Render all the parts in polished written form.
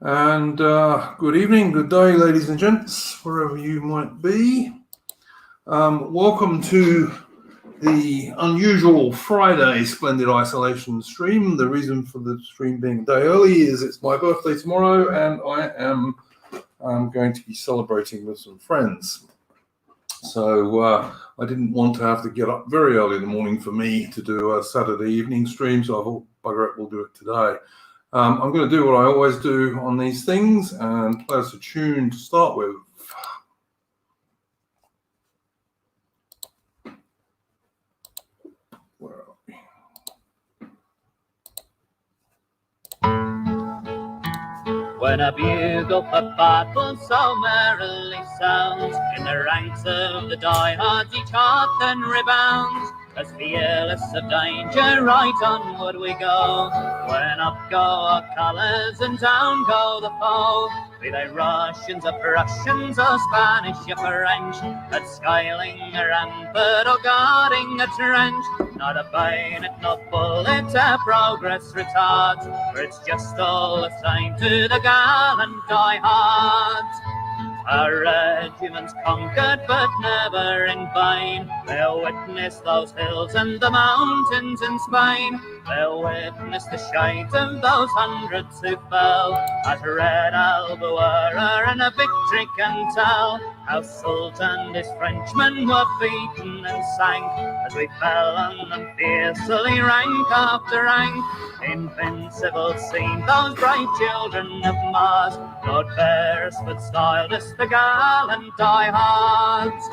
And good evening, good day, ladies and gents, wherever you might be. Welcome to the unusual Friday Splendid Isolation stream. The reason for the stream being a day early is it's my birthday tomorrow, and I'm going to be celebrating with some friends. So I didn't want to have to get up very early in the morning for me to do a Saturday evening stream, so I thought, bugger it, we'll do it today. I'm going to do what I always do on these things and play us a tune to start with. Where are we? When a bugle for battle so merrily sounds, in the ranks of the diehards each heart then rebounds. As fearless of danger, right onward we go. When up go our colours and down go the foe, be they Russians or Prussians or Spanish or French, that scaling a rampart or guarding a trench, not a bayonet, no bullet our progress retards, for it's just all the same to the gallant diehards. Our regiments conquered, but never in vain. They'll witness those hills and the mountains in Spain. They'll witness the shades of those hundreds who fell at Red Alba were, and a victory can tell how Sultan and his Frenchmen were beaten and sank as we fell on them fiercely, rank after rank. Invincible seemed those brave children of Mars, Lord Beresford styled us the gallant diehards.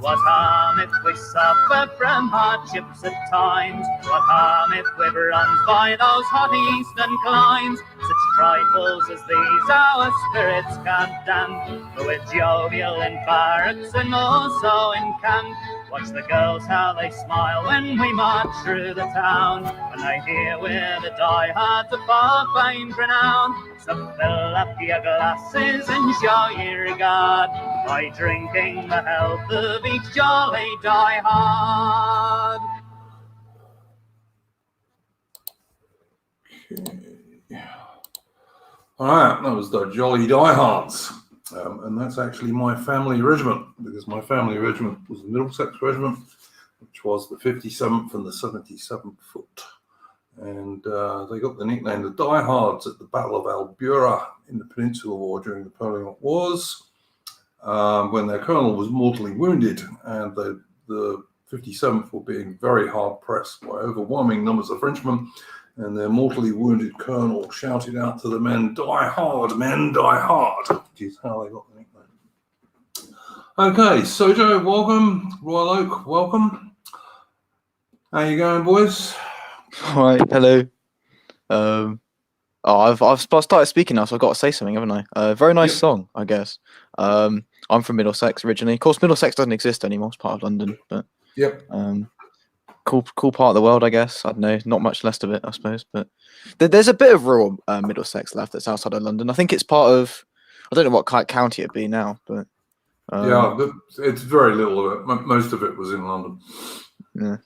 What harm if we suffer from hardships at times? What harm if we're run by those hot eastern climes? Such trifles as these our spirits can't damp, for we're jovial in barracks and also in camp. Watch the girls how they smile when we march through the town, when they hear we're the diehards of far famed renown. So fill up your glasses and show your regard by drinking the health of each jolly diehard. Okay. All right, that was the Jolly Diehards. And that's actually my family regiment, because my family regiment was the Middlesex Regiment, which was the 57th and the 77th Foot. And they got the nickname the Diehards at the Battle of Alba in the Peninsular War during the Napoleonic Wars, when their colonel was mortally wounded, and the 57th were being very hard pressed by overwhelming numbers of Frenchmen, and their mortally wounded colonel shouted out to the men, "Die hard, men, die hard," which is how they got the nickname. Okay, Sojo, welcome. Royal Oak, welcome. How you going, boys? All right, hello. I've started speaking now, so I've got to say something, haven't I? Very nice song, I guess. I'm from Middlesex originally. Of course, Middlesex doesn't exist anymore; it's part of London. But cool part of the world, I guess. I don't know, not much left of it, I suppose. But there's a bit of rural Middlesex left that's outside of London. I think it's part of. I don't know what county it'd be now, but it's very little of it. Most of it was in London. Yeah.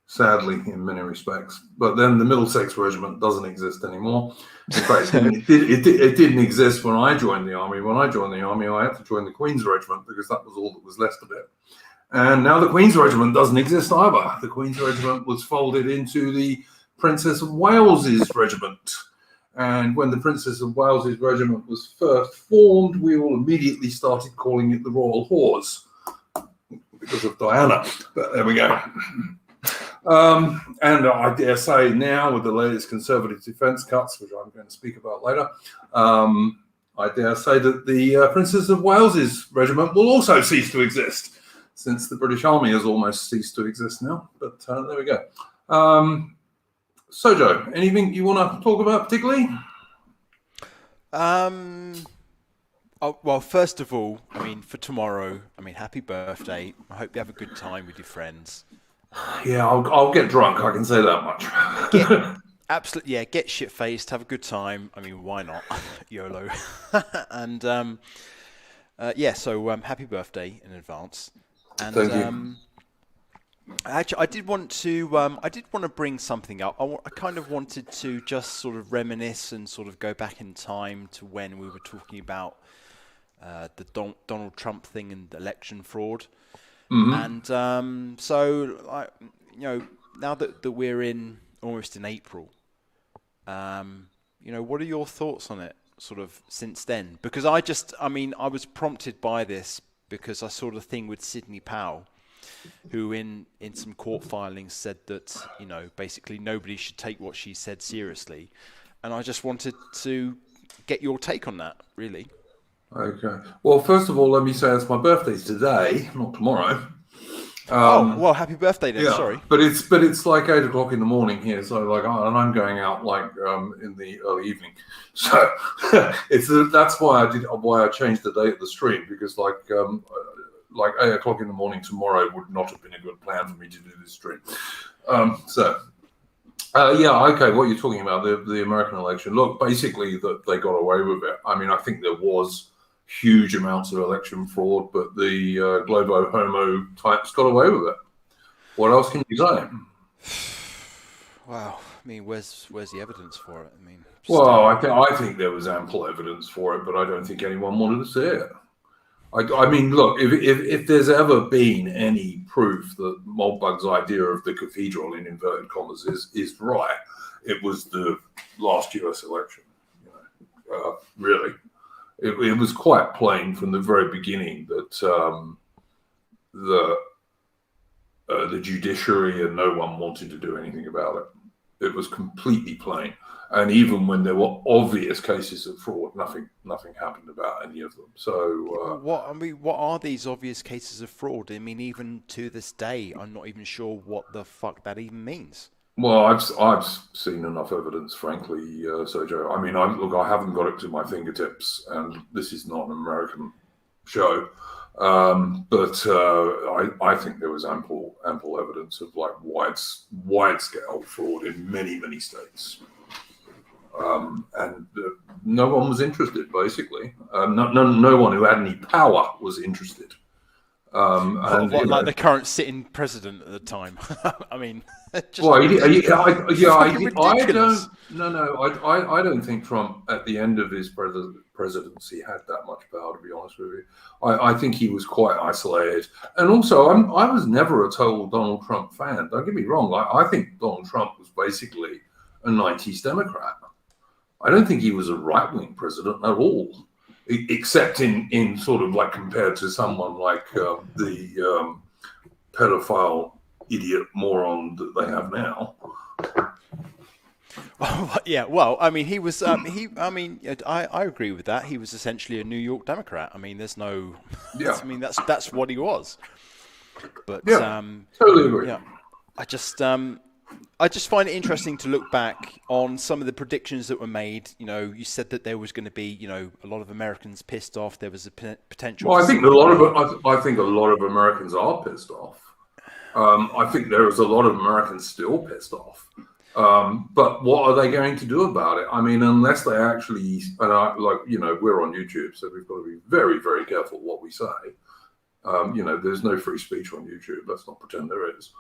Sadly, in many respects. But then the Middlesex Regiment doesn't exist anymore. In fact, it didn't exist when I joined the army. When I joined the army, I had to join the Queen's Regiment because that was all that was left of it. And now the Queen's Regiment doesn't exist either. The Queen's Regiment was folded into the Princess of Wales's Regiment. And when the Princess of Wales's Regiment was first formed, we all immediately started calling it the Royal Horse because of Diana. But there we go. And I dare say now, with the latest Conservative defence cuts, which I'm going to speak about later, I dare say that the Princess of Wales's Regiment will also cease to exist, since the British Army has almost ceased to exist now. But there we go. Sojo, anything you want to talk about particularly? Well, first of all, for tomorrow, happy birthday. I hope you have a good time with your friends. Yeah, I'll get drunk. I can say that much. Get shit faced, have a good time. Why not? YOLO. And so happy birthday in advance. And thank you. Actually, I did want to bring something up. I kind of wanted to just sort of reminisce and sort of go back in time to when we were talking about the Donald Trump thing and election fraud. And so, now that we're almost in April, what are your thoughts on it, sort of since then? Because I was prompted by this because I saw the thing with Sidney Powell, who in some court filings said that, basically nobody should take what she said seriously. And I just wanted to get your take on that, really. Okay. Well, first of all, let me say it's my birthday today, not tomorrow. Well, happy birthday then. Yeah, Sorry, but it's like 8 o'clock in the morning here, so and I'm going out in the early evening, so that's why I changed the date of the stream, because like 8 o'clock in the morning tomorrow would not have been a good plan for me to do this stream. Okay, what you're talking about, the American election. Look, basically that they got away with it. I mean, I think there was huge amounts of election fraud, but the Globo Homo types got away with it. What else can you say? Wow. I mean, where's the evidence for it? I mean, I think there was ample evidence for it, but I don't think anyone wanted to see it. I mean, look, if there's ever been any proof that Moldbug's idea of the cathedral, in inverted commas, is right, it was the last US election. Really. It was quite plain from the very beginning that the judiciary and no one wanted to do anything about it. It was completely plain, and even when there were obvious cases of fraud, nothing happened about any of them. So, what are these obvious cases of fraud? I mean, even to this day, I'm not even sure what the fuck that even means. Well, I've seen enough evidence, frankly, Sergio. I mean, I haven't got it to my fingertips, and this is not an American show, but I think there was ample evidence of wide scale fraud in many states, and no one was interested. Basically, no one who had any power was interested. Like the current sitting president at the time. I mean, I don't think Trump at the end of his presidency had that much power, to be honest with you. I think he was quite isolated, and also I was never a total Donald Trump fan. Don't get me wrong. I think Donald Trump was basically a 90s Democrat. I don't think he was a right-wing president at all. Except in sort of like compared to someone like the pedophile idiot moron that they have now. Yeah, well, I mean, he was. I agree with that. He was essentially a New York Democrat. I mean, there's no. Yeah. I mean, that's what he was. But totally agree. Yeah, I just find it interesting to look back on some of the predictions that were made. You said that there was going to be, a lot of Americans pissed off. There was a potential. Well, I think a lot of Americans are pissed off. I think there is a lot of Americans still pissed off. But what are they going to do about it? I mean, unless they actually, we're on YouTube, so we've got to be very, very careful what we say. There's no free speech on YouTube. Let's not pretend there is.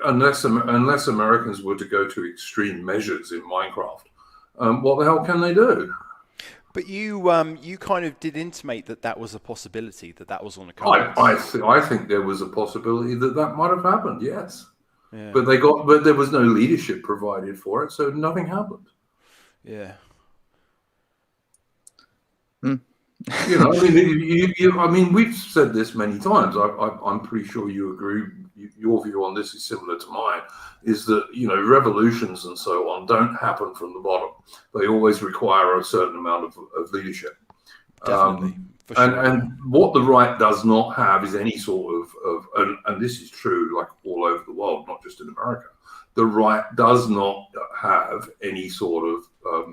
Unless Americans were to go to extreme measures in Minecraft, what the hell can they do? But you kind of did intimate that was a possibility, that was on the cards. I think there was a possibility that might have happened. Yes, yeah. But there was no leadership provided for it, so nothing happened. Yeah. I mean, we've said this many times. I'm pretty sure you agree. Your view on this is similar to mine. Is that revolutions and so on don't happen from the bottom. They always require a certain amount of leadership. Definitely, for sure. And what the right does not have is any sort of and this is true like all over the world, not just in America. The right does not have any sort of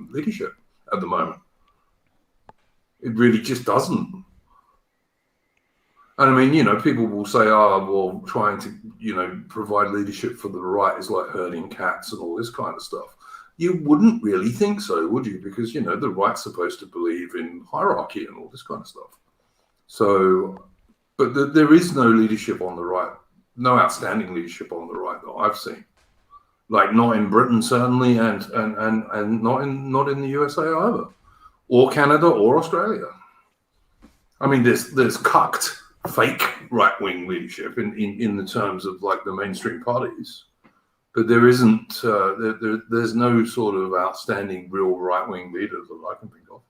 leadership at the moment. It really just doesn't. And I mean, people will say, trying to, provide leadership for the right is like herding cats and all this kind of stuff. You wouldn't really think so, would you? Because, the right's supposed to believe in hierarchy and all this kind of stuff. So, but there is no leadership on the right. no outstanding leadership on the right that I've seen. Like not in Britain certainly, and not in the USA either, or Canada or Australia. I mean, there's cucked, fake right-wing leadership in the terms of like the mainstream parties, but there isn't. There's no sort of outstanding real right-wing leader that I can think of.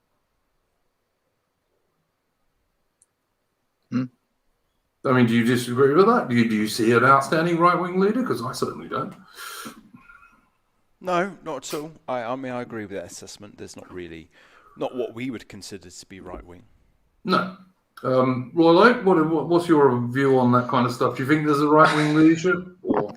I mean, do you disagree with that? Do you see an outstanding right-wing leader? Because I certainly don't. No, not at all. I mean, I agree with that assessment. There's not what we would consider to be right-wing. No. Roy, what's your view on that kind of stuff? Do you think there's a right-wing leadership? Or?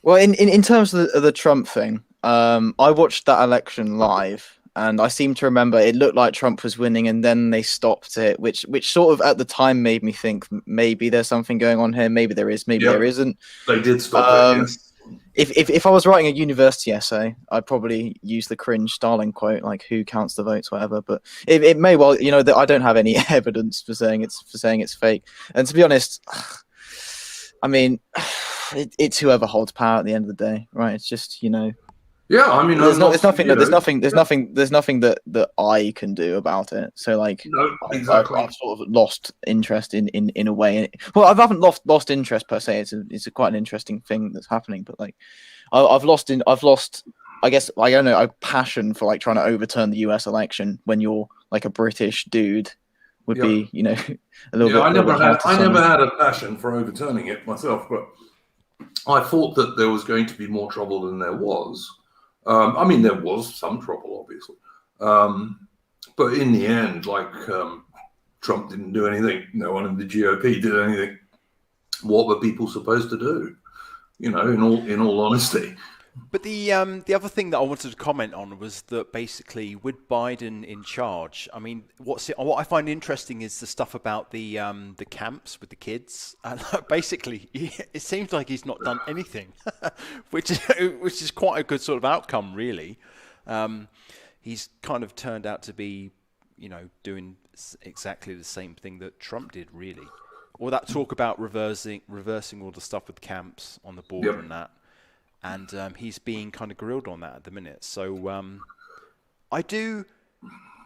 Well, in terms of the Trump thing, I watched that election live, and I seem to remember it looked like Trump was winning, and then they stopped it, which sort of at the time made me think maybe there's something going on here. Maybe there is, maybe there isn't. They did stop it, yes. If I was writing a university essay, I'd probably use the cringe Stalin quote, like "Who counts the votes?" whatever. But it may well, that I don't have any evidence for saying it's fake. And to be honest, I mean, it's whoever holds power at the end of the day, right? It's just Yeah, I mean, there's nothing that I can do about it. So like, no, exactly. I've sort of lost interest in a way. Well, I haven't lost interest per se. It's quite an interesting thing that's happening. But like, I've lost. I guess I don't know. A passion for like trying to overturn the U.S. election when you're like a British dude would be a little bit. I never had a passion for overturning it myself, but I thought that there was going to be more trouble than there was. I mean, there was some trouble, obviously. But in the end, like, Trump didn't do anything. No one in the GOP did anything. What were people supposed to do? In all honesty. But the other thing that I wanted to comment on was that basically with Biden in charge, I mean, what I find interesting is the stuff about the camps with the kids, and basically it seems like he's not done anything, which is quite a good sort of outcome, really. He's kind of turned out to be, doing exactly the same thing that Trump did, really. All that talk about reversing all the stuff with camps on the border and that. And he's being kind of grilled on that at the minute. So I do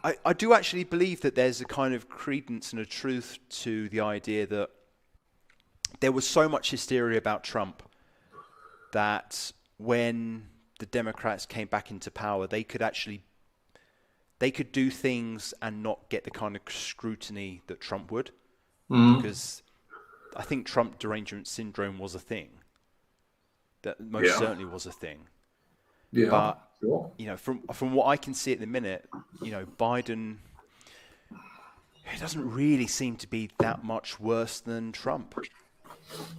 actually believe that there's a kind of credence and a truth to the idea that there was so much hysteria about Trump that when the Democrats came back into power, they could do things and not get the kind of scrutiny that Trump would. Because I think Trump derangement syndrome was a thing. That most certainly was a thing. Yeah. But from what I can see at the minute, Biden, it doesn't really seem to be that much worse than Trump.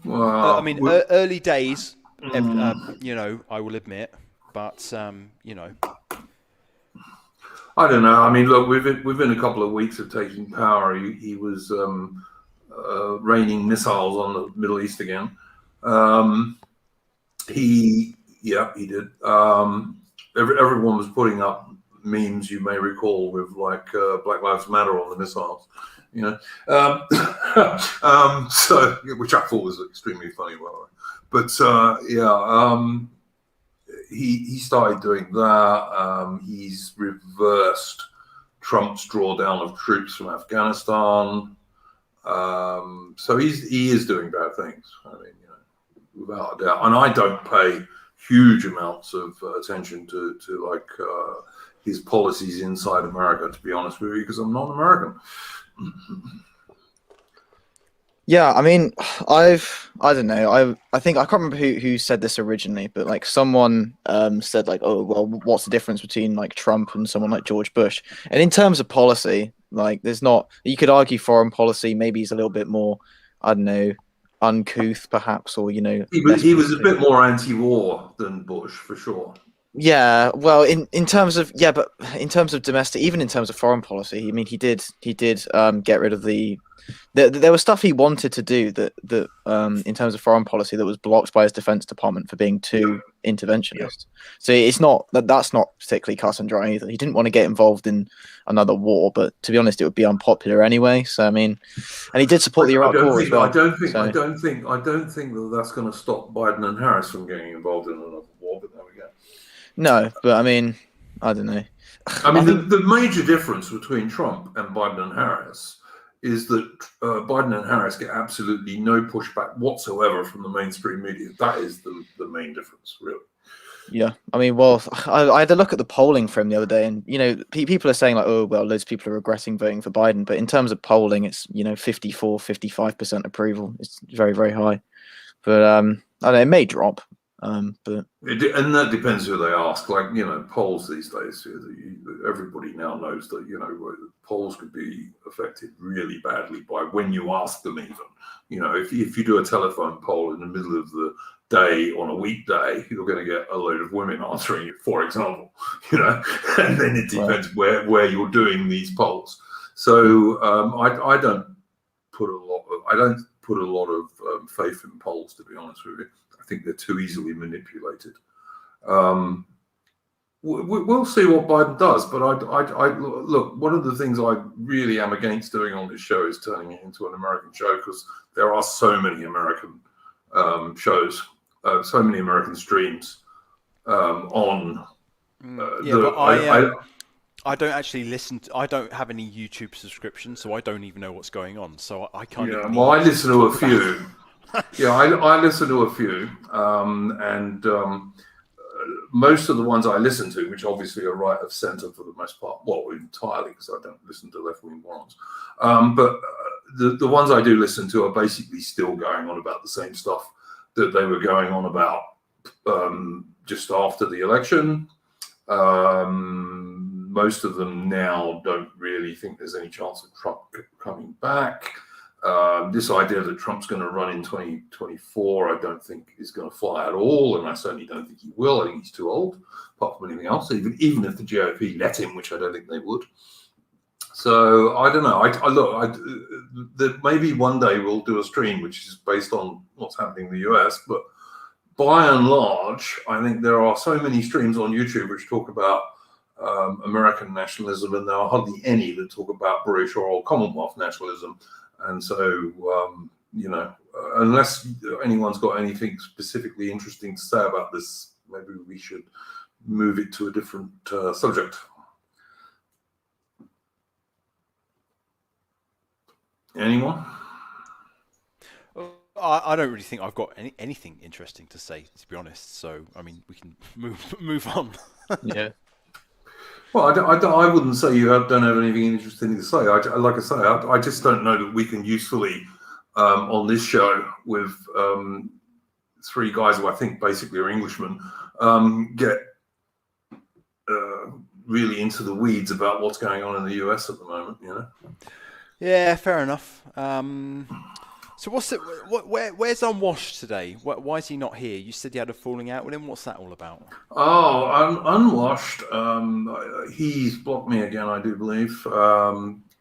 Well, I mean, early days, I will admit, but I don't know. I mean, look, within a couple of weeks of taking power, he was raining missiles on the Middle East again. He did. Everyone was putting up memes, you may recall, with like Black Lives Matter on the missiles, so which I thought was extremely funny, by the way. But he started doing that. He's reversed Trump's drawdown of troops from Afghanistan. So he is doing bad things. I mean, without a doubt. And I don't pay huge amounts of attention to like his policies inside America, to be honest with you, because I'm not American. Yeah, I mean, I don't know. I think I can't remember who said this originally, but like someone said like, oh well, what's the difference between like Trump and someone like George Bush? And in terms of policy, like there's not. You could argue foreign policy maybe is a little bit more, I don't know, uncouth perhaps, or he was a bit more anti-war than Bush for sure. Yeah, well, in terms of but in terms of domestic, even in terms of foreign policy, I mean, he did get rid of there was stuff he wanted to do that in terms of foreign policy that was blocked by his Defense Department for being too interventionist. So it's not that's not particularly cut and dry either. He didn't want to get involved in another war, but to be honest, it would be unpopular anyway. So I mean, and he did support the Iraq War as well. I don't think that that's going to stop Biden and Harris from getting involved in another war. But there we go. No, but I mean, I don't know. I mean, the major difference between Trump and Biden and Harris is that Biden and Harris get absolutely no pushback whatsoever from the mainstream media. That is the main difference, really. Yeah, I mean, well, I had a look at the polling for him the other day, and people are saying like, oh, well, loads of people are regretting voting for Biden, but in terms of polling, it's 54-55% approval. It's very, very high, but I don't know, it may drop. But and that depends who they ask. Like polls these days, everybody now knows that polls could be affected really badly by when you ask them. Even if you do a telephone poll in the middle of the day on a weekday, you're going to get a load of women answering it, for example. And then it depends where you're doing these polls. So I don't put a lot of faith in polls, to be honest with you. I think they're too easily manipulated. We'll see what Biden does, but I look. One of the things I really am against doing on this show is turning it into an American show, because there are so many American shows, so many American streams on. I don't actually listen. I don't have any YouTube subscriptions, so I don't even know what's going on. So I can't. Yeah, well, I listen to a few. Yeah, I listen to a few, and most of the ones I listen to, which obviously are right of centre for the most part, well, entirely, because I don't listen to left-wing morons, but the ones I do listen to are basically still going on about the same stuff that they were going on about just after the election. Most of them now don't really think there's any chance of Trump coming back. This idea that Trump's going to run in 2024, I don't think is going to fly at all, and I certainly don't think he will. I think he's too old, apart from anything else, even if the GOP let him, which I don't think they would. So I don't know. That maybe one day we'll do a stream which is based on what's happening in the US, but by and large, I think there are so many streams on YouTube which talk about American nationalism, and there are hardly any that talk about British or Old Commonwealth nationalism. And so, unless anyone's got anything specifically interesting to say about this, maybe we should move it to a different subject. Anyone? I don't really think I've got anything interesting to say, to be honest. So, I mean, we can move on. Yeah. Well, I wouldn't say you don't have anything interesting to say. Like I say, I just don't know that we can usefully, on this show with three guys who I think basically are Englishmen, get really into the weeds about what's going on in the US at the moment. Yeah, fair enough. So where's Unwashed today? Why is he not here? You said you had a falling out with him. What's that all about? Oh, Unwashed. He's blocked me again, I do believe.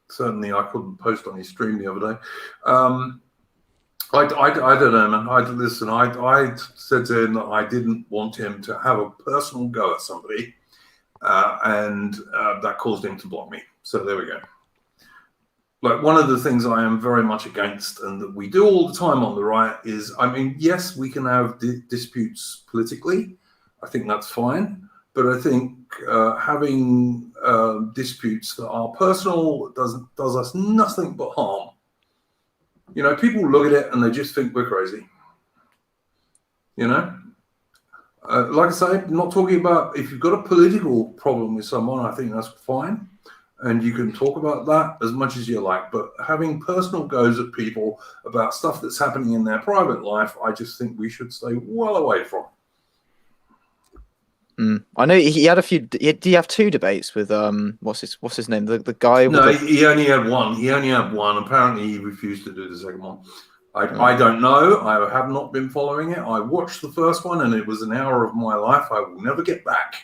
Certainly, I couldn't post on his stream the other day. I don't know, man. I said to him that I didn't want him to have a personal go at somebody, and that caused him to block me. So there we go. Like, one of the things I am very much against, and that we do all the time on the right, is, I mean, yes, we can have disputes politically. I think that's fine. But I think having disputes that are personal does us nothing but harm. People look at it and they just think we're crazy. Like I say, I'm not talking about, if you've got a political problem with someone, I think that's fine. And you can talk about that as much as you like, but having personal goes at people about stuff that's happening in their private life, I just think we should stay well away from. I know he had a few. Did he have two debates with what's his name? The guy. No, he only had one. Apparently, he refused to do the second one. I don't know. I have not been following it. I watched the first one, and it was an hour of my life I will never get back.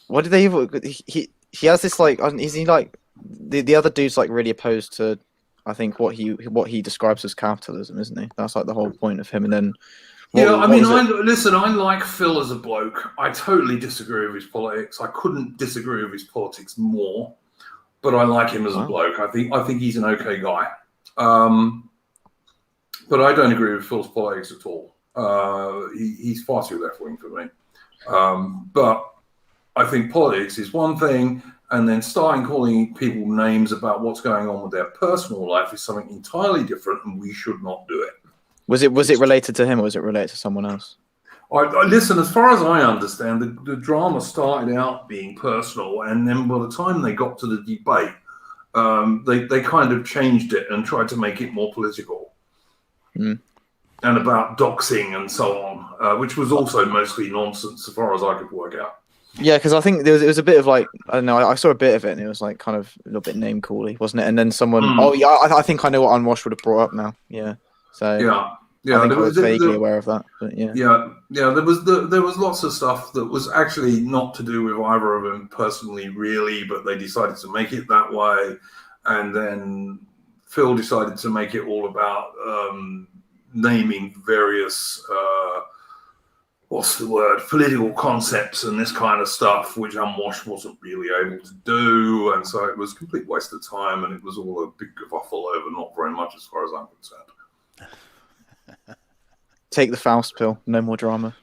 What did they even? He has this like. Is he like the other dude's like really opposed to? I think what he describes as capitalism, isn't he? That's like the whole point of him. And then listen. I like Phil as a bloke. I totally disagree with his politics. I couldn't disagree with his politics more, but I like him as a bloke. I think he's an okay guy. But I don't agree with Phil's politics at all. He's far too left wing for me. But I think politics is one thing, and then starting calling people names about what's going on with their personal life is something entirely different, and we should not do it. Was it related to him, or was it related to someone else? I listen, as far as I understand, the drama started out being personal, and then by the time they got to the debate, they kind of changed it and tried to make it more political. And about doxing and so on, which was also mostly nonsense as far as I could work out. Yeah, because I think it was a bit of like, I don't know, I saw a bit of it and it was like kind of a little bit name cally, wasn't it? And then someone, I think I know what Unwashed would have brought up now. Yeah, so yeah, I think I was vaguely aware of that, but yeah. There was lots of stuff that was actually not to do with either of them personally, really, but they decided to make it that way, and then Phil decided to make it all about naming various political concepts and this kind of stuff, which Unwashed wasn't really able to do, and so it was a complete waste of time, and it was all a big kerfuffle over not very much as far as I'm concerned. Take the Faust pill, no more drama.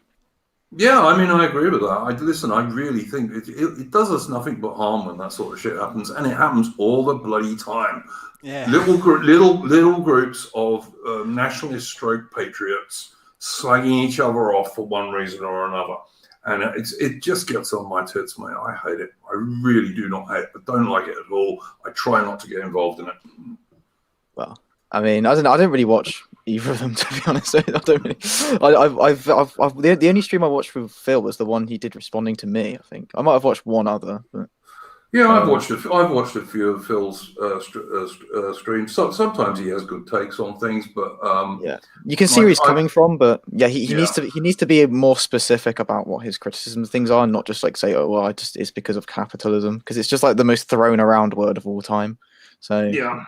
Yeah, I mean, I agree with that. I really think it does us nothing but harm when that sort of shit happens, and it happens all the bloody time. Yeah. Little groups of nationalist stroke patriots slagging each other off for one reason or another, and it just gets on my tits, mate. I hate it. I really do not hate it. I don't like it at all. I try not to get involved in it. Well, I mean, I don't really watch either of them, to be honest. I don't really. The only stream I watched with Phil was the one he did responding to me. I think I might have watched one other, but yeah, I've watched a few of Phil's streams. Sometimes he has good takes on things, but yeah, you can see where he's coming from. But yeah, he needs to be more specific about what his criticism of things are, and not just like say, oh well, it's because of capitalism, because it's just like the most thrown around word of all time. So yeah.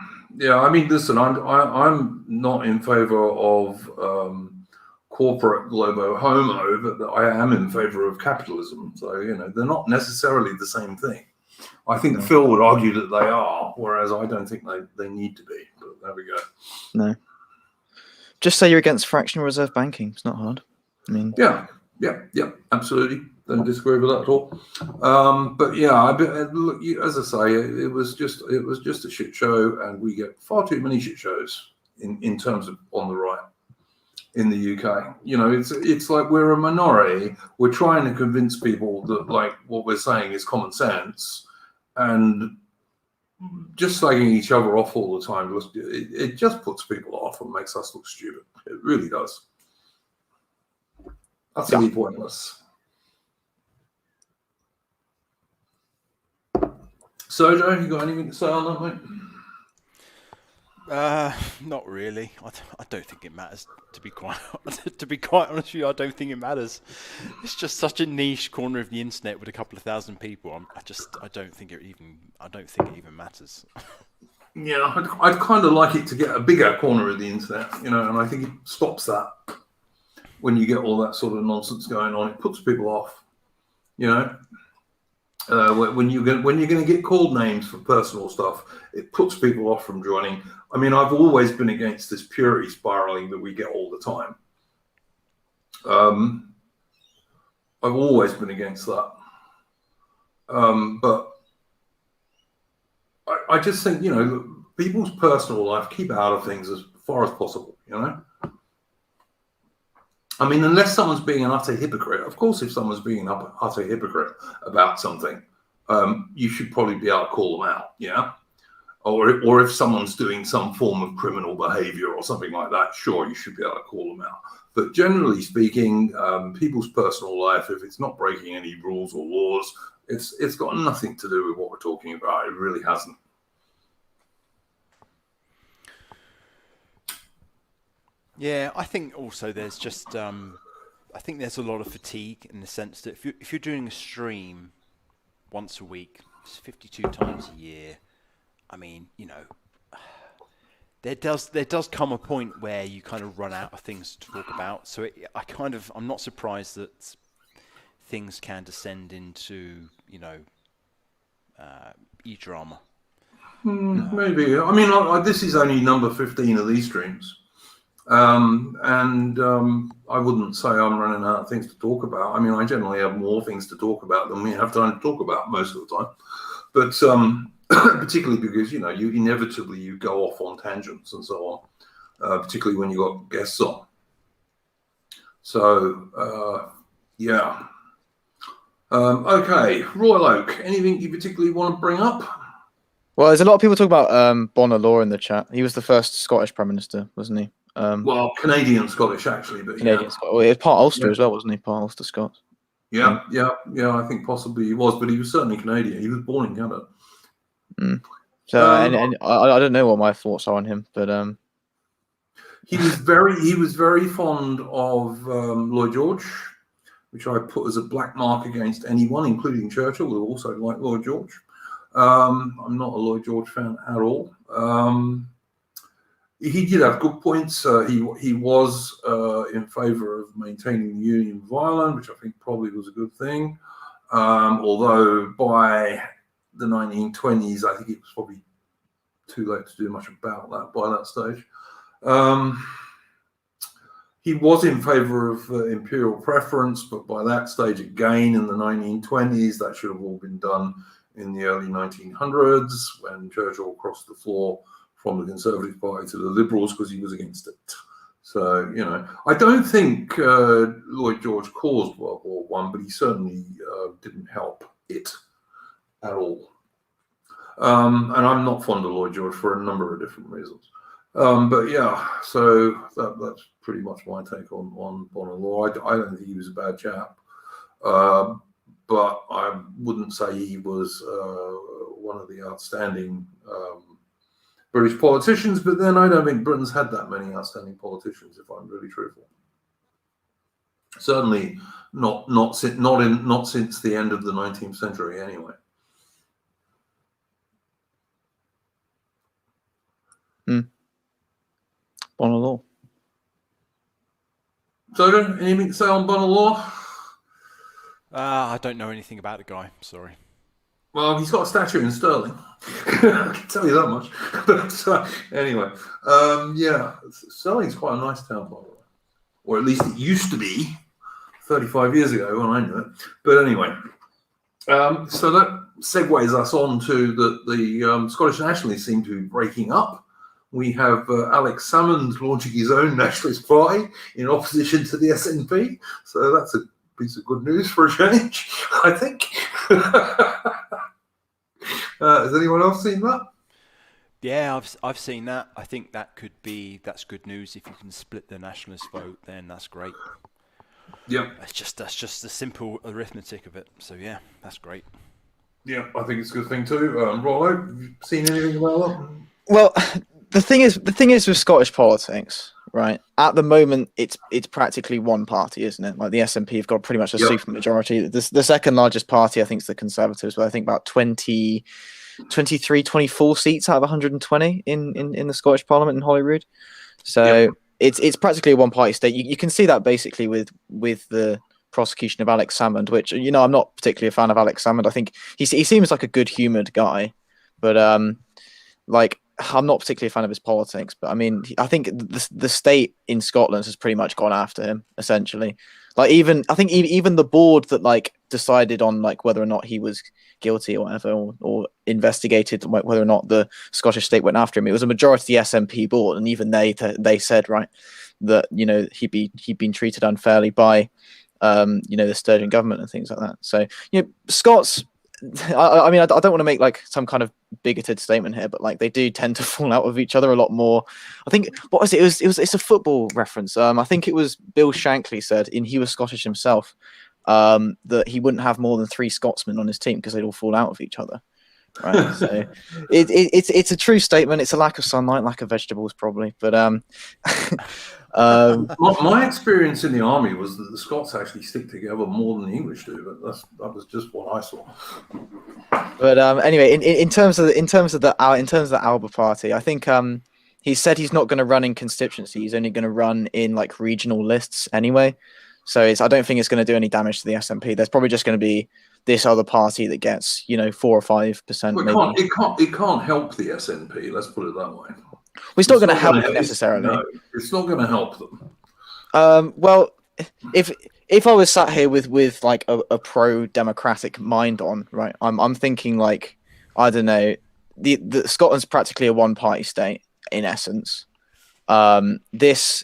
I mean, listen, I'm not in favor of corporate globo homo, but I am in favor of capitalism. So they're not necessarily the same thing. I think Phil would argue that they are, whereas I don't think they need to be. But there we go. No. Just say you're against fractional reserve banking. It's not hard. I mean. Yeah, absolutely. Don't disagree with that at all. But yeah, look, as I say, it was just a shit show, and we get far too many shit shows in terms of on the right in the UK. It's like we're a minority. We're trying to convince people that like what we're saying is common sense. And just slagging each other off all the time, it just puts people off and makes us look stupid. It really does. Utterly pointless. So, Joe, you got anything to say on that, mate? Not really. I don't think it matters. To be quite honest with you, I don't think it matters. It's just such a niche corner of the internet with a couple of thousand people. I don't think it even matters. Yeah, I'd kind of like it to get a bigger corner of the internet, and I think it stops that when you get all that sort of nonsense going on. It puts people off, when you're going to get called names for personal stuff, it puts people off from joining. I mean, I've always been against this purity spiraling that we get all the time. I've always been against that. But I just think, people's personal life, keep out of things as far as possible, I mean, unless someone's being an utter hypocrite. Of course, if someone's being an utter hypocrite about something, you should probably be able to call them out, yeah? Or if someone's doing some form of criminal behavior or something like that, sure, you should be able to call them out. But generally speaking, people's personal life, if it's not breaking any rules or laws, it's got nothing to do with what we're talking about. It really hasn't. Yeah, I think also there's just I think there's a lot of fatigue in the sense that if you're doing a stream once a week, it's 52 times a year. I mean, there does come a point where you kind of run out of things to talk about. So I'm not surprised that things can descend into e-drama. Maybe. I mean, this is only number 15 of these streams. And I wouldn't say I'm running out of things to talk about. I mean, I generally have more things to talk about than we have time to talk about most of the time. But particularly because, you inevitably go off on tangents and so on, particularly when you've got guests on. So, yeah. Okay, Royal Oak, anything you particularly want to bring up? Well, there's a lot of people talk about Bonar Law in the chat. He was the first Scottish Prime Minister, wasn't he? Well, Canadian Scottish, actually. But Canadian Scottish. Well, he was part Ulster as well, wasn't he? Part Ulster Scots. Yeah. I think possibly he was, but he was certainly Canadian. He was born in Canada. So, and I don't know what my thoughts are on him, but he was very fond of Lloyd George, which I put as a black mark against anyone, including Churchill, who also liked Lloyd George. I'm not a Lloyd George fan at all. He did have good points. He was in favour of maintaining the Union of Ireland, which I think probably was a good thing. Although by the 1920s, I think it was probably too late to do much about that by that stage. He was in favour of imperial preference, but by that stage, again, in the 1920s, that should have all been done in the early 1900s when Churchill crossed the floor from the Conservative Party to the Liberals because he was against it. So, I don't think Lloyd George caused World War I, but he certainly didn't help it at all. And I'm not fond of Lloyd George for a number of different reasons. But yeah, so that's pretty much my take on Bonar Law. I don't think he was a bad chap. But I wouldn't say he was one of the outstanding British politicians, but then I don't think Britain's had that many outstanding politicians, if I'm really truthful. Certainly not since the end of the 19th century, anyway. Bonar Law. So, anything to say on Bonar Law? I don't know anything about the guy. Sorry. Well, he's got a statue in Stirling. I can tell you that much. But anyway, yeah, Stirling's quite a nice town, by the way. Or at least it used to be 35 years ago when I knew it. But anyway, so that segues us on to the Scottish Nationalists seem to be breaking up. We have Alex Salmond launching his own nationalist party in opposition to the SNP. So that's a piece of good news for a change, I think. Has anyone else seen that? Yeah, I've seen that. I think that's good news. If you can split the nationalist vote, then that's great. Yeah, That's just the simple arithmetic of it. So yeah, that's great. Yeah, I think it's a good thing too. Rollo, have you seen anything about that? Well, the thing is with Scottish politics, right? At the moment, it's practically one party, isn't it? Like the SNP have got pretty much a super majority. The second largest party, I think, is the Conservatives, but I think about 23, 24 seats out of 120 in the Scottish Parliament in Holyrood. So it's practically a one party state. You can see that basically with the prosecution of Alex Salmond, which I'm not particularly a fan of Alex Salmond. I think he seems like a good humoured guy, but I'm not particularly a fan of his politics, but I mean, I think the state in Scotland has pretty much gone after him, essentially. I think even the board that decided on whether or not he was guilty or whatever, or investigated whether or not the Scottish state went after him, it was a majority of the SNP board, and even they said, right, that he'd been treated unfairly by the Sturgeon government and things like that. So Scots. I mean, I don't want to make some kind of bigoted statement here, but they do tend to fall out with each other a lot more. I think what was it? It's a football reference. I think it was Bill Shankly said, he was Scottish himself, that he wouldn't have more than 3 Scotsmen on his team because they'd all fall out with each other. Right. So it's a true statement. It's a lack of sunlight, lack of vegetables, probably. But My experience in the army was that the Scots actually stick together more than the English do, but that was just what I saw. But anyway, in terms of the Alba party, I think he said he's not going to run in constituency. He's only going to run in like regional lists anyway. So I don't think it's going to do any damage to the SNP. There's probably just going to be this other party that gets 4 or 5%. Well, it can't help the SNP. Let's put it that way. It's not going to help them necessarily. No, it's not going to help them. Well, if I was sat here with like a pro-democratic mind on, right, I'm thinking like, I don't know, the Scotland's practically a one-party state in essence. This,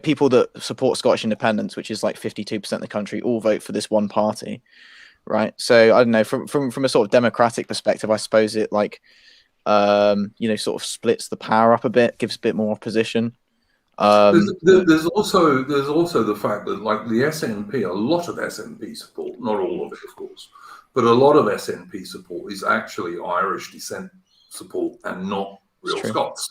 people that support Scottish independence, which is like 52% of the country, all vote for this one party, right? So I don't know, from a sort of democratic perspective, I suppose it like, sort of splits the power up a bit, gives a bit more opposition. There's also the fact that like the SNP, a lot of SNP support, not all of it, of course, but a lot of SNP support is actually Irish descent support and not real Scots.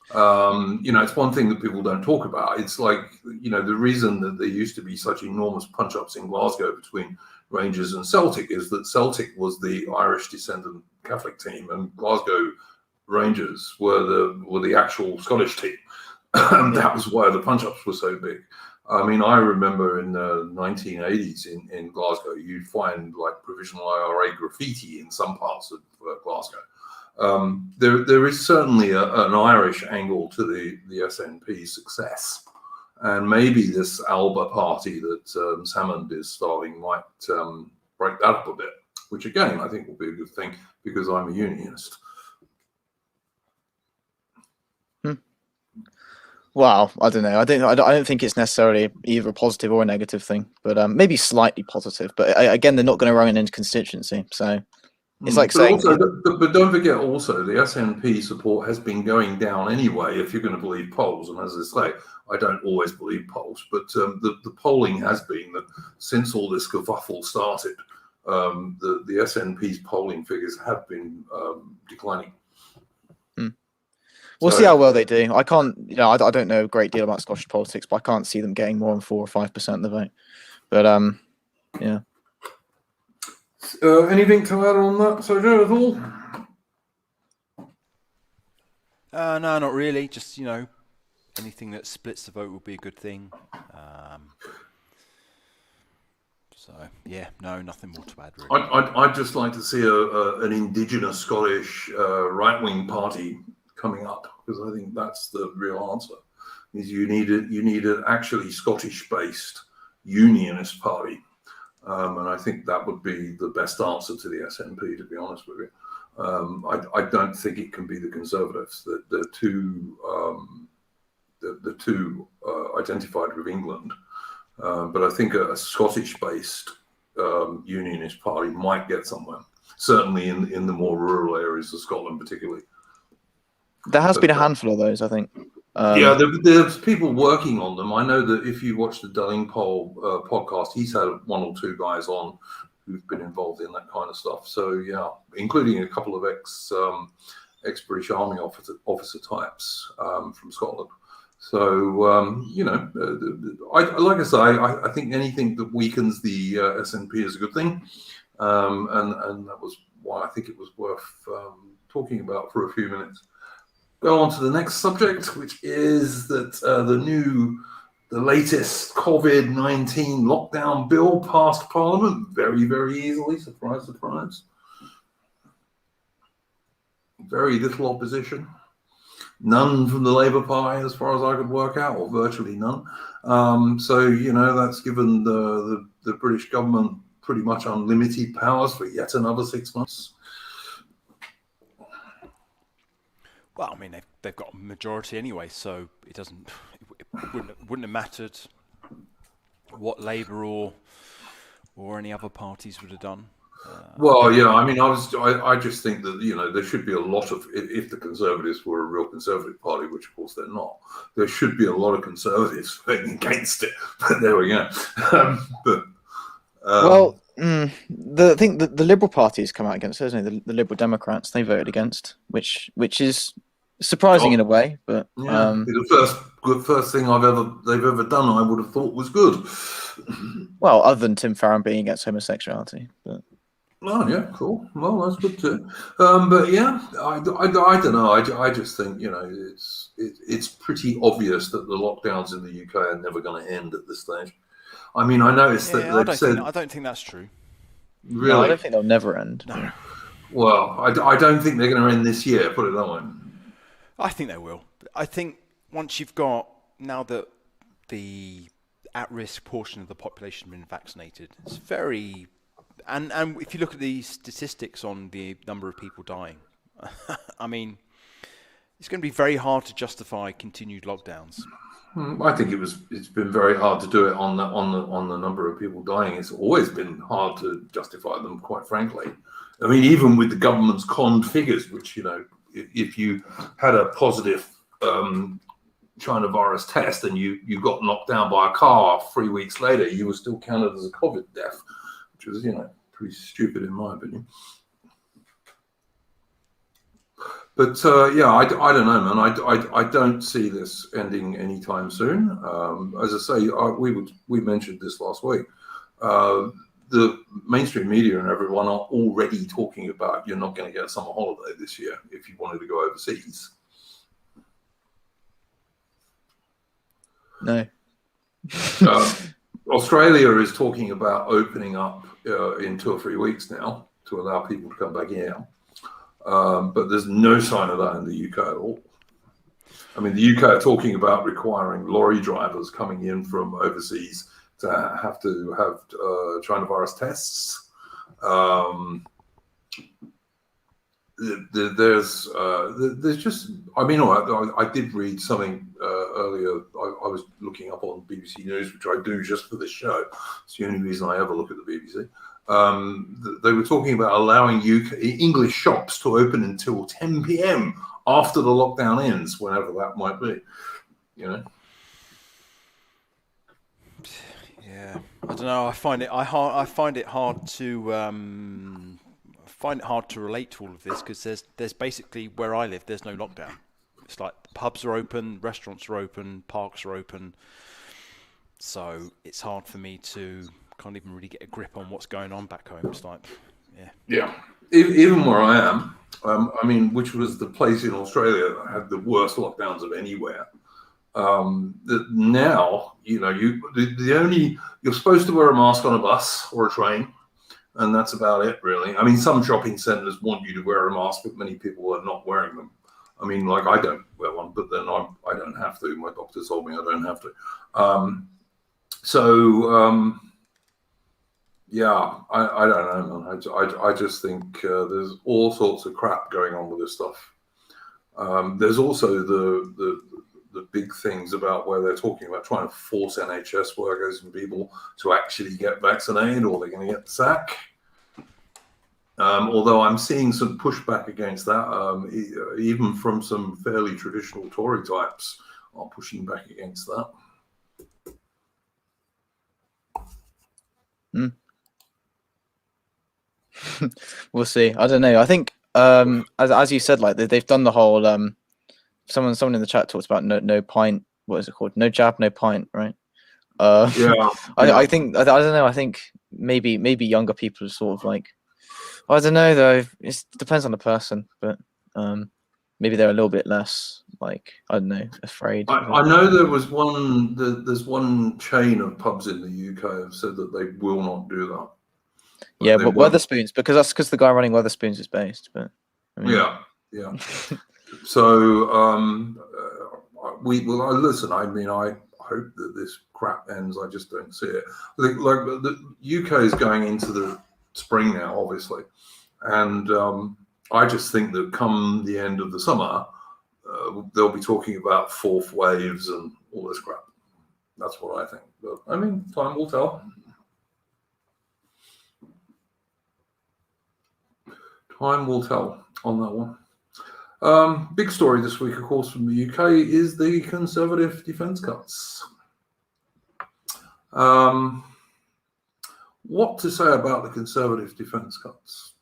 It's one thing that people don't talk about. It's like, the reason that there used to be such enormous punch-ups in Glasgow between Rangers and Celtic is that Celtic was the Irish descendant Catholic team and Glasgow Rangers were the actual Scottish team. And that was why the punch-ups were so big. I mean, I remember in the 1980s in Glasgow, you'd find like provisional IRA graffiti in some parts of Glasgow. There is certainly an Irish angle to the SNP success. And maybe this Alba party that Salmond is starting might break that up a bit, which again, I think will be a good thing because I'm a unionist. Well, I don't know. I don't think it's necessarily either a positive or a negative thing, but maybe slightly positive. But again, they're not going to run into constituency, so it's like saying. But don't forget also, the SNP support has been going down anyway. If you're going to believe polls, and as I say, I don't always believe polls, but the polling has been that since all this kerfuffle started, the SNP's polling figures have been declining. We'll see how well they do. I can't, I don't know a great deal about Scottish politics, but I can't see them getting more than 4 or 5% of the vote. But yeah. Anything to add on that, Sergio, at all? No, not really. Just anything that splits the vote would be a good thing. So yeah, no, nothing more to add. Really. I'd just like to see an indigenous Scottish right-wing party coming up, because I think that's the real answer. Is you need an actually Scottish-based unionist party, and I think that would be the best answer to the SNP. To be honest with you, I don't think it can be the Conservatives. The two identified with England, but I think a Scottish-based unionist party might get somewhere. Certainly in the more rural areas of Scotland, particularly. There has been a handful of those, I think. There's people working on them. I know that if you watch the Delingpole podcast, he's had 1 or 2 guys on who've been involved in that kind of stuff. So yeah, including a couple of ex-British Army officer types from Scotland. So like I say, I think anything that weakens the SNP is a good thing, and that was why I think it was worth talking about for a few minutes. Go on to the next subject, which is that the latest COVID-19 lockdown bill passed Parliament very, very easily. Surprise, surprise. Very little opposition. None from the Labour Party, as far as I could work out, or virtually none. So that's given the British government pretty much unlimited powers for yet another 6 months. Well, I mean, they've got a majority anyway, so it wouldn't have mattered what Labour or any other parties would have done. Well, yeah, I mean, I just think that there should be a lot of, if the Conservatives were a real Conservative party, which of course they're not, there should be a lot of Conservatives voting against it. But there we go. The Liberal Party has come out against it, hasn't it? The Liberal Democrats, they voted against, which is Surprising in a way, but Yeah, the first thing they've ever done, I would have thought was good. well, other than Tim Farron being against homosexuality, but Oh yeah, cool. Well, that's good too. But yeah, I don't know. I just think it's pretty obvious that the lockdowns in the UK are never going to end at this stage. I mean, I noticed that Yeah, they've said I don't think that's true. really. no, I don't think they'll never end. No, Well, I don't think they're going to end this year. Put it that way. I think they will. I think once you've got, now that the at-risk portion of the population has been vaccinated, it's very, and if you look at the statistics on the number of people dying, I mean, it's going to be very hard to justify continued lockdowns. I think it's been very hard to do it on the number of people dying. It's always been hard to justify them, quite frankly. I mean, even with the government's conned figures, which, if you had a positive China virus test and you got knocked down by a car 3 weeks later, you were still counted as a COVID death, which was, pretty stupid in my opinion. But yeah, I don't know, man. I don't see this ending anytime soon. As I say, we mentioned this last week. The mainstream media and everyone are already talking about you're not going to get a summer holiday this year if you wanted to go overseas. No. Australia is talking about opening up in 2 or 3 weeks now to allow people to come back in. But there's no sign of that in the UK at all. I mean, the UK are talking about requiring lorry drivers coming in from overseas to have China virus tests. There's just, I mean, I did read something earlier. I was looking up on BBC News, which I do just for this show. It's the only reason I ever look at the BBC. They were talking about allowing English shops to open until 10 p.m. after the lockdown ends, whenever that might be. Yeah, I don't know. I find it hard to relate to all of this, because there's basically, where I live, there's no lockdown. It's like pubs are open, restaurants are open, parks are open. So it's hard for me to can't even really get a grip on what's going on back home. It's like, yeah. Even where I am, I mean, which was the place in Australia that had the worst lockdowns of anywhere. Now, you're supposed to wear a mask on a bus or a train, and that's about it, really. I mean, some shopping centres want you to wear a mask, but many people are not wearing them. I mean, like, I don't wear one, but then I don't have to. My doctor told me I don't have to. Yeah, I don't know, man. I just think there's all sorts of crap going on with this stuff. There's also the big things about where they're talking about trying to force NHS workers and people to actually get vaccinated, or they're going to get the sack. Although I'm seeing some pushback against that, even from some fairly traditional Tory types are pushing back against that. We'll see. I don't know. I think, as you said, like they've done the whole. Someone in the chat talks about no pint. What is it called? No jab, no pint, right? Yeah. I think I don't know. I think maybe younger people are sort of like, I don't know though. It depends on the person, but maybe they're a little bit less like, I don't know, afraid. I know there's one chain of pubs in the UK have said that they will not do that. Yeah, but Weatherspoons, because the guy running Weatherspoons is based. But I mean, yeah. So listen. I mean, I hope that this crap ends. I just don't see it. Like the UK is going into the spring now, obviously, and I just think that come the end of the summer, they'll be talking about fourth waves and all this crap. That's what I think. But I mean, time will tell. Time will tell on that one. Big story this week, of course, from the UK is the Conservative defence cuts. What to say about the Conservative defence cuts?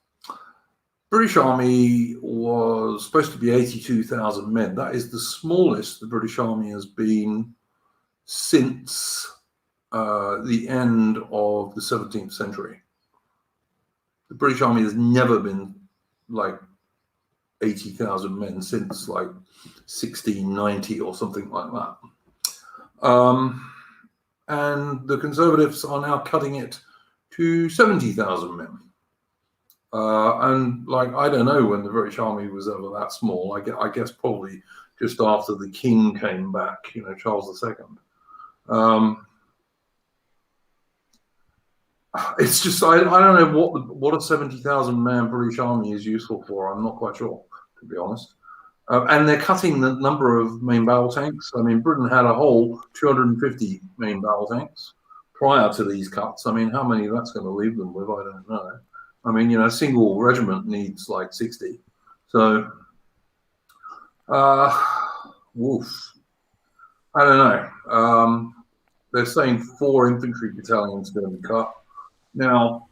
British Army was supposed to be 82,000 men. That is the smallest the British Army has been since the end of the 17th century. The British Army has never been like 80,000 men since like 1690 or something like that. And the Conservatives are now cutting it to 70,000 men. And like, I don't know when the British Army was ever that small. I guess probably just after the King came back, you know, Charles II. It's just, I don't know what a 70,000 man British Army is useful for. I'm not quite sure, to be honest. And they're cutting the number of main battle tanks. I mean, Britain had a whole 250 main battle tanks prior to these cuts. I mean, how many that's going to leave them with, I don't know. I mean, you know, a single regiment needs like 60. So, woof. I don't know. They're saying 4 infantry battalions are going to be cut. Now,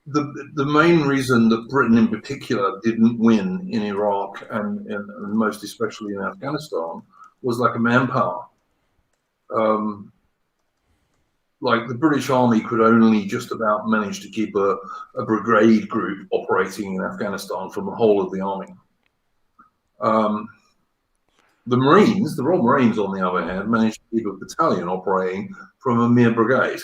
the main reason that Britain in particular didn't win in Iraq and most especially in Afghanistan was like a manpower. Like the British Army could only just about manage to keep a brigade group operating in Afghanistan from the whole of the army. The Marines, the Royal Marines on the other hand, managed to keep a battalion operating from a mere brigade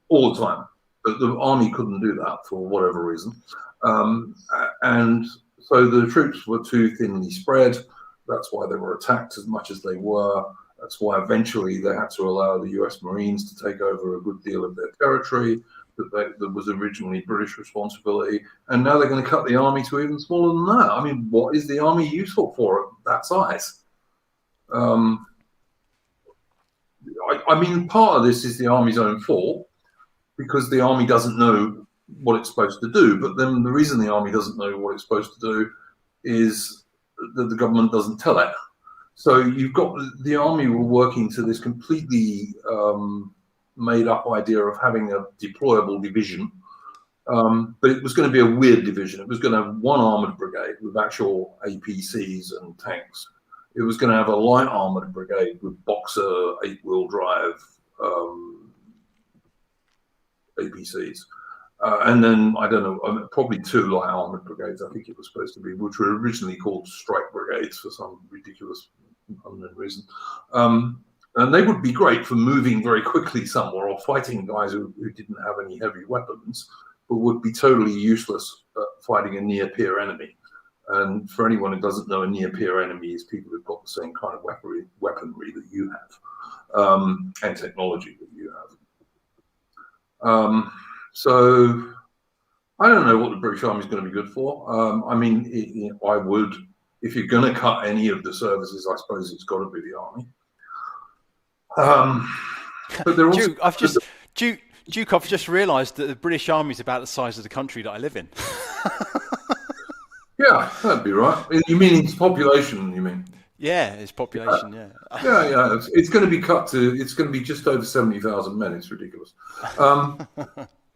all the time. But the army couldn't do that for whatever reason. And so the troops were too thinly spread. That's why they were attacked as much as they were. That's why eventually they had to allow the US Marines to take over a good deal of their territory that was originally British responsibility. And now they're going to cut the army to even smaller than that. I mean, what is the army useful for at that size? I mean, part of this is the army's own fault, because the army doesn't know what it's supposed to do. But then the reason the army doesn't know what it's supposed to do is that the government doesn't tell it. So you've got the army were working to this completely made up idea of having a deployable division. But it was going to be a weird division. It was going to have one armored brigade with actual APCs and tanks. It was going to have a light armored brigade with Boxer 8-wheel drive APCs. And then, I don't know, probably 2 light armored brigades, I think it was supposed to be, which were originally called strike brigades for some ridiculous unknown reason. And they would be great for moving very quickly somewhere or fighting guys who didn't have any heavy weapons, but would be totally useless at fighting a near-peer enemy. And for anyone who doesn't know, a near-peer enemy is people who've got the same kind of weaponry that you have, and technology that you have. So I don't know what the British Army is going to be good for. I mean, I would, if you're going to cut any of the services, I suppose it's got to be the army. But they're also Duke, I've just realised that the British Army is about the size of the country that I live in. Yeah, that'd be right. You mean its population? You mean? Yeah, its population. Yeah. Yeah. It's going to be cut to. It's going to be just over 70,000 men. It's ridiculous.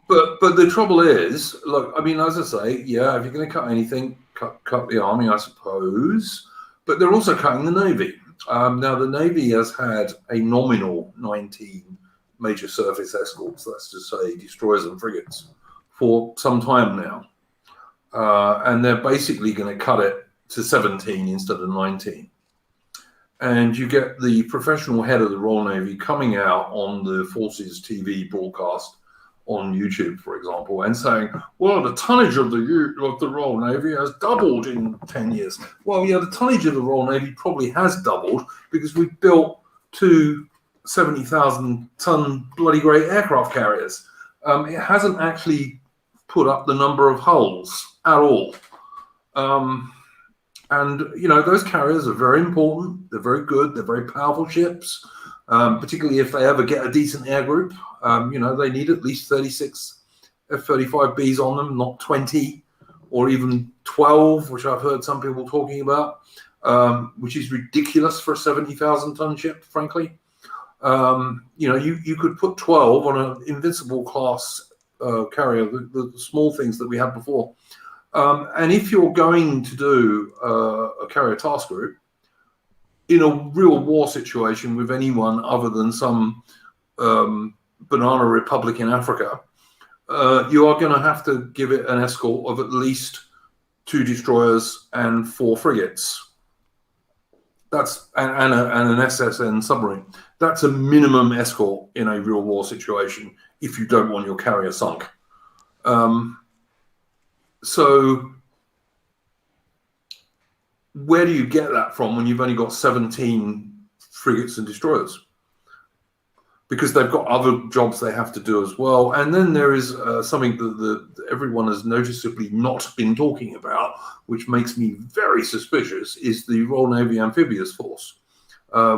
But the trouble is, look. I mean, as I say, yeah. If you're going to cut anything, cut the army, I suppose. But they're also cutting the navy. Now the navy has had a nominal 19 major surface escorts. That's to say, destroyers and frigates, for some time now. And they're basically going to cut it to 17 instead of 19. And you get the professional head of the Royal Navy coming out on the Forces TV broadcast on YouTube, for example, and saying, well, the tonnage of the Royal Navy has doubled in 10 years. Well, yeah, the tonnage of the Royal Navy probably has doubled because we've built 2 70,000-ton bloody great aircraft carriers. It hasn't actually put up the number of hulls at all. And, you know, those carriers are very important. They're very good. They're very powerful ships, particularly if they ever get a decent air group. You know, they need at least 36 F-35Bs on them, not 20 or even 12, which I've heard some people talking about, which is ridiculous for a 70,000-ton ship, frankly. You know, you could put 12 on an Invincible class carrier, the small things that we had before. And if you're going to do a carrier task group in a real war situation with anyone other than some banana republic in Africa, you are going to have to give it an escort of at least 2 destroyers and 4 frigates. That's and an SSN submarine. That's a minimum escort in a real war situation if you don't want your carrier sunk. So where do you get that from when you've only got 17 frigates and destroyers? Because they've got other jobs they have to do as well. And then there is something that everyone has noticeably not been talking about, which makes me very suspicious, is the Royal Navy Amphibious Force,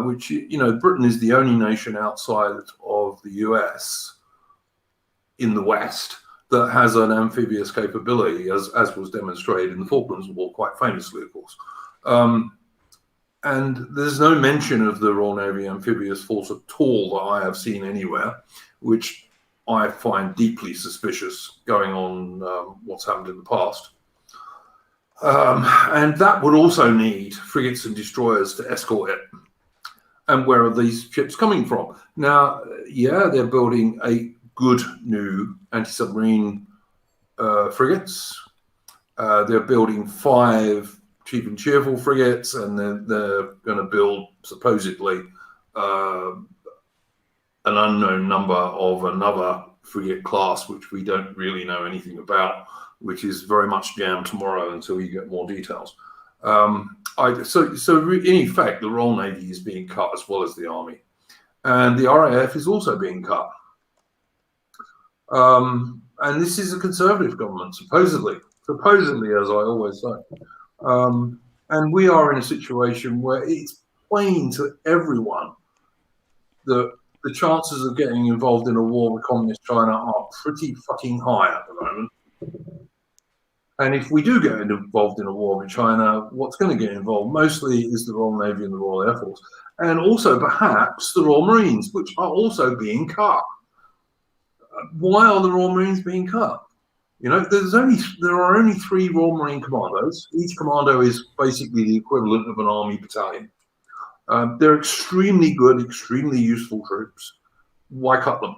which, Britain is the only nation outside of the US in the West that has an amphibious capability, as was demonstrated in the Falklands War, quite famously, of course. And there's no mention of the Royal Navy Amphibious Force at all that I have seen anywhere, which I find deeply suspicious going on what's happened in the past. And that would also need frigates and destroyers to escort it. And where are these ships coming from? Now, yeah, they're building 8 good new anti-submarine frigates. They're building 5 cheap and cheerful frigates, and they're going to build supposedly an unknown number of another frigate class, which we don't really know anything about, which is very much jammed tomorrow until you get more details. So in effect, the Royal Navy is being cut as well as the Army, and the RAF is also being cut. And this is a Conservative government, supposedly, as I always say. And we are in a situation where it's plain to everyone that the chances of getting involved in a war with communist China are pretty fucking high at the moment. And if we do get involved in a war with China, what's going to get involved mostly is the Royal Navy and the Royal Air Force, and also perhaps the Royal Marines, which are also being cut. Why are the Royal Marines being cut? There are only 3 Royal Marine commandos. Each commando is basically the equivalent of an army battalion. They're extremely good, extremely useful troops. Why cut them?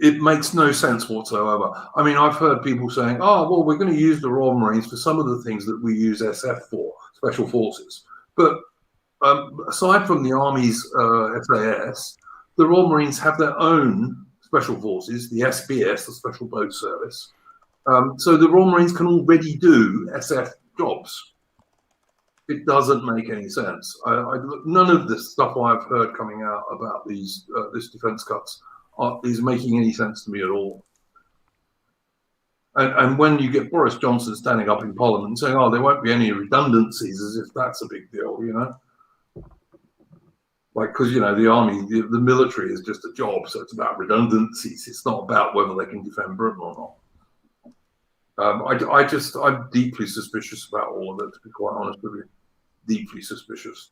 It makes no sense whatsoever. I mean, I've heard people saying, oh, well, we're going to use the Royal Marines for some of the things that we use SF for, Special Forces. But aside from the Army's SAS, the Royal Marines have their own Special Forces, the SBS, the Special Boat Service. So the Royal Marines can already do SF jobs. It doesn't make any sense. None of the stuff I've heard coming out about this defence cuts is making any sense to me at all. And when you get Boris Johnson standing up in Parliament and saying, oh, there won't be any redundancies, as if that's a big deal, Like, because, the army, the military is just a job, so it's about redundancies. It's not about whether they can defend Britain or not. I'm deeply suspicious about all of it, to be quite honest with you. Deeply suspicious.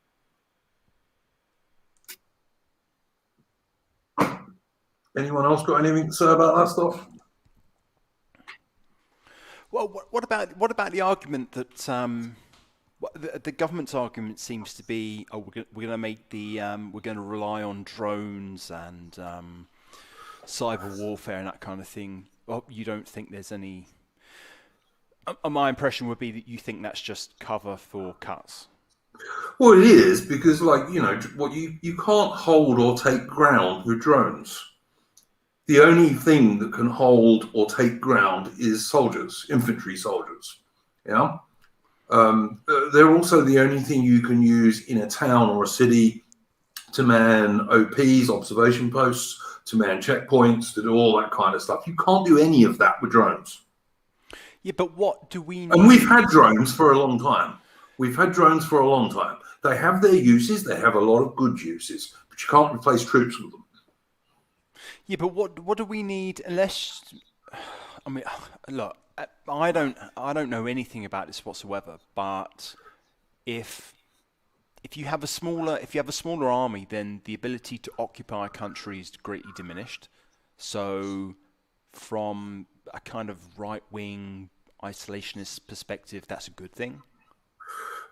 Anyone else got anything to say about that stuff? Well, what about the argument that the government's argument seems to be, oh, we're going to rely on drones and cyber warfare and that kind of thing. Well, you don't think there's any? My impression would be that you think that's just cover for cuts. Well, it is, because, you can't hold or take ground with drones. The only thing that can hold or take ground is soldiers, infantry soldiers. Yeah. They're also the only thing you can use in a town or a city to man OPs, observation posts, to man checkpoints, to do all that kind of stuff. You can't do any of that with drones. Yeah, but what do we need? And we've had drones for a long time. They have their uses. They have a lot of good uses, but you can't replace troops with them. Yeah, but what do we need? Unless, I mean, look, I don't know anything about this whatsoever. But if you have a smaller army, then the ability to occupy a country is greatly diminished. So, from a kind of right-wing isolationist perspective, that's a good thing?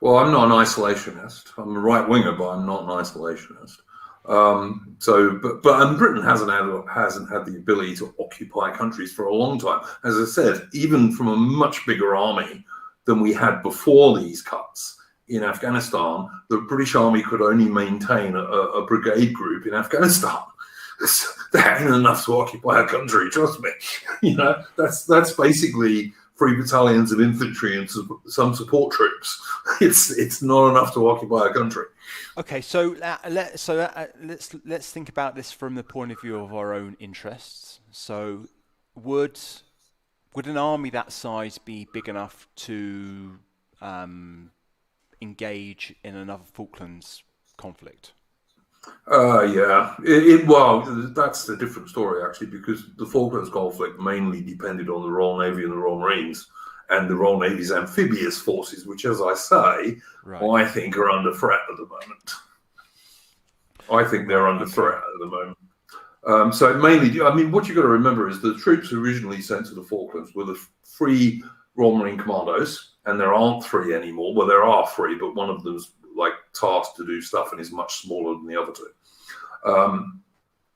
Well, I'm not an isolationist. I'm a right winger, but I'm not an isolationist. But Britain hasn't had the ability to occupy countries for a long time. As I said, even from a much bigger army than we had before these cuts in Afghanistan, the British Army could only maintain a brigade group in Afghanistan. That ain't enough to occupy a country, trust me. That's basically 3 battalions of infantry and some support troops. It's not enough to occupy a country. Okay, so let's think about this from the point of view of our own interests. So, would an army that size be big enough to engage in another Falklands conflict? Yeah. Well, that's a different story actually, because the Falklands conflict mainly depended on the Royal Navy and the Royal Marines, and the Royal Navy's amphibious forces, which, as I say, I think are under threat at the moment. I think they're under threat at the moment. So mainly, I mean, what you've got to remember is the troops originally sent to the Falklands were the 3 Royal Marine Commandos, and there aren't 3 anymore. Well, there are 3, but one of them's like tasked to do stuff and is much smaller than the other 2.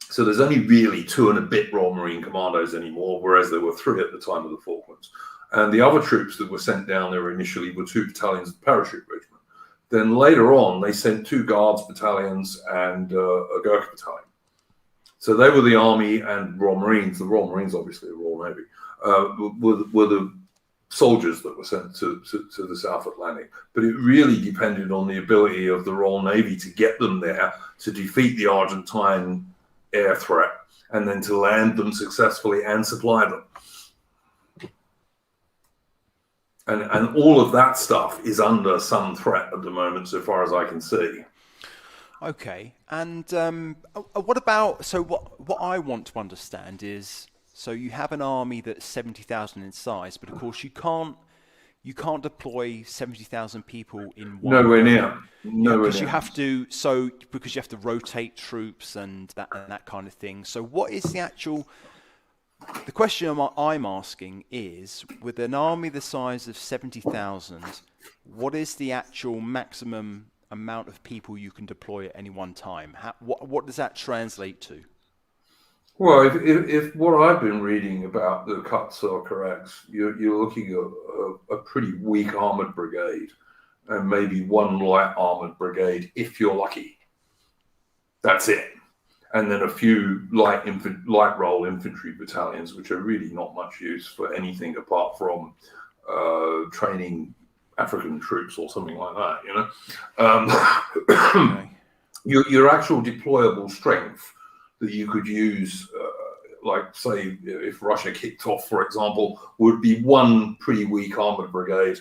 So there's only really 2 and a bit Royal Marine Commandos anymore, whereas there were 3 at the time of the Falklands. And the other troops that were sent down there initially were 2 battalions of the Parachute Regiment. Then later on, they sent 2 Guards battalions and a Gurkha battalion. So they were the Army and Royal Marines. The Royal Marines, obviously, the Royal Navy, were the soldiers that were sent to the South Atlantic. But it really depended on the ability of the Royal Navy to get them there to defeat the Argentine air threat and then to land them successfully and supply them. And all of that stuff is under some threat at the moment, so far as I can see. Okay, and what about, so what I want to understand is, so you have an army that's 70,000 in size, but of course you can't deploy 70,000 people in one. Nowhere near. Because you have to rotate troops and that kind of thing. So what is the question I'm asking is, with an army the size of 70,000, what is the actual maximum amount of people you can deploy at any one time? What does that translate to? Well, if what I've been reading about the cuts are correct, you're looking at a pretty weak armoured brigade and maybe 1 light armoured brigade if you're lucky. That's it. And then a few light role infantry battalions, which are really not much use for anything apart from training African troops or something like that. Your actual deployable strength that you could use, like say if Russia kicked off, for example, would be 1 pretty weak armoured brigade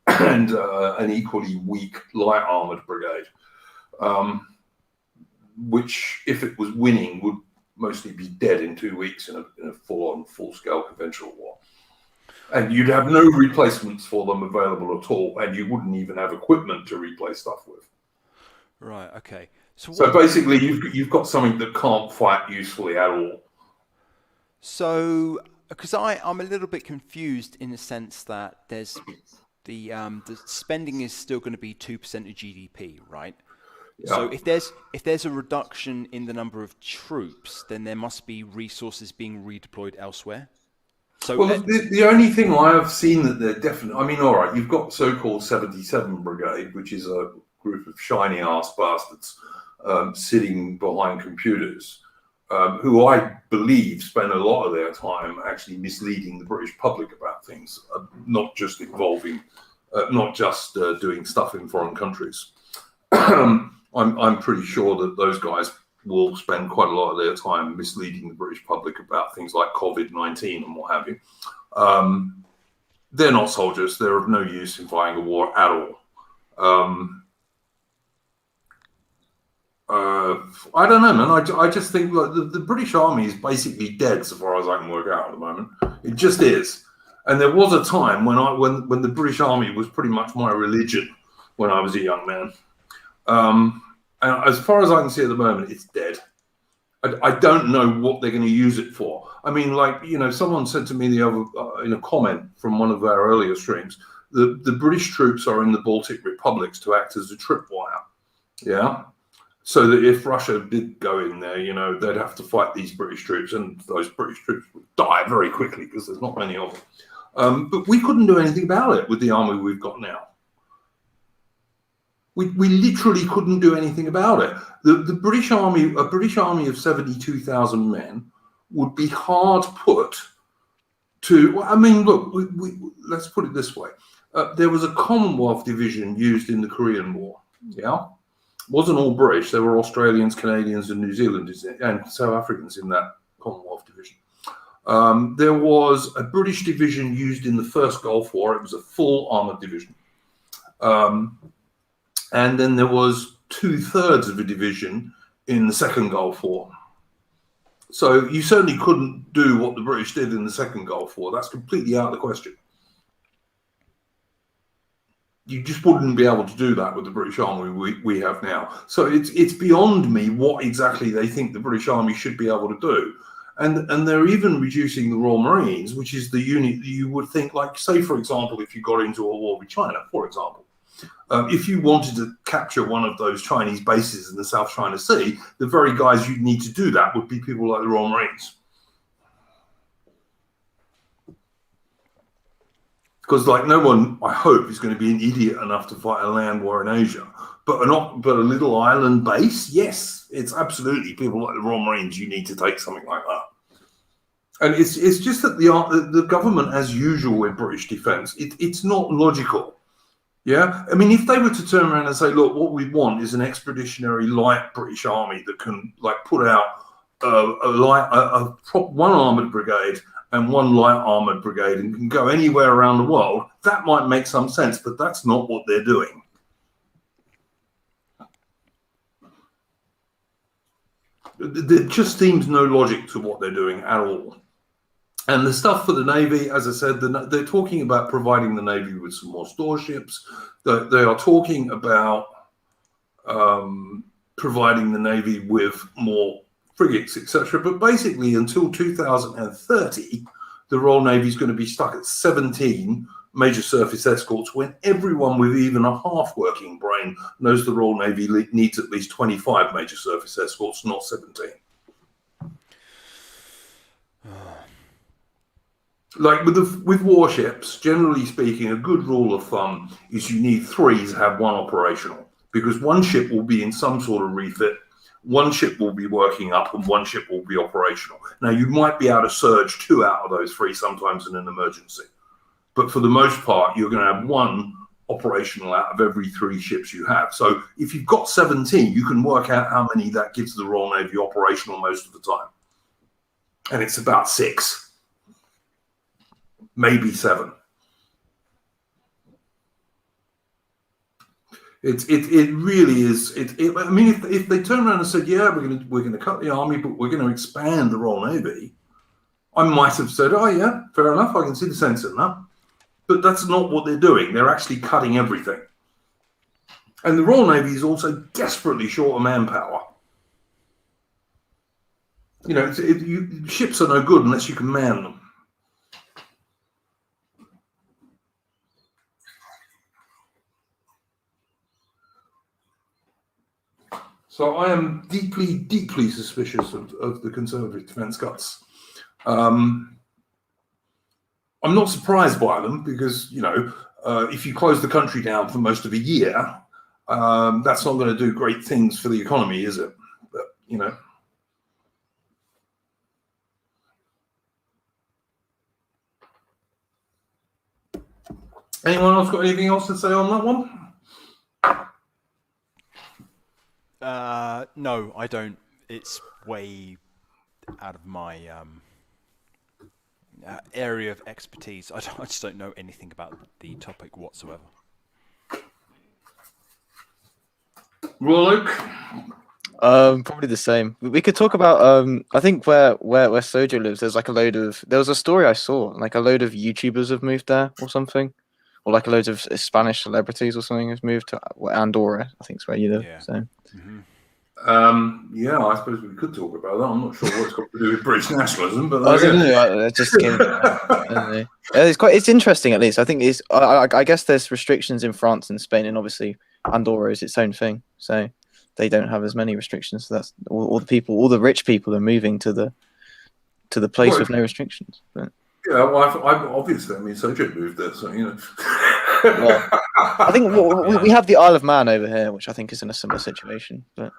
and an equally weak light armoured brigade. Which, if it was winning, would mostly be dead in 2 weeks in a full-scale conventional war. And you'd have no replacements for them available at all, and you wouldn't even have equipment to replace stuff with. Right, okay. So basically, you've got something that can't fight usefully at all. So, because I'm a little bit confused in the sense that there's the spending is still going to be 2% of GDP, right? Yeah. So if there's a reduction in the number of troops, then there must be resources being redeployed elsewhere. So well, the only thing I have seen that they're definitely, I mean, all right, you've got so-called 77 Brigade, which is a group of shiny ass bastards sitting behind computers, who I believe spend a lot of their time actually misleading the British public about things, not just doing stuff in foreign countries. I'm pretty sure that those guys will spend quite a lot of their time misleading the British public about things like COVID-19 and what have you. They're not soldiers. They're of no use in fighting a war at all. I don't know, man. I just think like the British Army is basically dead so far as I can work out at the moment. It just is. And there was a time when the British Army was pretty much my religion when I was a young man. And as far as I can see at the moment, it's dead. I don't know what they're going to use it for. I mean, like, you know, someone said to me the other in a comment from one of our earlier streams, the British troops are in the Baltic republics to act as a tripwire. Yeah. So that if Russia did go in there, you know, they'd have to fight these British troops, and those British troops would die very quickly because there's not many of them. But we couldn't do anything about it with the army we've got now. We literally couldn't do anything about it. The British army, a British army of 72,000 men, would be hard put to. I mean, look, let's put it this way: there was a Commonwealth division used in the Korean War. Yeah, wasn't all British. There were Australians, Canadians, and New Zealanders and South Africans in that Commonwealth division. There was a British division used in the first Gulf War. It was a full armored division. And then there was 2/3 of a division in the second Gulf War. So you certainly couldn't do what the British did in the second Gulf War. That's completely out of the question. You just wouldn't be able to do that with the British Army we have now. So it's beyond me what exactly they think the British Army should be able to do. And they're even reducing the Royal Marines, which is the unit that you would think, like, say, for example, if you got into a war with China, for example. If you wanted to capture one of those Chinese bases in the South China Sea, the very guys you'd need to do that would be people like the Royal Marines. Because, like, no one, I hope, is going to be an idiot enough to fight a land war in Asia. But a little island base, yes, it's absolutely people like the Royal Marines. You need to take something like that. And it's just that the government, as usual with British defence, it's not logical. Yeah, I mean, if they were to turn around and say, look, what we want is an expeditionary light British army that can, like, put out one armoured brigade and one light armoured brigade and can go anywhere around the world, that might make some sense, but that's not what they're doing. There just seems no logic to what they're doing at all. And the stuff for the Navy, as I said, they're talking about providing the Navy with some more storeships. They are talking about providing the Navy with more frigates, etc. But basically, until 2030, the Royal Navy is going to be stuck at 17 major surface escorts, when everyone with even a half-working brain knows the Royal Navy needs at least 25 major surface escorts, not 17. Like with warships, generally speaking, a good rule of thumb is you need 3 to have one operational, because one ship will be in some sort of refit, one ship will be working up, and one ship will be operational. Now, you might be able to surge 2 out of those 3 sometimes in an emergency, but for the most part, you're going to have one operational out of every 3 ships you have. So if you've got 17, you can work out how many that gives the Royal Navy operational most of the time. And it's about 6. Maybe 7. It really is. I mean, if they turn around and said, "Yeah, we're going to cut the army, but we're going to expand the Royal Navy," I might have said, "Oh yeah, fair enough. I can see the sense in that." But that's not what they're doing. They're actually cutting everything. And the Royal Navy is also desperately short of manpower. You know, ships are no good unless you can man them. So I am deeply, deeply suspicious of the Conservative defence cuts. I'm not surprised by them because, you know, if you close the country down for most of a year, that's not going to do great things for the economy, is it? But, you know. Anyone else got anything else to say on that one? No, I don't. It's way out of my area of expertise. I just don't know anything about the topic whatsoever. Royal Oak? Probably the same. We could talk about I think where Sojo lives, there was a story I saw, like a load of YouTubers have moved there or something. Or like a load of Spanish celebrities or something have moved to Andorra, I think is where you live. Yeah. So. Mm-hmm. Yeah, I suppose we could talk about that. I'm not sure what it's got to do with British nationalism, but I there don't we know. I just came. I don't know. It's interesting at least. I think it's. I guess there's restrictions in France and Spain, and obviously Andorra is its own thing, so they don't have as many restrictions. So that's all the people, all the rich people are moving to the place Well, with no restrictions. But yeah, well, I obviously, I mean, Sojo moved there, so you know. well, I think we have the Isle of Man over here, which I think is in a similar situation. But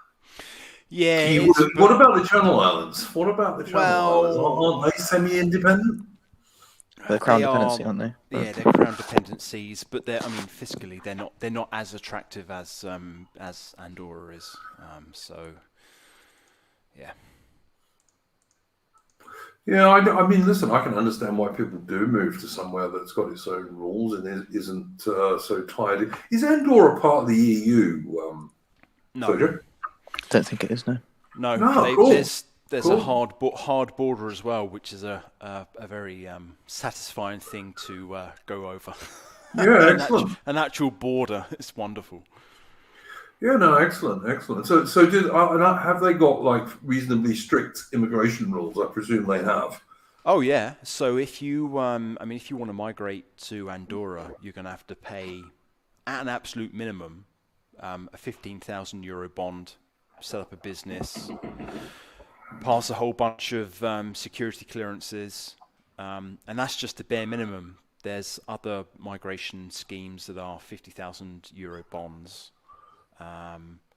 Yeah, it You is, would- what about the Channel Islands? What about the Channel Islands? well, Aren't they semi-independent? they're crown they are. dependency, aren't they? Yeah, they're crown dependencies, but I mean, fiscally, they're not as attractive as Andorra is. So, yeah. Yeah, I mean, listen, I can understand why people do move to somewhere that's got its own rules and isn't so tied in. Is Andorra part of the EU? No, Sojo? Don't think it is. No. no. No, cool. There's Cool. a hard border as well, which is a very satisfying thing to go over. Yeah, excellent. An actual border. It's wonderful. Yeah, no, excellent, excellent. So have they got like reasonably strict immigration rules? I presume they have. Oh yeah. So if you, if you want to migrate to Andorra, you're going to have to pay, at an absolute minimum, a €15,000 bond, set up a business, pass a whole bunch of security clearances, and that's just the bare minimum. There's other migration schemes that are €50,000 bonds.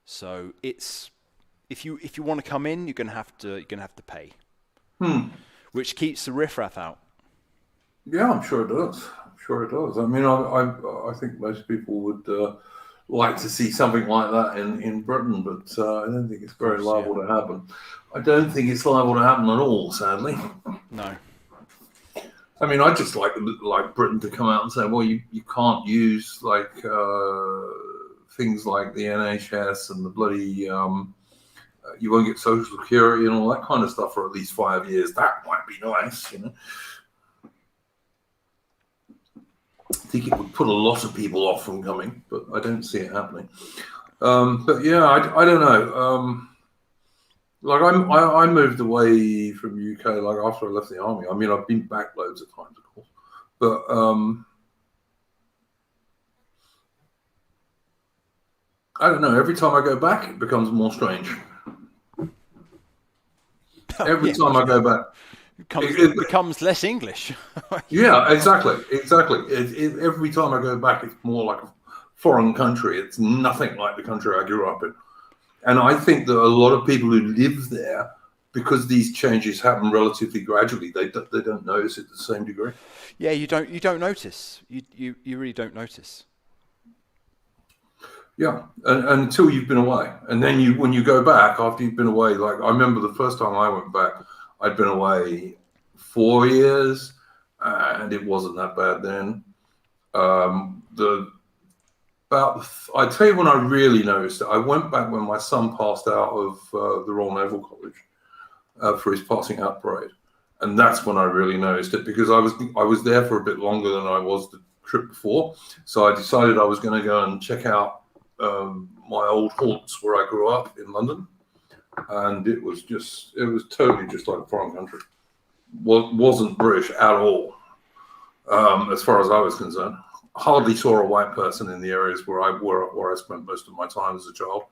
So it's if you want to come in, you're gonna have to pay, which keeps the riffraff out. Yeah, I'm sure it does. I'm sure it does. I mean, I think most people would like to see something like that in Britain, but I don't think it's very liable to happen. I don't think it's liable to happen at all, sadly. No. I mean, I'd just like Britain to come out and say, well, you can't use like things like the NHS and the bloody you won't get Social Security and all that kind of stuff for at least 5 years. That might be nice, you know. I think it would put a lot of people off from coming, but I don't see it happening. But yeah, I don't know. Like I moved away from UK like after I left the army. I mean, I've been back loads of times, of course, but I don't know. Every time I go back, it becomes more strange. Every time I go back, It becomes less English. yeah, exactly. Every time I go back, it's more like a foreign country. It's nothing like the country I grew up in. And I think that a lot of people who live there, because these changes happen relatively gradually, they don't notice it to the same degree. Yeah, you don't notice. You really don't notice. Yeah, and until you've been away, and then when you go back after you've been away, like I remember the first time I went back, I'd been away 4 years, and it wasn't that bad then. I'd tell you when I really noticed it. I went back when my son passed out of the Royal Naval College for his passing out parade, and that's when I really noticed it, because I was there for a bit longer than I was the trip before. So I decided I was going to go and check out my old haunts where I grew up in London, and it was totally just like a foreign country. Wasn't British at all, as far as I was concerned. Hardly saw a white person in the areas where I spent most of my time as a child.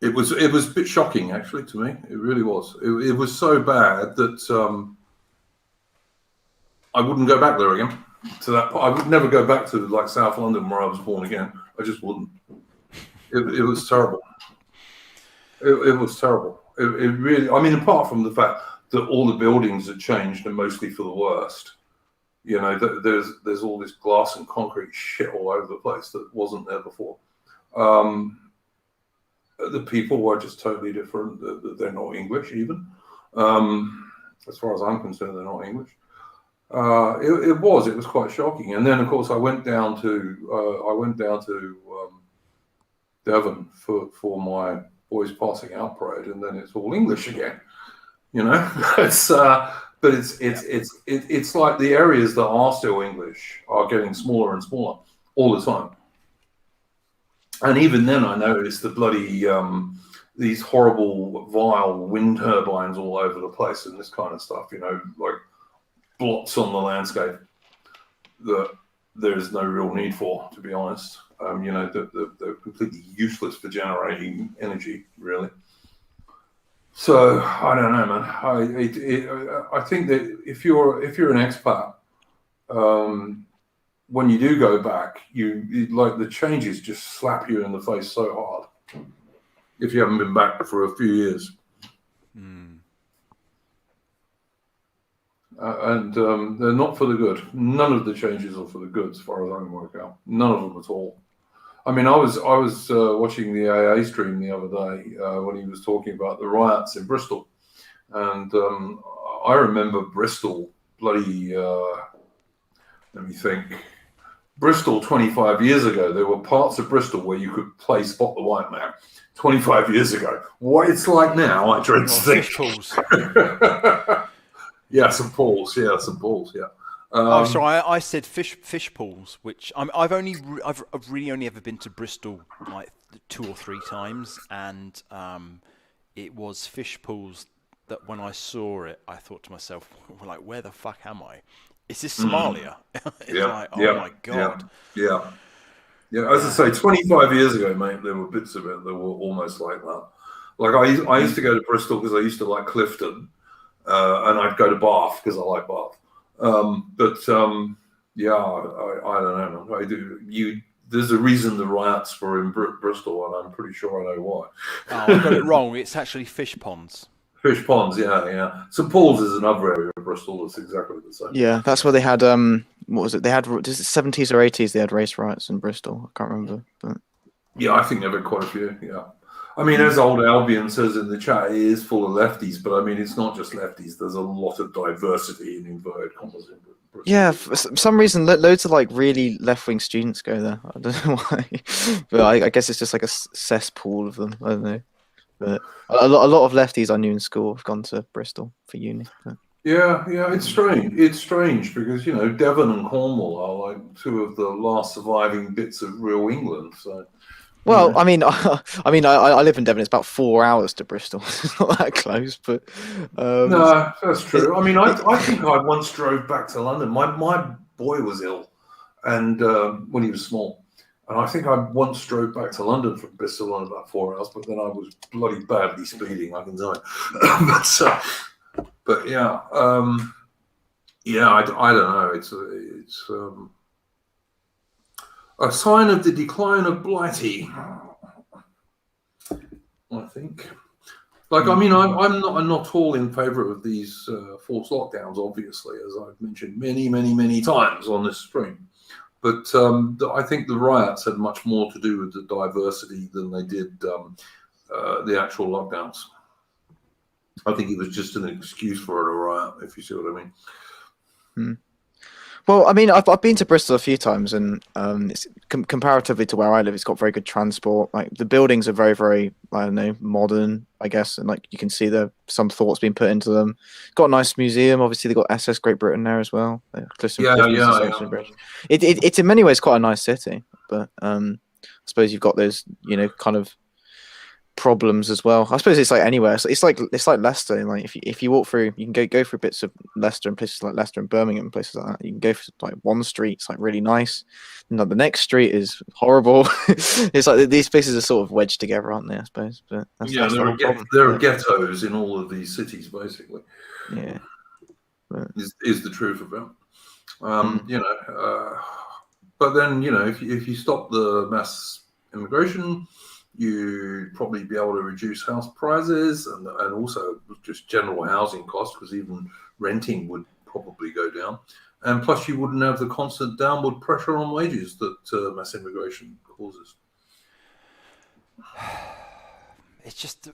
It was a bit shocking, actually, to me. It really was. It was so bad that I wouldn't go back there again. To that, I would never go back to like South London where I was born again. I just wouldn't. It was terrible. It was terrible. It really. I mean, apart from the fact that all the buildings had changed and mostly for the worst. You know, there's all this glass and concrete shit all over the place that wasn't there before. The people were just totally different. They're not English even. As far as I'm concerned, they're not English. It was quite shocking. And then, of course, I went down to Devon for my boys' passing out parade, and then it's all English again. You know, but it's like the areas that are still English are getting smaller and smaller all the time. And even then, I noticed the bloody these horrible, vile wind turbines all over the place and this kind of stuff. Like blots on the landscape that there's no real need for, to be honest. They're completely useless for generating energy, really. So I don't know, man. I think that if you're an expat, when you do go back, like the changes just slap you in the face so hard if you haven't been back for a few years. And they're not for the good. None of the changes are for the good, as far as I can work out. None of them at all. I mean, I was watching the AA stream the other day when he was talking about the riots in Bristol, and I remember Bristol bloody. Let me think. Bristol 25 years ago, there were parts of Bristol where you could play Spot the White Man. 25 years ago, what it's like now, I dread to think. Fish pools. Yeah, some balls. Yeah, some balls. Yeah. Sorry, I said fish pools, which I've really only ever been to Bristol like 2 or 3 times, and it was fish pools that when I saw it, I thought to myself, like, where the fuck am I? Is this Somalia? It's like, oh my god. Yeah. As I say, 25 years ago, mate, there were bits of it that were almost like that. Like I used to go to Bristol because I used to like Clifton, and I'd go to Bath because I like Bath. I don't know. I do. There's a reason the riots were in Bristol, and I'm pretty sure I know why. Oh, I got it wrong. It's actually fish ponds. Fish ponds, yeah. St Paul's is another area of Bristol that's exactly the same. Yeah, that's where they had what was it? They had 70s or 80s. They had race riots in Bristol. I can't remember. But yeah, I think there have been quite a few. Yeah, I mean, as Old Albion says in the chat, it is full of lefties, but I mean, it's not just lefties. There's a lot of diversity in inverted commas in Bristol. Yeah, for some reason, loads of like really left-wing students go there. I don't know why, but I guess it's just like a cesspool of them. I don't know. But a lot of lefties I knew in school have gone to Bristol for uni. But. Yeah, it's strange. It's strange because Devon and Cornwall are like 2 of the last surviving bits of real England. So, well, I mean, I live in Devon. It's about 4 hours to Bristol. It's not that close, but no, that's true. I mean, I think I once drove back to London. My boy was ill, and when he was small. And I think I once drove back to London from Bristol in about 4 hours, but then I was bloody badly speeding, I can tell you. but yeah, I don't know. It's a sign of the decline of Blighty, I think. Like, I mean, I'm not all in favour of these forced lockdowns, obviously, as I've mentioned many times on this stream. But I think the riots had much more to do with the diversity than they did the actual lockdowns. I think it was just an excuse for a riot, if you see what I mean. Well, I mean, I've been to Bristol a few times, and it's comparatively to where I live, it's got very good transport. Like the buildings are very, very, I don't know, modern, I guess, and like you can see there some thoughts being put into them. Got a nice museum. Obviously, they got SS Great Britain there as well. It's in many ways quite a nice city, but I suppose you've got those, kind of problems as well. I suppose it's like anywhere. So it's like Leicester. Like if you walk through, you can go through bits of Leicester and places like Leicester and Birmingham and places like that. You can go for like one street, it's like really nice, and like the next street is horrible. It's like these places are sort of wedged together, aren't they? I suppose. But there are ghettos in all of these cities, basically. Yeah, is the truth of it. But then if you stop the mass immigration, you'd probably be able to reduce house prices and also just general housing costs, because even renting would probably go down. And plus, you wouldn't have the constant downward pressure on wages that mass immigration causes. It's just,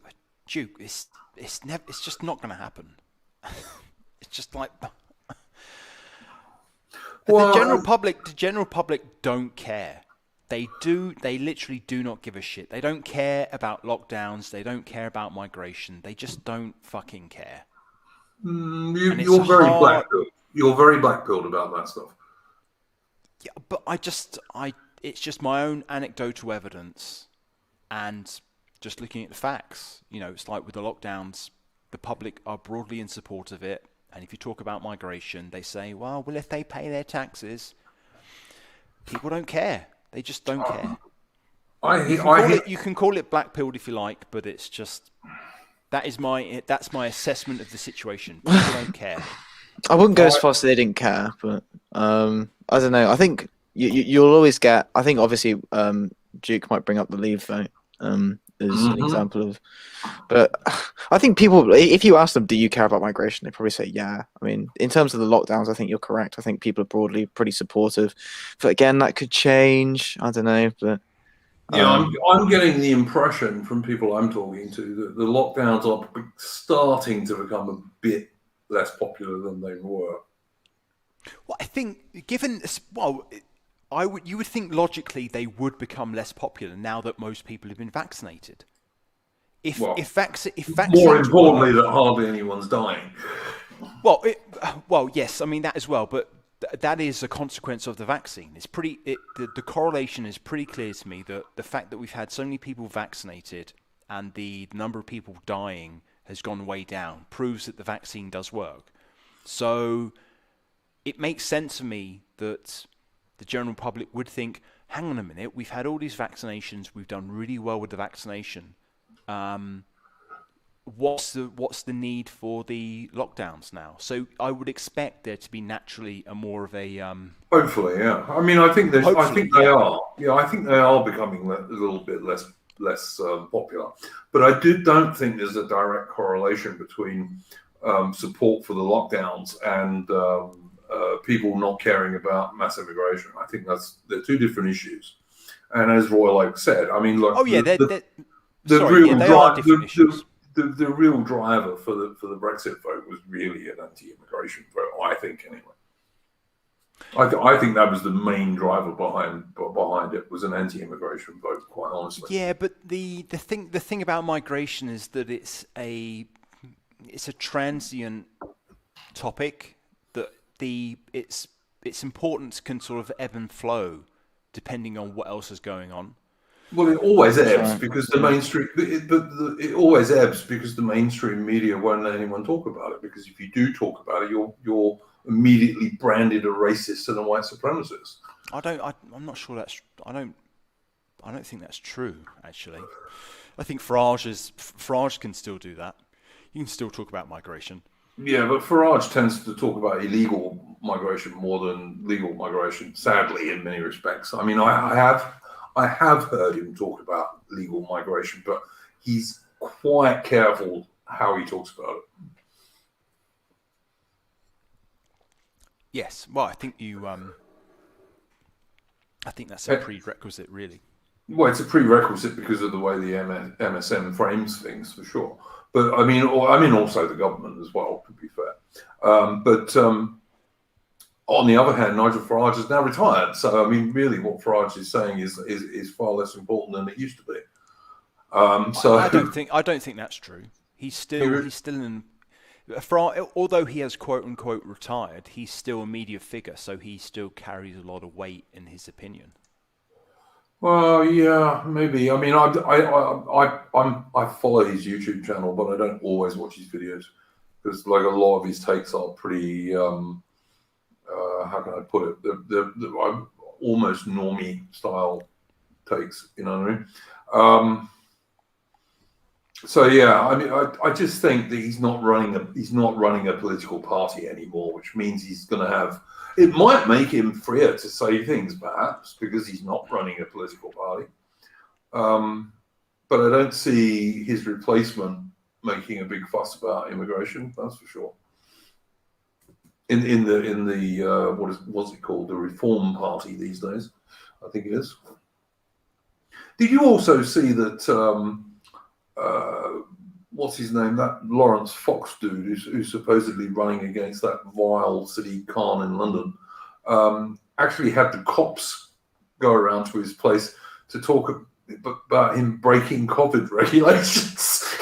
Duke. It's just not going to happen. It's just like the general public don't care. They literally do not give a shit. They don't care about lockdowns. They don't care about migration. They just don't fucking care. You're very black-pilled. You're very black-pilled about that stuff. Yeah, but it's just my own anecdotal evidence and just looking at the facts. It's like with the lockdowns, the public are broadly in support of it. And if you talk about migration, they say, well, if they pay their taxes, people don't care. They just don't care. You can call it black-pilled if you like, but it's just that's my assessment of the situation. People don't care. I wouldn't go as far as say they didn't care, but I don't know. I think you'll always get. I think obviously Duke might bring up the Leave vote as an example of. But I think people, if you ask them, do you care about migration? They probably say yeah. I mean, in terms of the lockdowns, I think you're correct. I think people are broadly pretty supportive. But again, that could change. I don't know, but. Yeah, I'm getting the impression from people I'm talking to that the lockdowns are starting to become a bit less popular than they were. Well, I think you would think logically they would become less popular now that most people have been vaccinated. If vaccines more importantly, that hardly anyone's dying. Well, yes, I mean that as well, but. That is a consequence of the vaccine. The correlation is pretty clear to me that the fact that we've had so many people vaccinated and the number of people dying has gone way down proves that the vaccine does work. So it makes sense to me that the general public would think, hang on a minute, we've had all these vaccinations, we've done really well with the vaccination. What's the need for the lockdowns now? So I would expect there to be naturally a more of a hopefully, yeah. I mean, I think they are. Yeah, I think they are becoming a little bit less popular. But I don't think there's a direct correlation between support for the lockdowns and people not caring about mass immigration. I think they're two different issues. And as Roy said, I mean, look. Oh yeah, they are different issues. The real driver for the Brexit vote was really an anti-immigration vote, I think, anyway. I think that was the main driver behind it, was an anti-immigration vote, quite honestly. Yeah, but the thing about migration is that it's a transient topic, that its importance can sort of ebb and flow depending on what else is going on. Well, it always ebbs because the mainstream. It always ebbs because the mainstream media won't let anyone talk about it. Because if you do talk about it, you're immediately branded a racist and a white supremacist. I'm not sure that's. I don't think that's true. Actually, I think Farage can still do that. You can still talk about migration. Yeah, but Farage tends to talk about illegal migration more than legal migration. Sadly, in many respects. I mean, I have heard him talk about legal migration, but he's quite careful how he talks about it. Yes, well, I think that's a prerequisite, really. Well, it's a prerequisite because of the way the MSM frames things, for sure. But I mean, also the government as well, to be fair. On the other hand, Nigel Farage is now retired, so I mean, really, what Farage is saying is far less important than it used to be. So I don't think that's true. He's still in. Although he has quote unquote retired, he's still a media figure, so he still carries a lot of weight in his opinion. Well, yeah, maybe. I mean, I follow his YouTube channel, but I don't always watch his videos because, like, a lot of his takes are pretty. How can I put it? They're almost normie style takes. You know what I mean? So yeah, I mean, I just think that he's not running a political party anymore, which means he's going to have. It might make him freer to say things, perhaps, because he's not running a political party. But I don't see his replacement making a big fuss about immigration. That's for sure. In the what's it called? The Reform Party these days, I think it is. Did you also see that? What's his name? That Lawrence Fox dude who's supposedly running against that vile Sadiq Khan in London, actually had the cops go around to his place to talk about him breaking COVID regulations.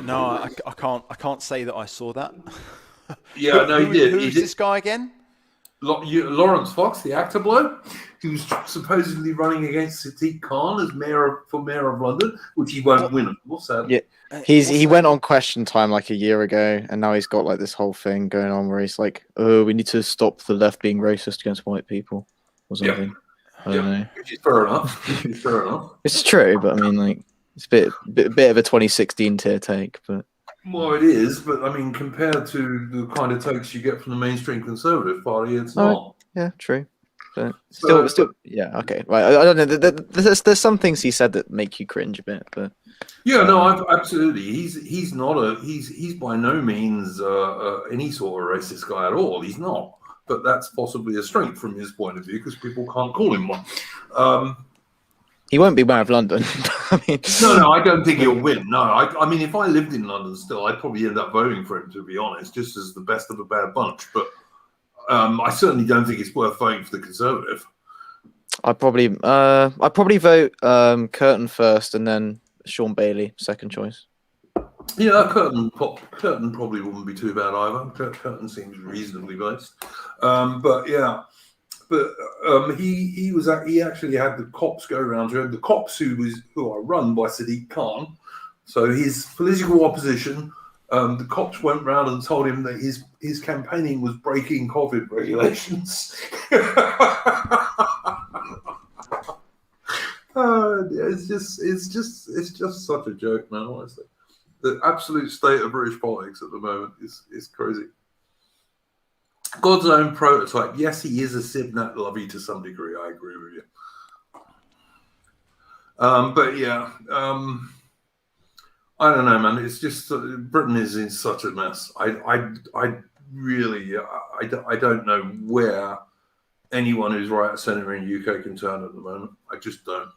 No, I can't say that I saw that. Yeah, no, he did. Who's this guy again? Lawrence Fox, the actor bloke, who's supposedly running against Sadiq Khan as for mayor of London, which he won't win, of course. Yeah. He went on Question Time like a year ago, and now he's got like this whole thing going on where he's like, "Oh, we need to stop the left being racist against white people," or something. I don't know. Which is fair enough. Fair enough. It's true, but I mean, like, it's a bit of a 2016 tier take, but. Well, it is, but I mean, compared to the kind of takes you get from the mainstream Conservative Party, it's not. Yeah, true. But still, yeah, okay. Right, I don't know. There's some things he said that make you cringe a bit, but. Yeah, no, absolutely. He's not he's by no means any sort of racist guy at all. He's not, but that's possibly a strength from his point of view because people can't call him one. He won't be mayor of London. I mean, no, I don't think he'll win. No, I mean, if I lived in London still, I'd probably end up voting for him, to be honest, just as the best of a bad bunch. But I certainly don't think it's worth voting for the Conservative. I'd probably vote Curtin first, and then Sean Bailey second choice. Yeah, Curtin probably wouldn't be too bad either. Curtin seems reasonably based, but yeah. But he actually had the cops go around to him. The cops who are run by Sadiq Khan, so his political opposition. The cops went round and told him that his campaigning was breaking COVID regulations. It's just such a joke, man. Honestly, the absolute state of British politics at the moment is crazy. God's own prototype. Yes, he is a Sibnat lovey to some degree. I agree with you. But yeah, I don't know, man. It's just Britain is in such a mess. I really don't know where anyone who's right centre in the UK can turn at the moment. I just don't.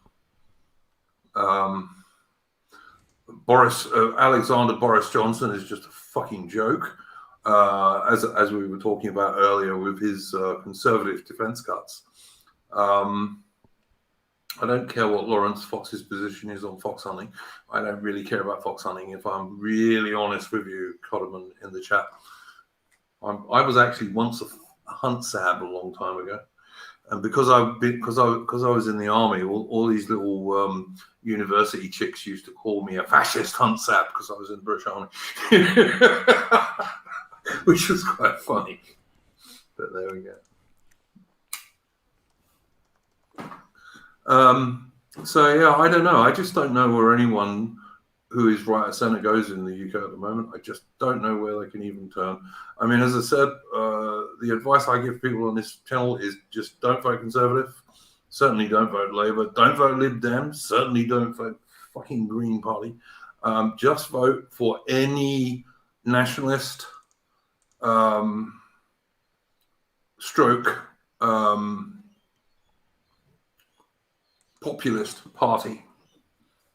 Alexander Boris Johnson is just a fucking joke. As we were talking about earlier with his conservative defence cuts. I don't care what Lawrence Fox's position is on fox hunting. I don't really care about fox hunting, if I'm really honest with you, Codman, in the chat. I was actually once a hunt sab a long time ago. And because I was in the army, all these little university chicks used to call me a fascist hunt sap because I was in the British Army. Which was quite funny, but there we go. So yeah, I don't know. I just don't know where anyone who is right at centre goes in the UK at the moment. I just don't know where they can even turn. I mean, as I said, the advice I give people on this channel is just don't vote Conservative. Certainly don't vote Labour. Don't vote Lib Dem. Certainly don't vote fucking Green Party. Just vote for any nationalist stroke populist party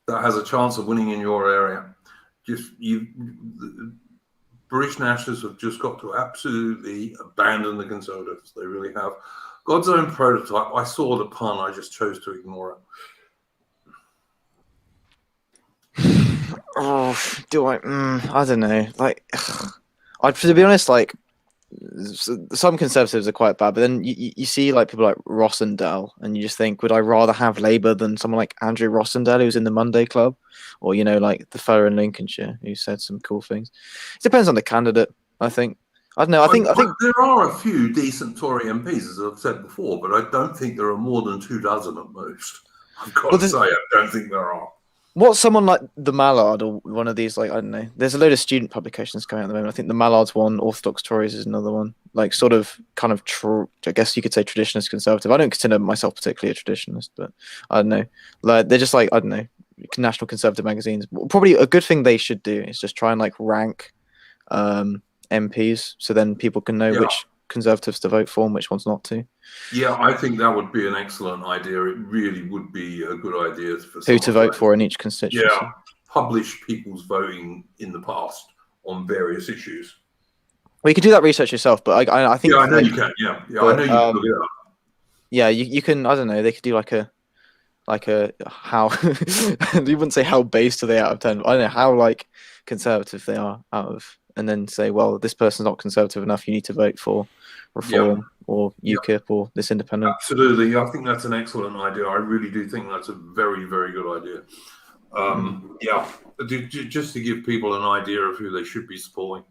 that has a chance of winning in your area. British nationalists have just got to absolutely abandon the Conservatives. They really have. God's own prototype. I saw the pun. I just chose to ignore it. Oh, do I? I don't know. Like, to be honest, like, some Conservatives are quite bad, but then you see like people like Rossendale, and you just think, would I rather have Labour than someone like Andrew Rossendale, who's in the Monday Club, or like the fellow in Lincolnshire who said some cool things. It depends on the candidate, I think. I don't know. I think there are a few decent Tory MPs, as I've said before, but I don't think there are more than 24 at most. I've got to say, I don't think there are. What's someone like the Mallard or one of these, like, I don't know. There's a load of student publications going out at the moment. I think the Mallard's one, Orthodox Tories is another one. Like, sort of, kind of, I guess you could say traditionalist conservative. I don't consider myself particularly a traditionalist, but I don't know. Like, they're just like, I don't know, national conservative magazines. Probably a good thing they should do is just try and like rank MPs, so then people can know which Conservatives to vote for and which ones not to. Yeah, I think that would be an excellent idea. It really would be a good idea for who to vote for in each constituency. Yeah, publish people's voting in the past on various issues. Well, you can do that research yourself, but I think. Yeah, I know you can. Yeah, but, I know you can look it up. Yeah, you can. I don't know. They could do like a how you wouldn't say how based are they out of 10. I don't know how like conservative they are out of, and then say, well, this person's not conservative enough. You need to vote for reform or UKIP or this independent. Absolutely. I think that's an excellent idea. I really do think that's a very, very good idea. Yeah, just to give people an idea of who they should be supporting.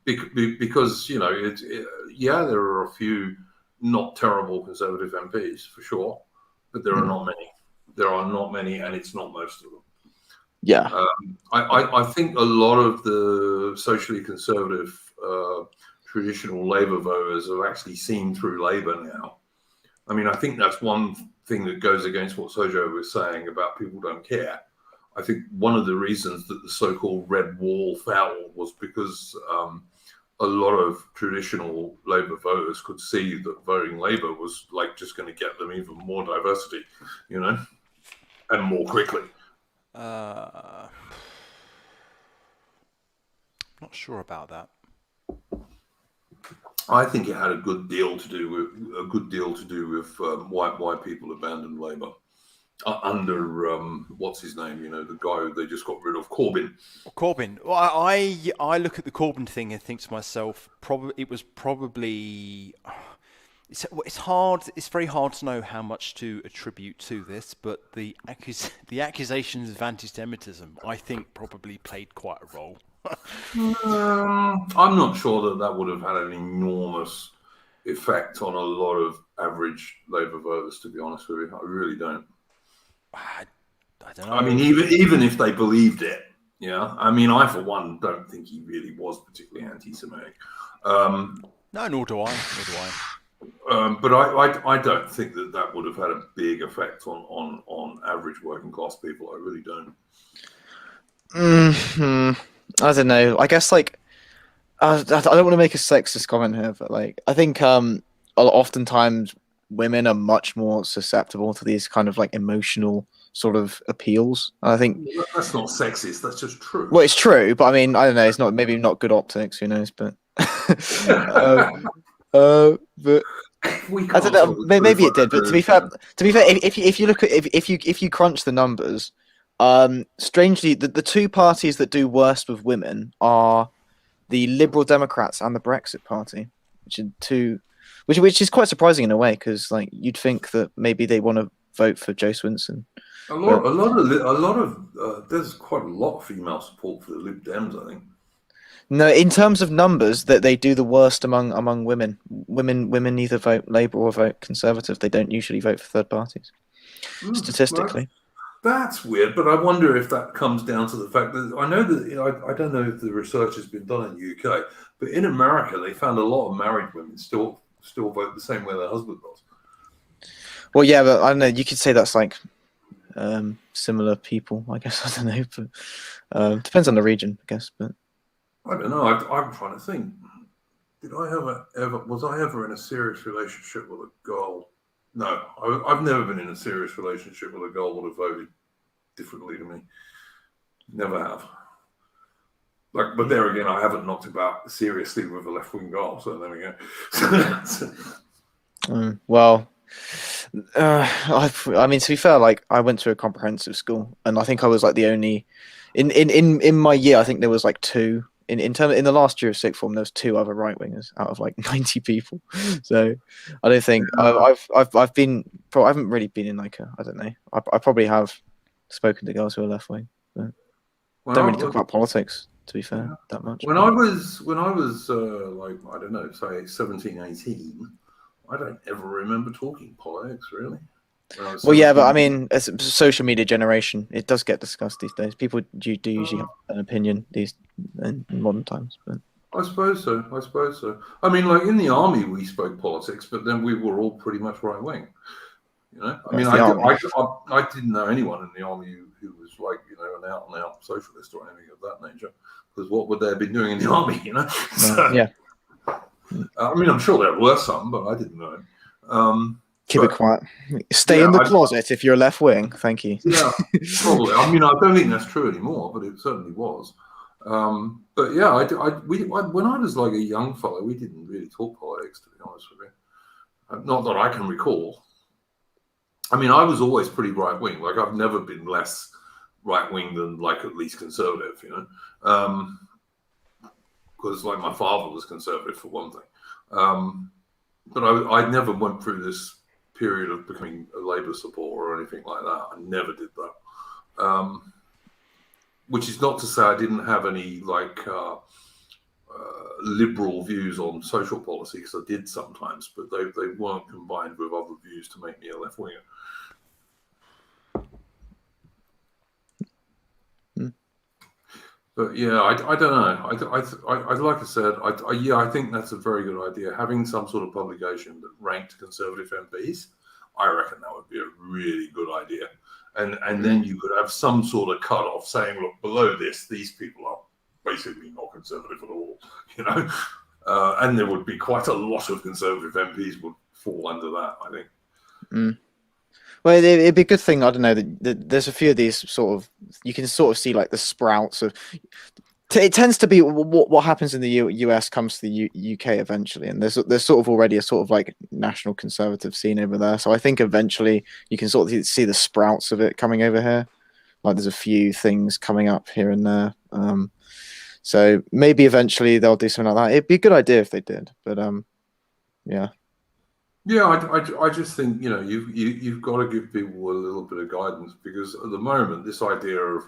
Because, you know, there are a few not terrible Conservative MPs, for sure, but there are not many. There are not many, and it's not most of them. Yeah. I think a lot of the socially conservative traditional Labour voters have actually seen through Labour now. I mean, I think that's one thing that goes against what Sojo was saying about people don't care. I think one of the reasons that the so-called red wall fell was because a lot of traditional Labour voters could see that voting Labour was like just going to get them even more diversity, you know, and more quickly. Not sure about that. I think it had a good deal to do with why people abandoned Labour under what's his name? You know, the guy who they just got rid of, Corbyn. Corbyn. Well, I look at the Corbyn thing and think to myself, it's hard. It's very hard to know how much to attribute to this, but the accusations of anti-Semitism, I think, probably played quite a role. I'm not sure that would have had an enormous effect on a lot of average Labour voters, to be honest with you. I really don't. I don't know. I mean, even if they believed it, yeah. I mean, I for one don't think he really was particularly anti-Semitic. No, nor do I. But I don't think that would have had a big effect on average working class people. I really don't. I don't know. I guess like I don't want to make a sexist comment here, but like I think oftentimes women are much more susceptible to these kind of like emotional sort of appeals. And I think that's not sexist. That's just true. Well, it's true, but I mean, I don't know. It's maybe not good optics. Who knows? But but I don't know. Maybe it did. But to be fair, if you look at if you crunch the numbers. Strangely, the two parties that do worst with women are the Liberal Democrats and the Brexit Party, which is quite surprising in a way, because like you'd think that maybe they want to vote for Jo Swinson. A lot of there's quite a lot of female support for the Lib Dems, I think. No, in terms of numbers, that they do the worst among women. Women either vote Labour or vote Conservative. They don't usually vote for third parties, statistically. That's weird, but I wonder if that comes down to the fact that I know that I don't know if the research has been done in the UK, but in America they found a lot of married women still vote the same way their husband does. Well, yeah, but I don't know. You could say that's like similar people, I guess. I don't know, but depends on the region, I guess. But I don't know. I'm trying to think. Did I was I ever in a serious relationship with a girl? No, I've never been in a serious relationship with a girl who would have voted differently to me. Never have. Like, but there again, I haven't knocked about seriously with a left-wing girl, so there we go. Well, I mean, to be fair, like I went to a comprehensive school, and I think I was like the only in my year. I think there was like two. In the last year of sixth form, there was two other right wingers out of like 90 people. So I don't think I haven't really been in like I don't know. I probably have spoken to girls who are left wing, but don't really talk about politics, to be fair, that much. When I was like I don't know, say 17, 18, I don't ever remember talking politics really. Well, yeah, but I mean, as a social media generation, it does get discussed these days. People do usually have an opinion in modern times. But I suppose so. I mean, like in the army, we spoke politics, but then we were all pretty much right wing. You know, I mean, I didn't know anyone in the army who was like, you know, an out and out socialist or anything of that nature. Because what would they have been doing in the army? You know, so, yeah. I mean, I'm sure there were some, but I didn't know. Keep it quiet. Stay in the closet if you're left wing. Thank you. Yeah, probably. I mean, I don't think that's true anymore, but it certainly was. But yeah, when I was like a young fellow, we didn't really talk politics, to be honest with you. Not that I can recall. I mean, I was always pretty right wing. Like I've never been less right wing than like at least conservative, you know, because like my father was conservative for one thing. but I never went through this period of becoming a Labour supporter or anything like that. I never did that. Which is not to say I didn't have any liberal views on social policy, because I did sometimes, but they weren't combined with other views to make me a left winger. But yeah, I don't know. I like I said, I think that's a very good idea. Having some sort of publication that ranked Conservative MPs, I reckon that would be a really good idea. And then you could have some sort of cut-off saying, look, below this, these people are basically not Conservative at all, you know. And there would be quite a lot of Conservative MPs would fall under that, I think. Mm. Well, it'd be a good thing. I don't know. There's a few of these sort of, you can sort of see like the sprouts of. It tends to be what happens in the US comes to the UK eventually, and there's sort of already a sort of like national conservative scene over there. So I think eventually you can sort of see the sprouts of it coming over here. Like there's a few things coming up here and there. So maybe eventually they'll do something like that. It'd be a good idea if they did, but yeah. Yeah, I just think, you know, you've got to give people a little bit of guidance, because at the moment this idea of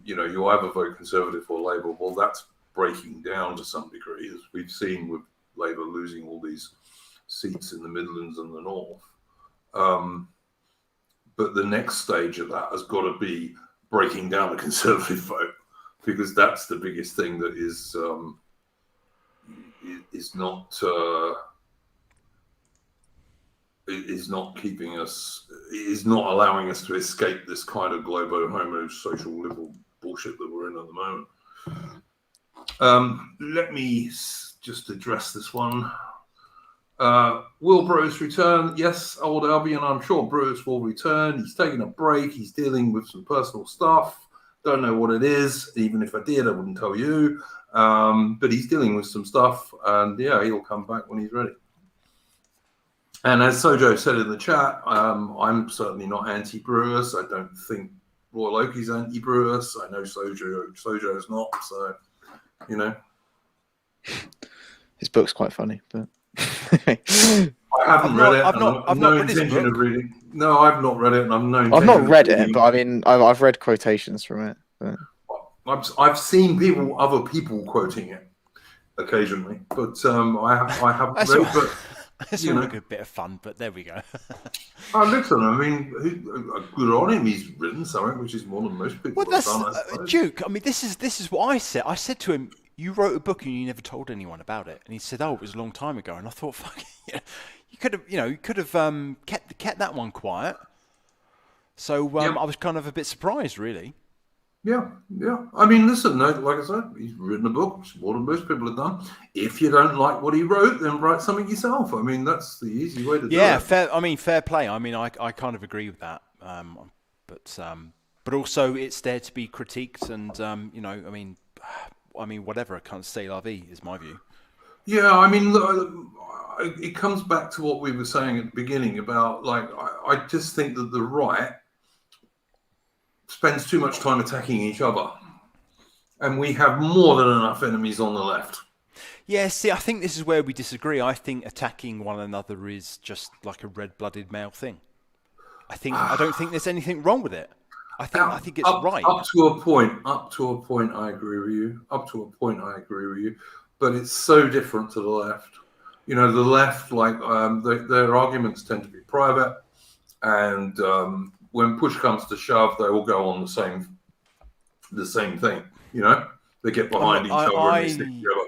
you know, you either vote Conservative or Labour, well, that's breaking down to some degree, as we've seen with Labour losing all these seats in the Midlands and the North. But the next stage of that has got to be breaking down the Conservative vote, because that's the biggest thing that is not keeping us, is not allowing us to escape this kind of globo homo social liberal bullshit that we're in at the moment. Let me just address this one. Will Bruce return? Yes, old Albion, I'm sure Bruce will return. He's taking a break. He's dealing with some personal stuff. Don't know what it is. Even if I did, I wouldn't tell you. But he's dealing with some stuff, and yeah, he'll come back when he's ready. And as Sojo said in the chat, I'm certainly not anti-Brewers. I don't think Royal Oakie's anti-Brewers. I know Sojo's not, so, you know. His book's quite funny, but... I haven't read it. I've no intention of reading. No, I've not read it, and I've not read it, but I mean, I've read quotations from it. But... I've seen other people quoting it occasionally, but I haven't read it. But it's all a good bit of fun, but there we go. Listen, I mean, good on him. He's written something, which is more than most people have done. Duke, I mean, this is what I said. I said to him, "You wrote a book and you never told anyone about it." And he said, "Oh, it was a long time ago." And I thought, "Fuck, yeah, you could have kept that one quiet." So I was kind of a bit surprised, really. Yeah. I mean, listen, like I said, he's written a book, which is more than most people have done. If you don't like what he wrote, then write something yourself. I mean, that's the easy way to do it. Yeah, fair play. I mean, I kind of agree with that. But also it's there to be critiqued, and I mean, whatever. I can't say la vie is my view. Yeah, I mean, it comes back to what we were saying at the beginning about, like, I just think that the right spends too much time attacking each other, and we have more than enough enemies on the left. Yeah, see, I think this is where we disagree. I think attacking one another is just like a red-blooded male thing. I don't think there's anything wrong with it. I think it's right. Up to a point, I agree with you. But it's so different to the left. You know, the left, like, their arguments tend to be private, and when push comes to shove, they will go on the same thing. You know, they get behind each other and they stick together.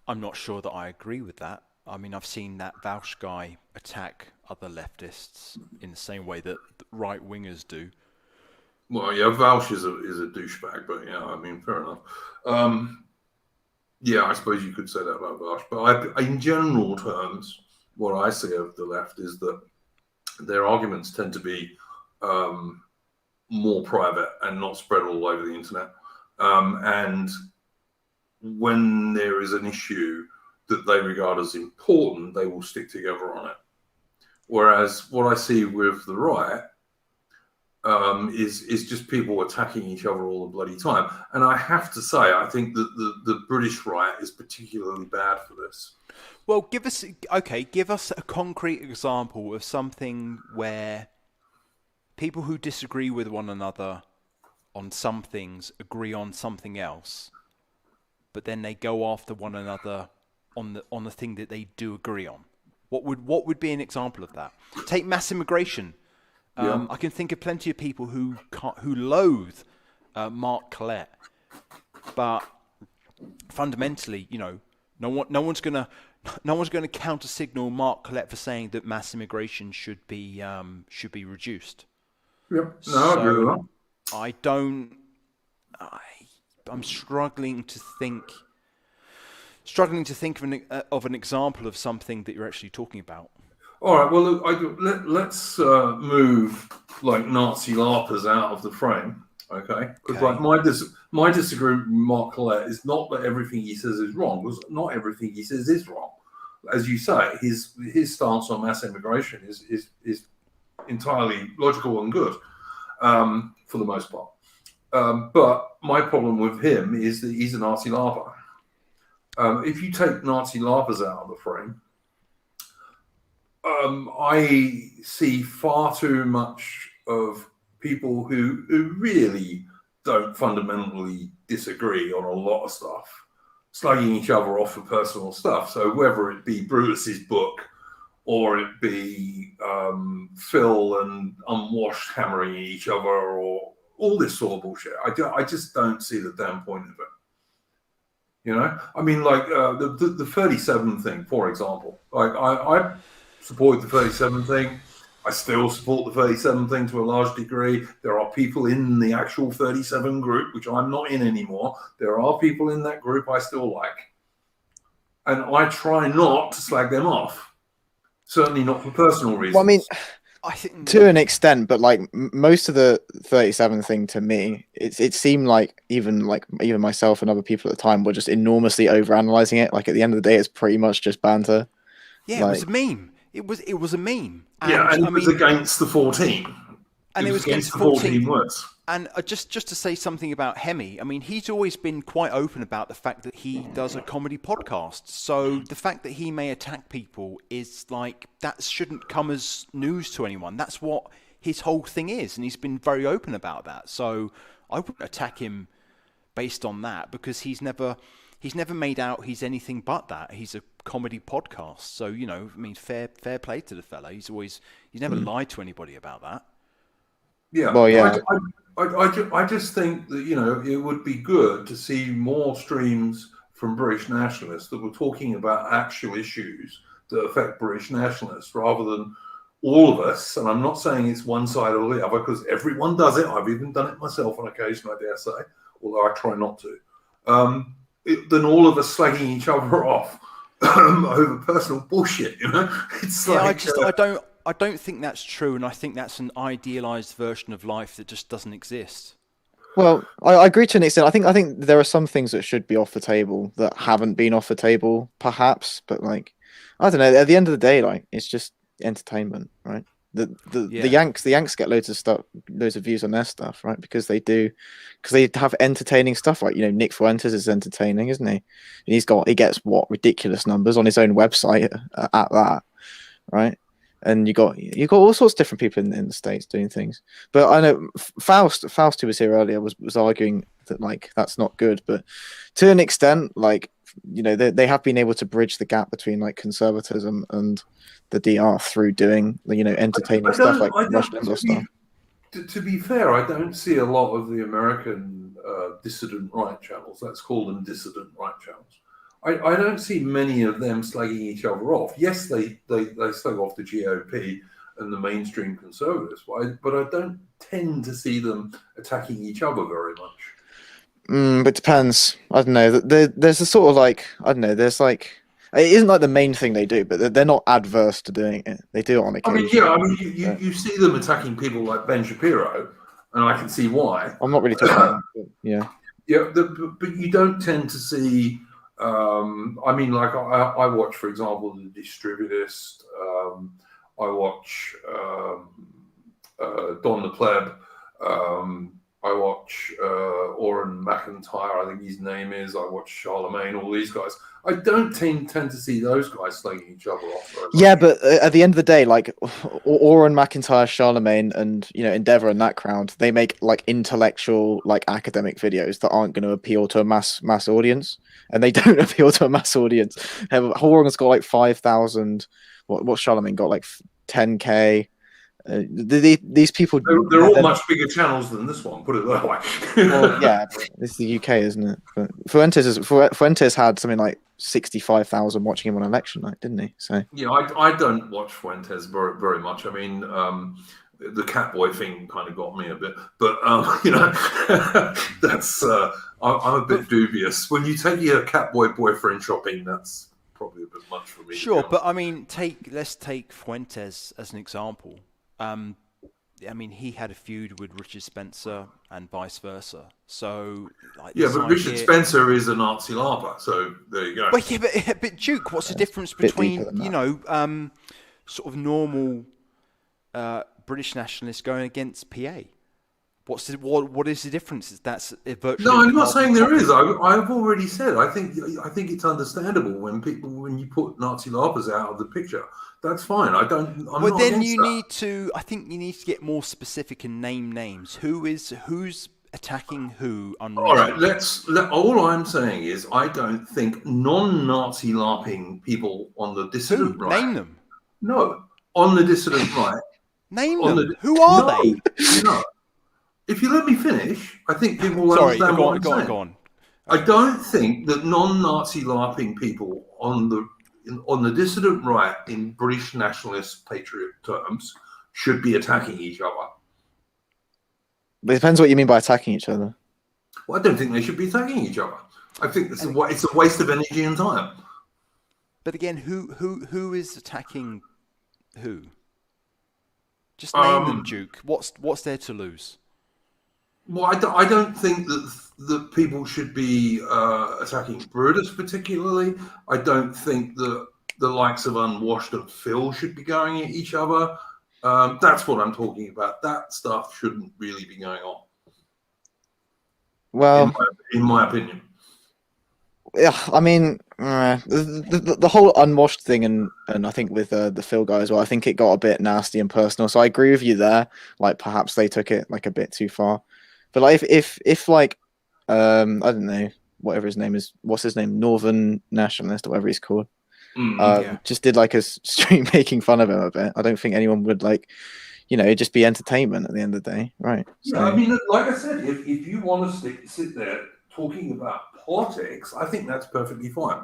I'm not sure that I agree with that. I mean, I've seen that Vaush guy attack other leftists in the same way that right wingers do. Well, yeah, Vaush is a douchebag, but yeah, I mean, fair enough. Yeah, I suppose you could say that about Vaush, but in general terms, what I see of the left is that their arguments tend to be more private and not spread all over the internet. And when there is an issue that they regard as important, they will stick together on it. Whereas what I see with the right, is just people attacking each other all the bloody time. And I have to say, I think that the British right is particularly bad for this. Well, give us a concrete example of something where people who disagree with one another on some things agree on something else, but then they go after one another on the thing that they do agree on. What would be an example of that? Take mass immigration. I can think of plenty of people who loathe Mark Collett, but fundamentally, no one's gonna counter signal Mark Collett for saying that mass immigration should be reduced. Yep. No, I agree with that. I'm struggling to think of an example of something that you're actually talking about. All right. Well, look, let's move like Nazi LARPers out of the frame, okay? Because like my disagreement with Mark Collett is not that everything he says is wrong, because not everything he says is wrong. As you say, his stance on mass immigration is entirely logical and good, for the most part. But my problem with him is that he's a Nazi LARPer. If you take Nazi LARPers out of the frame, I see far too much of people who really don't fundamentally disagree on a lot of stuff, slugging each other off for personal stuff. So whether it be Brutus's book or it be Phil and Unwashed hammering each other or all this sort of bullshit, I just don't see the damn point of it. I mean, like the 37 thing, for example. Like I supported the 37 thing. I still support the 37 thing to a large degree. There are people in the actual 37 group, which I'm not in anymore. There are people in that group I still like. And I try not to slag them off. Certainly not for personal reasons. Well, I mean, I think to an extent, but like most of the 37 thing to me, it seemed like even myself and other people at the time were just enormously overanalyzing it. Like at the end of the day, it's pretty much just banter. Yeah, it was a meme. It was a meme. And it was against the 14. And it was against the 14 words. And just to say something about Hemi, I mean, he's always been quite open about the fact that he does a comedy podcast. So the fact that he may attack people is like, that shouldn't come as news to anyone. That's what his whole thing is. And he's been very open about that. So I wouldn't attack him based on that, because he's never made out he's anything but that. He's a comedy podcast. So, I mean, fair play to the fella. He's never lied to anybody about that. Yeah. Well, yeah. I just think that, it would be good to see more streams from British nationalists that were talking about actual issues that affect British nationalists rather than all of us. And I'm not saying it's one side or the other, because everyone does it. I've even done it myself on occasion, I dare say, although I try not to. Than all of us slagging each other off over personal bullshit, It's like I don't think that's true, and I think that's an idealized version of life that just doesn't exist. Well, I agree to an extent. I think there are some things that should be off the table that haven't been off the table, perhaps. But like, I don't know. At the end of the day, like, it's just entertainment, right? The Yanks get loads of views on their stuff, right? Because they have entertaining stuff. Like, Nick Fuentes is entertaining, isn't he? And he gets ridiculous numbers on his own website at that, right? And you got all sorts of different people in the States doing things. But I know Faust, who was here earlier, was arguing that like that's not good. But to an extent, like, they have been able to bridge the gap between like conservatism and the DR through doing entertaining stuff like Russian stuff. To be fair, I don't see a lot of the American dissident right channels. Let's call them dissident right channels. I don't see many of them slagging each other off. Yes, they slag off the GOP and the mainstream conservatives, but I don't tend to see them attacking each other very much. But it depends. I don't know. There's a sort of like, I don't know. There's like, it isn't like the main thing they do, but they're not adverse to doing it. They do it on occasion. You see them attacking people like Ben Shapiro, and I can see why. I'm not really talking about that, yeah. Yeah, but you don't tend to see. I watch, for example, the Distributist. I watch Don the Pleb. I watch Oren McIntyre, I think his name is. I watch Charlemagne, all these guys. I don't tend to see those guys slagging each other off very much. Yeah, but at the end of the day, like Oren McIntyre, Charlemagne, and Endeavour and that crowd, they make like intellectual, like academic videos that aren't going to appeal to a mass audience, and they don't appeal to a mass audience. Oren's got like 5,000. What's Charlemagne got, like 10K? These people, they're all much bigger channels than this one. Put it that way. well, yeah, this is the UK, isn't it? But Fuentes had something like 65,000 watching him on election night, didn't he? So yeah, I don't watch Fuentes very much. I mean, the Catboy thing kind of got me a bit, but that's I'm a bit dubious. When you take your Catboy boyfriend shopping, that's probably a bit much for me. Sure, but I mean, let's take Fuentes as an example. I mean, he had a feud with Richard Spencer and vice versa. So, like, yeah, but Richard Spencer is a Nazi larper, so there you go. Well, yeah, but Duke, what's the difference between sort of normal British nationalists going against PA? What is the difference? That's virtually. No, I'm not saying there is. I've already said. I think it's understandable when you put Nazi larpers out of the picture. That's fine. Well, then you need to. I think you need to get more specific and name names. Who's attacking who? All right. All I'm saying is I don't think non-Nazi LARPing people on the dissident right. Name them. No, on the dissident right. Name them. Who are they? No. If you let me finish, I think people will understand what I'm saying. Go on. I don't think that non-Nazi LARPing people on the dissident right in British nationalist patriot terms should be attacking each other. But it depends what you mean by attacking each other. Well, I don't think they should be attacking each other. I think it's a waste of energy and time. But again, who is attacking who? Just name them, Duke. What's there to lose? Well, I don't think that people should be attacking Brutus particularly. I don't think that the likes of Unwashed and Phil should be going at each other. That's what I'm talking about. That stuff shouldn't really be going on. Well, in my opinion. Yeah, I mean, the whole Unwashed thing, and I think with the Phil guy as well, I think it got a bit nasty and personal. So I agree with you there. Like, perhaps they took it like a bit too far. But like, if like, I don't know, whatever his name is, what's his name, Northern Nationalist or whatever he's called, just did like a stream making fun of him a bit. I don't think anyone would like, it'd just be entertainment at the end of the day, right? So, yeah, I mean, like I said, if you want to sit there talking about politics, I think that's perfectly fine.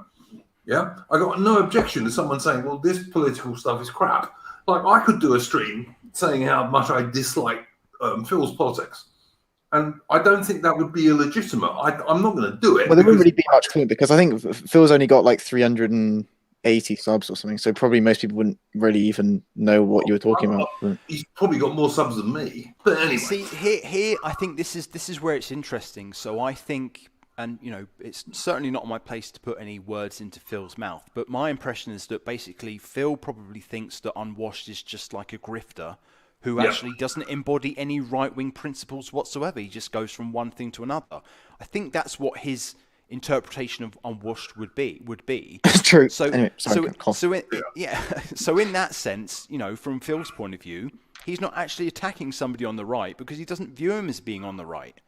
Yeah, I got no objection to someone saying, "Well, this political stuff is crap." Like, I could do a stream saying how much I dislike Phil's politics. And I don't think that would be illegitimate. I'm not going to do it. Well, there wouldn't really be much point because I think Phil's only got like 380 subs or something. So probably most people wouldn't really even know what you were talking about. He's probably got more subs than me. But anyway. See, here I think this is where it's interesting. So I think, and it's certainly not my place to put any words into Phil's mouth, but my impression is that basically Phil probably thinks that Unwashed is just like a grifter who actually doesn't embody any right-wing principles whatsoever. He just goes from one thing to another. I think that's what his interpretation of Unwashed would be. It's true. So, anyway, so in that sense, from Phil's point of view, he's not actually attacking somebody on the right because he doesn't view him as being on the right.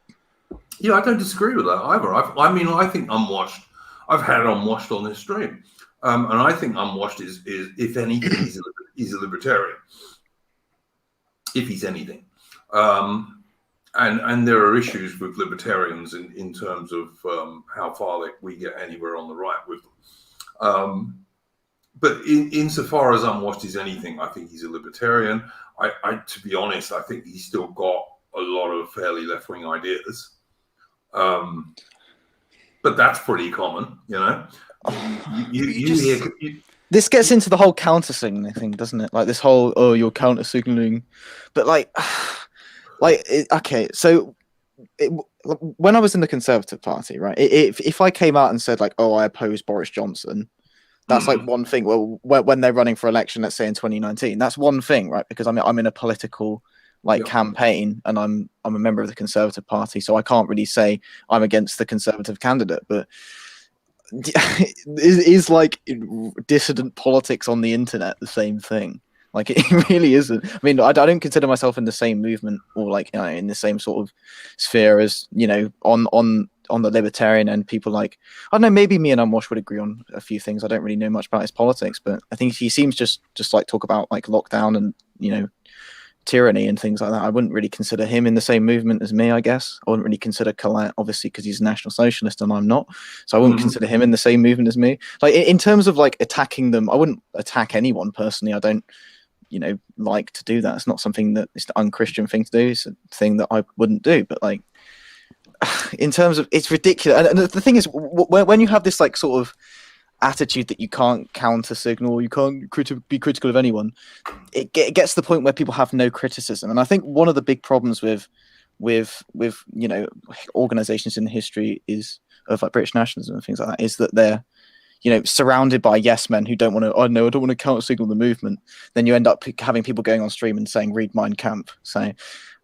Yeah, I don't disagree with that either. I think Unwashed, I've had Unwashed on this stream, and I think Unwashed is if anything, he's a libertarian. If he's anything. And there are issues with libertarians in terms of how far we get anywhere on the right with them. But insofar as Unwashed is anything, I think he's a libertarian. To be honest, I think he's still got a lot of fairly left-wing ideas. But that's pretty common, This gets into the whole counter-signaling thing, doesn't it? Like this whole, you're counter-signaling. But okay, so when I was in the Conservative Party, right, if I came out and said like, I oppose Boris Johnson, that's like one thing. Well, when they're running for election, let's say in 2019, that's one thing, right? Because I'm in a political like campaign, and I'm a member of the Conservative Party, so I can't really say I'm against the Conservative candidate. But is like dissident politics on the internet the same thing? Like it really isn't. I mean, I don't consider myself in the same movement or like in the same sort of sphere as on the libertarian end. People like, I don't know, maybe me and Unwash would agree on a few things. I don't really know much about his politics, but I think he seems just like talk about like lockdown and tyranny and things like that. I wouldn't really consider him in the same movement as me, I guess. I wouldn't really consider Collette, obviously, because he's a National Socialist and I'm not. So I wouldn't consider him in the same movement as me. Like in terms of like attacking them, I wouldn't attack anyone personally. I don't, like to do that. It's not something that it's the unchristian thing to do. It's a thing that I wouldn't do. But like, in terms of, it's ridiculous. And the thing is, when you have this like sort of attitude that you can't counter signal, you can't be critical of anyone, it gets to the point where people have no criticism. And I think one of the big problems with organizations in history is of like British nationalism and things like that is that they're surrounded by yes men who don't want to. Oh no, I don't want to counter signal the movement. Then you end up having people going on stream and saying read Mein Kampf. So,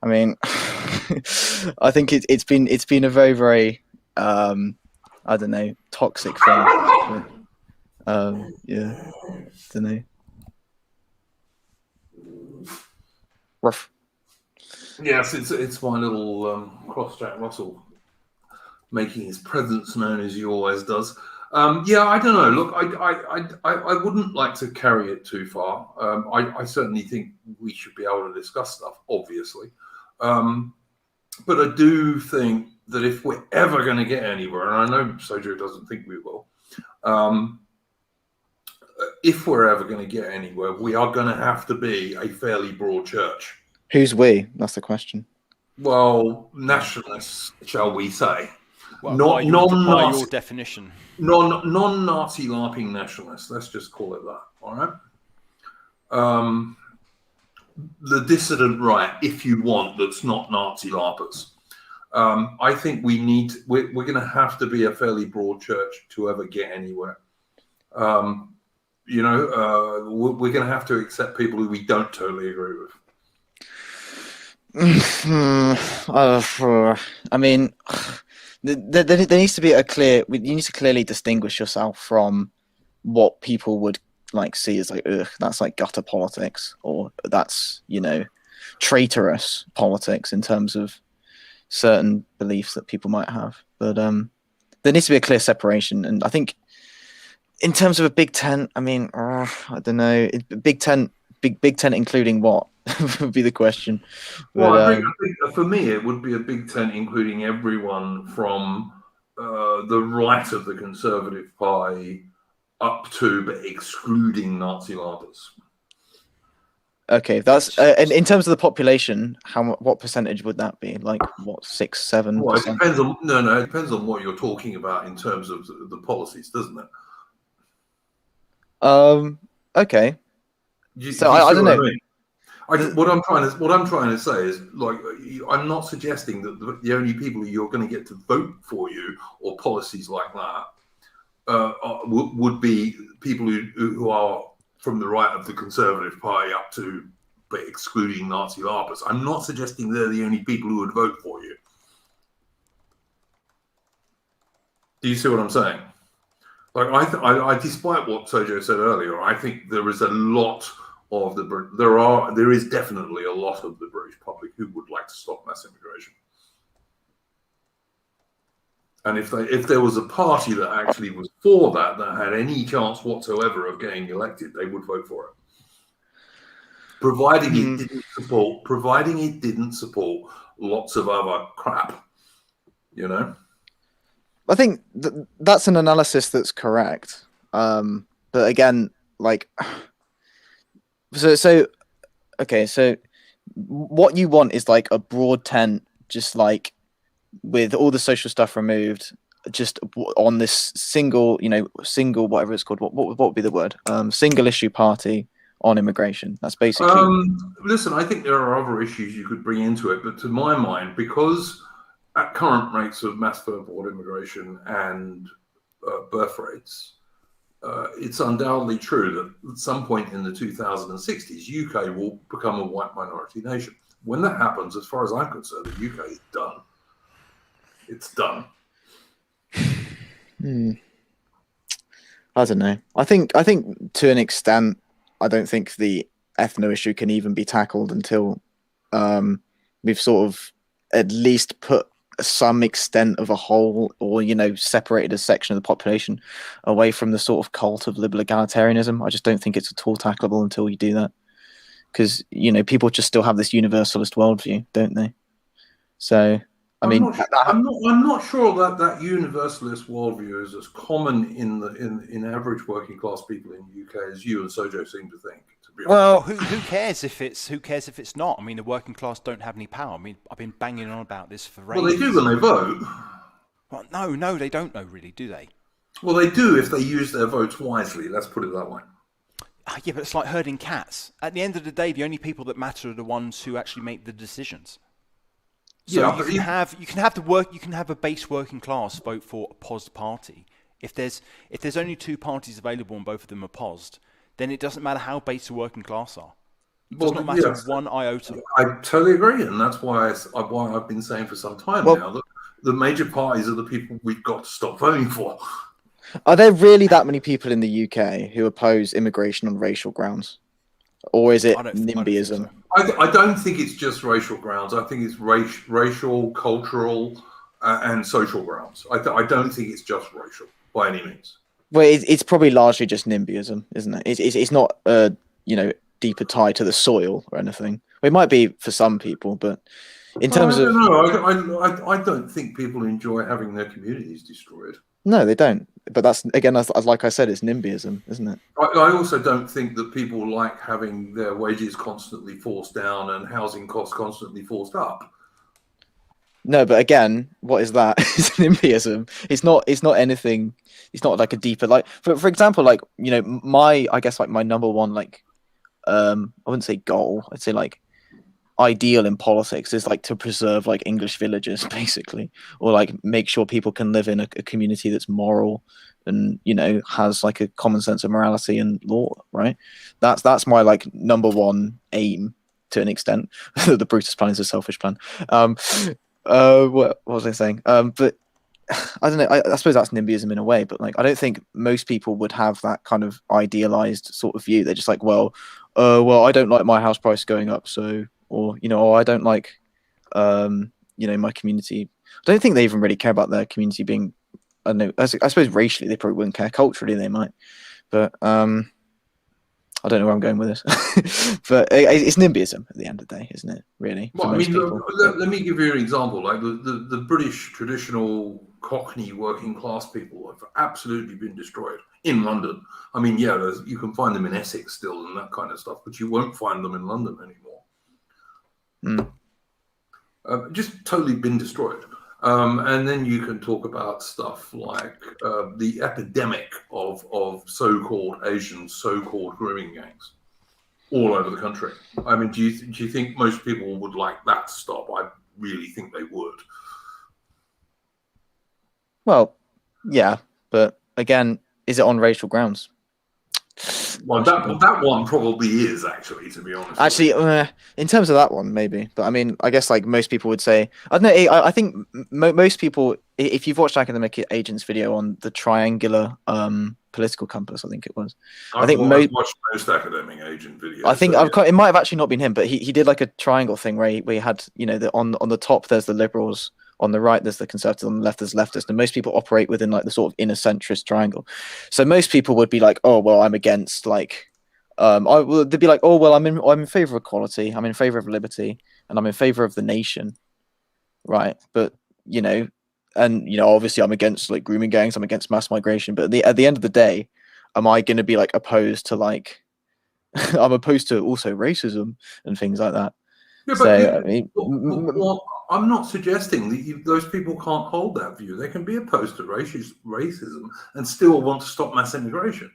I mean, I think it's been a very very I don't know, toxic thing. But, yeah, don't know. Rough. Yes, it's my little cross-Jack Russell making his presence known as he always does. Yeah, I don't know. Look, I wouldn't like to carry it too far. I certainly think we should be able to discuss stuff, obviously. But I do think that if we're ever going to get anywhere, and I know Sojo doesn't think we will, if we're ever going to get anywhere, we are going to have to be a fairly broad church. Who's we? That's the question. Well, nationalists, shall we say. Well, by your definition. Non-Nazi LARPing nationalists, let's just call it that, all right? The dissident right, if you want, that's not Nazi LARPers. I think we're going to have to be a fairly broad church to ever get anywhere. We're going to have to accept people who we don't totally agree with. I mean, there needs to be you need to clearly distinguish yourself from what people would like see as like, ugh, that's like gutter politics, or that's, traitorous politics in terms of certain beliefs that people might have. But there needs to be a clear separation. And I think in terms of a big tent, I mean, I don't know, big tent including what would be the question. Well, I think for me, it would be a big tent including everyone from the right of the Conservative Party up to, but excluding Nazi LARPers. Okay, that's and in terms of the population, what percentage would that be? Like what, 6-7%? Well, it depends on it depends on what you're talking about in terms of the policies, doesn't it? Okay. So I don't know. What I'm trying to say is, like, I'm not suggesting that the only people you're going to get to vote for you or policies like that would be people who are from the right of the Conservative Party up to, but excluding Nazi LARPers. I'm not suggesting they're the only people who would vote for you. Do you see what I'm saying? Like, I despite what Sojo said earlier, I think there is a lot of there is definitely a lot of the British public who would like to stop mass immigration. And if there was a party that actually was for that had any chance whatsoever of getting elected, they would vote for it. Providing it didn't support lots of other crap, I think that's an analysis that's correct. But again, like, so okay, so what you want is like a broad tent, just like with all the social stuff removed, just on this single whatever it's called. What would be the word? Single issue party on immigration. That's basically. Listen, I think there are other issues you could bring into it, but to my mind, because at current rates of mass third-world immigration and birth rates, it's undoubtedly true that at some point in the 2060s, UK will become a white minority nation. When that happens, as far as I'm concerned, the UK is done. It's done. I don't know. I think to an extent, I don't think the ethno issue can even be tackled until we've sort of at least put some extent of a whole, or separated a section of the population away from the sort of cult of liberal egalitarianism. I just don't think it's at all tackleable until you do that, because people just still have this universalist worldview, don't they? So I'm not sure that universalist worldview is as common in average working class people in the UK as you and Sojo seem to think. Well, who cares if it's not? I mean, the working class don't have any power. I mean, I've been banging on about this for ages. Well, they do when they vote. Well, no, they don't know, really, do they? Well, they do if they use their votes wisely. Let's put it that way. Yeah, but it's like herding cats. At the end of the day, the only people that matter are the ones who actually make the decisions. So Yeah, you can have a base working class vote for a POSD party. If there's only two parties available and both of them are POSD, then it doesn't matter how base the working class are. It does not matter one iota. I totally agree, and that's why I've been saying for some time now that the major parties are the people we've got to stop voting for. Are there really that many people in the UK who oppose immigration on racial grounds? Or is it NIMBYism? I don't think it's just racial grounds. I think it's racial, cultural, and social grounds. I don't think it's just racial by any means. Well, it's probably largely just NIMBYism, isn't it? It's not deeper tie to the soil or anything. Well, it might be for some people, but in terms of I don't think people enjoy having their communities destroyed. No, they don't. But that's, again, as like I said, it's NIMBYism, isn't it? I also don't think that people like having their wages constantly forced down and housing costs constantly forced up. No, but again, what is that? It's NIMBYism. It's not anything. It's not like a deeper, like for example, like my number one, like I wouldn't say goal. I'd say like ideal in politics is like to preserve like English villages, basically, or like make sure people can live in a community that's moral and has like a common sense of morality and law, right? That's my like number one aim to an extent. The Brutus plan is a selfish plan. What was I saying? But I don't know. I suppose that's NIMBYism in a way, but like I don't think most people would have that kind of idealized sort of view. They're just like, well, I don't like my house price going up, so. Or I don't like, my community. I don't think they even really care about their community being. I don't know. I suppose racially they probably wouldn't care. Culturally they might, but I don't know where I'm going with this. But it's NIMBYism at the end of the day, isn't it? Really. Well, I mean, let me give you an example. Like the British traditional Cockney working class people have absolutely been destroyed in London. I mean, you can find them in Essex still and that kind of stuff, but you won't find them in London anymore. Just totally been destroyed. And then you can talk about stuff like the epidemic of so-called Asian, so-called grooming gangs all over the country. I mean, do you think most people would like that to stop? I really think they would. Well, yeah, but again, is it on racial grounds? Well, that one probably is, actually, to be honest. Actually, in terms of that one, maybe. But I mean, I guess like most people would say, I don't know. I think most people, if you've watched Academic Agent's video on the triangular political compass, I think it was. I've watched most Academic Agent videos. I think it might have actually not been him, but he did like a triangle thing where he had on the top there's the Liberals. On the right, there's the Conservatives. On the left, there's leftists. And most people operate within like the sort of inner centrist triangle. So most people would be like, "Oh, well, I'm against like," they'd be like, "Oh, well, I'm in favor of equality. I'm in favor of liberty, and I'm in favor of the nation." Right, but obviously, I'm against like grooming gangs. I'm against mass migration. But at the end of the day, am I going to be like opposed to like? I'm opposed to also racism and things like that. Yeah, but I'm not suggesting that those people can't hold that view. They can be opposed to racism and still want to stop mass immigration.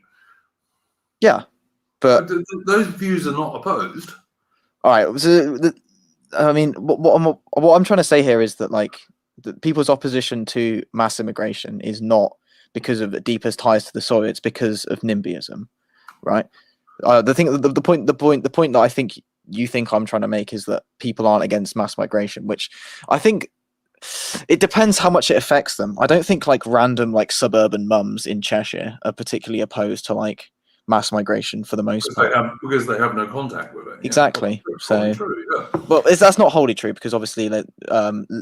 Yeah, but those views are not opposed. All right. So, what I'm trying to say here is that like people's opposition to mass immigration is not because of the deepest ties to the soil. It's because of NIMBYism, right? The point that I think you think I'm trying to make is that people aren't against mass migration, which I think it depends how much it affects them. I don't think like random like suburban mums in Cheshire are particularly opposed to like mass migration for the most part. Because they have no contact with it. Exactly. Yeah. So, true, yeah. well, that's not wholly true because obviously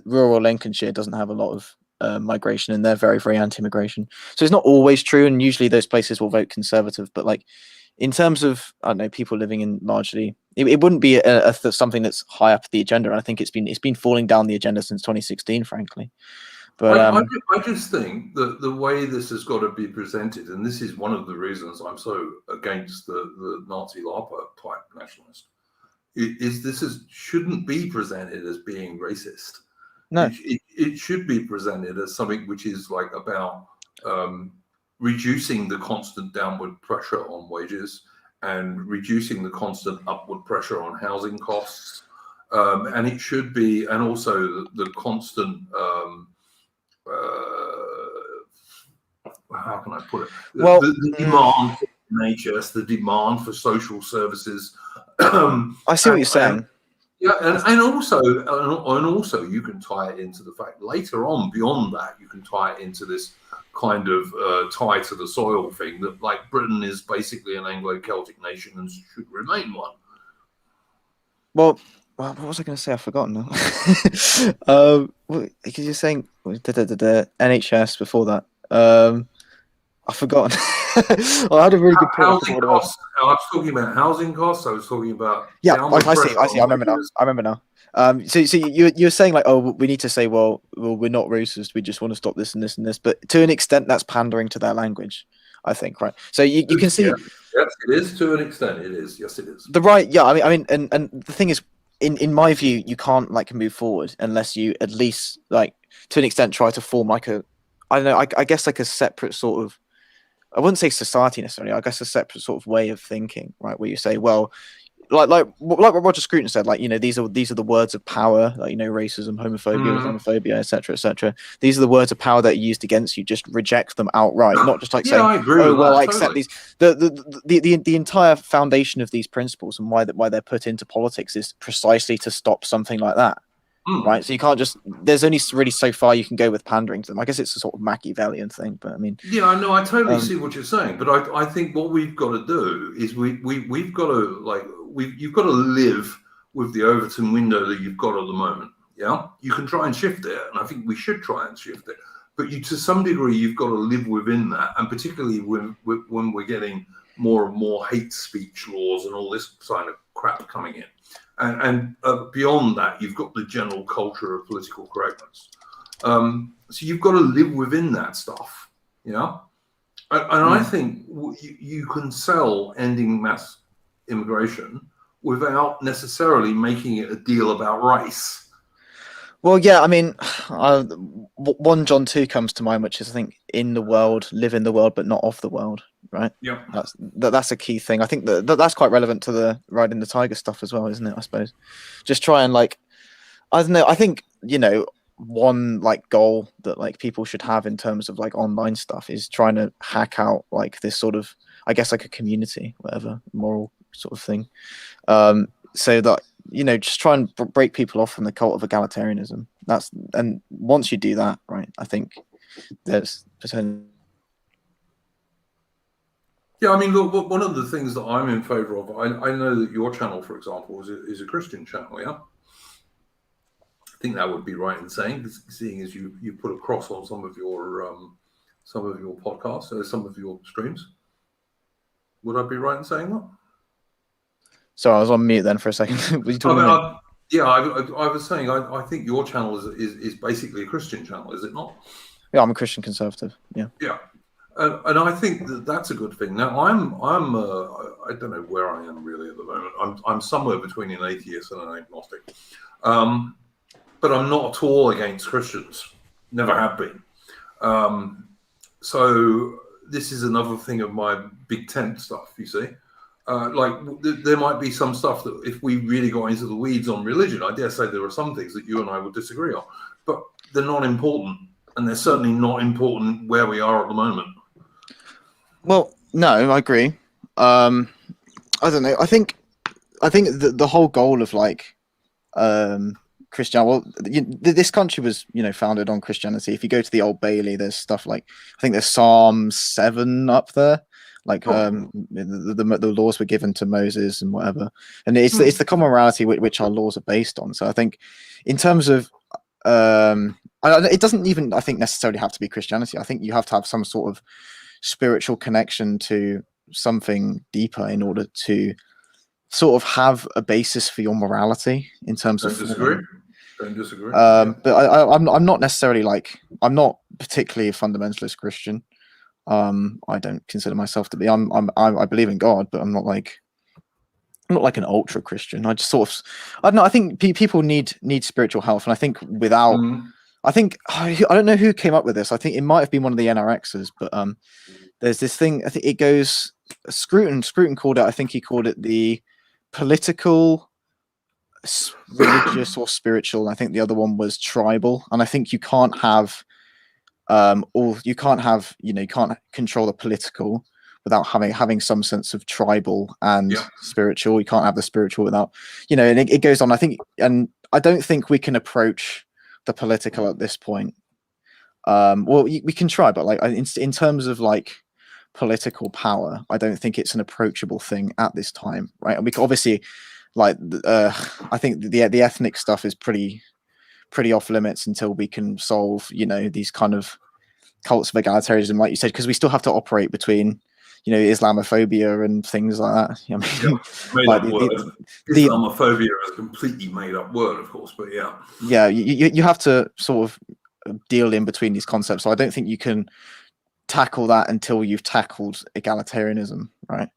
rural Lincolnshire doesn't have a lot of migration, and they're very, very anti-immigration. So it's not always true, and usually those places will vote Conservative. But like in terms of, I don't know, people living in largely, it wouldn't be something that's high up the agenda. And I think it's been falling down the agenda since 2016, frankly. But I just think that the way this has got to be presented, and this is one of the reasons I'm so against the Nazi LARPA type nationalist, shouldn't be presented as being racist. No, it should be presented as something which is like about reducing the constant downward pressure on wages and reducing the constant upward pressure on housing costs, and it should be, and also the constant. How can I put it? The demand for NHS, the demand for social services. I see what you're saying. And also you can tie it into the fact later on, beyond that, you can tie it into this kind of tie to the soil thing that like Britain is basically an Anglo-Celtic nation and should remain one. Well, what was I going to say? I've forgotten now. Because you're saying NHS before that. I've forgotten. Well, I had a really good point. Housing costs. I was talking about housing costs. I was talking about I see. I remember now. So you're saying like, oh, we need to say, well, we're not racist. We just want to stop this and this and this. But to an extent, that's pandering to their language, I think, right? So you can see. Yes, it is to an extent. It is. Yes, it is. The right. Yeah, I mean, and the thing is, in my view, you can't like move forward unless you at least like to an extent try to form like a, I don't know, I guess like a separate sort of, I wouldn't say society necessarily, I guess a separate sort of way of thinking, right? Where you say, well, like what Roger Scruton said, like, you know, these are the words of power, like, you know, racism, homophobia, Islamophobia, etc., etc. These are the words of power that are used against you. Just reject them outright, not just like saying, I agree oh, with well, that, I accept these. The entire foundation of these principles and why they're put into politics is precisely to stop something like that. Right, so you can't just. There's only really so far you can go with pandering to them. I guess it's a sort of Machiavellian thing, but I mean, yeah, I know, I totally see what you're saying, but I think what we've got to do is we've got to you've got to live with the Overton window that you've got at the moment. Yeah, you can try and shift it, and I think we should try and shift it. But to some degree, you've got to live within that, and particularly when we're getting more and more hate speech laws and all this kind of crap coming in. And beyond that, you've got the general culture of political correctness. So you've got to live within that stuff, yeah? And I think you can sell ending mass immigration without necessarily making it a deal about race. Well, yeah, I mean, 1 John 2 comes to mind, which is, I think, in the world, live in the world, but not of the world, right? Yeah. That's a key thing. I think that's quite relevant to the riding the tiger stuff as well, isn't it? I suppose. Just try and like, I don't know. I think, you know, one like goal that like people should have in terms of like online stuff is trying to hack out like this sort of, I guess, like a community, whatever, moral sort of thing. So that, you know, just try and break people off from the cult of egalitarianism. And once you do that, right, I think there's potential. Yeah, I mean, look, one of the things that I'm in favour of, I know that your channel, for example, is a Christian channel, yeah? I think that would be right in saying, seeing as you put a cross on some of your podcasts, some of your streams. Would I be right in saying that? Sorry, I was on mute then for a second. Were you talking about? I was saying I think your channel is basically a Christian channel, is it not? Yeah, I'm a Christian conservative. Yeah. Yeah, and I think that's a good thing. Now I'm I don't know where I am really at the moment. I'm somewhere between an atheist and an agnostic, but I'm not at all against Christians. Never have been. So this is another thing of my big tent stuff. You see. There might be some stuff that if we really got into the weeds on religion, I dare say there are some things that you and I would disagree on, but they're not important, and they're certainly not important where we are at the moment. Well, no, I agree. I don't know. I think I think the whole goal of like Christian. Well, this country was, founded on Christianity. If you go to the Old Bailey, there's stuff like I think there's Psalm 7 up there. Like the laws were given to Moses and whatever, and it's the common morality which our laws are based on. So I think, in terms of it doesn't even I think necessarily have to be Christianity. I think you have to have some sort of spiritual connection to something deeper in order to sort of have a basis for your morality in terms of. Don't disagree. But I'm not necessarily like I'm not particularly a fundamentalist Christian. I don't consider myself to be. I believe in God, but I'm not like an ultra Christian. I just sort of I don't know. I think people need spiritual health, and I think without. I think I don't know who came up with this. I think it might have been one of the NRXs, but there's this thing. I think it goes. Scruton called it. I think he called it the political, religious, or spiritual. I think the other one was tribal. And I think you can't have you can't control the political without having some sense of tribal and spiritual. You can't have the spiritual without, and it goes on. I think, and I don't think we can approach the political at this point. Well, we can try, but like in terms of like political power, I don't think it's an approachable thing at this time, right? And we obviously, like, I think the ethnic stuff is pretty off limits until we can solve, these kind of cults of egalitarianism, like you said, because we still have to operate between, Islamophobia and things like that. I mean, Islamophobia is a completely made up word, of course, but you have to sort of deal in between these concepts. So I don't think you can tackle that until you've tackled egalitarianism, right?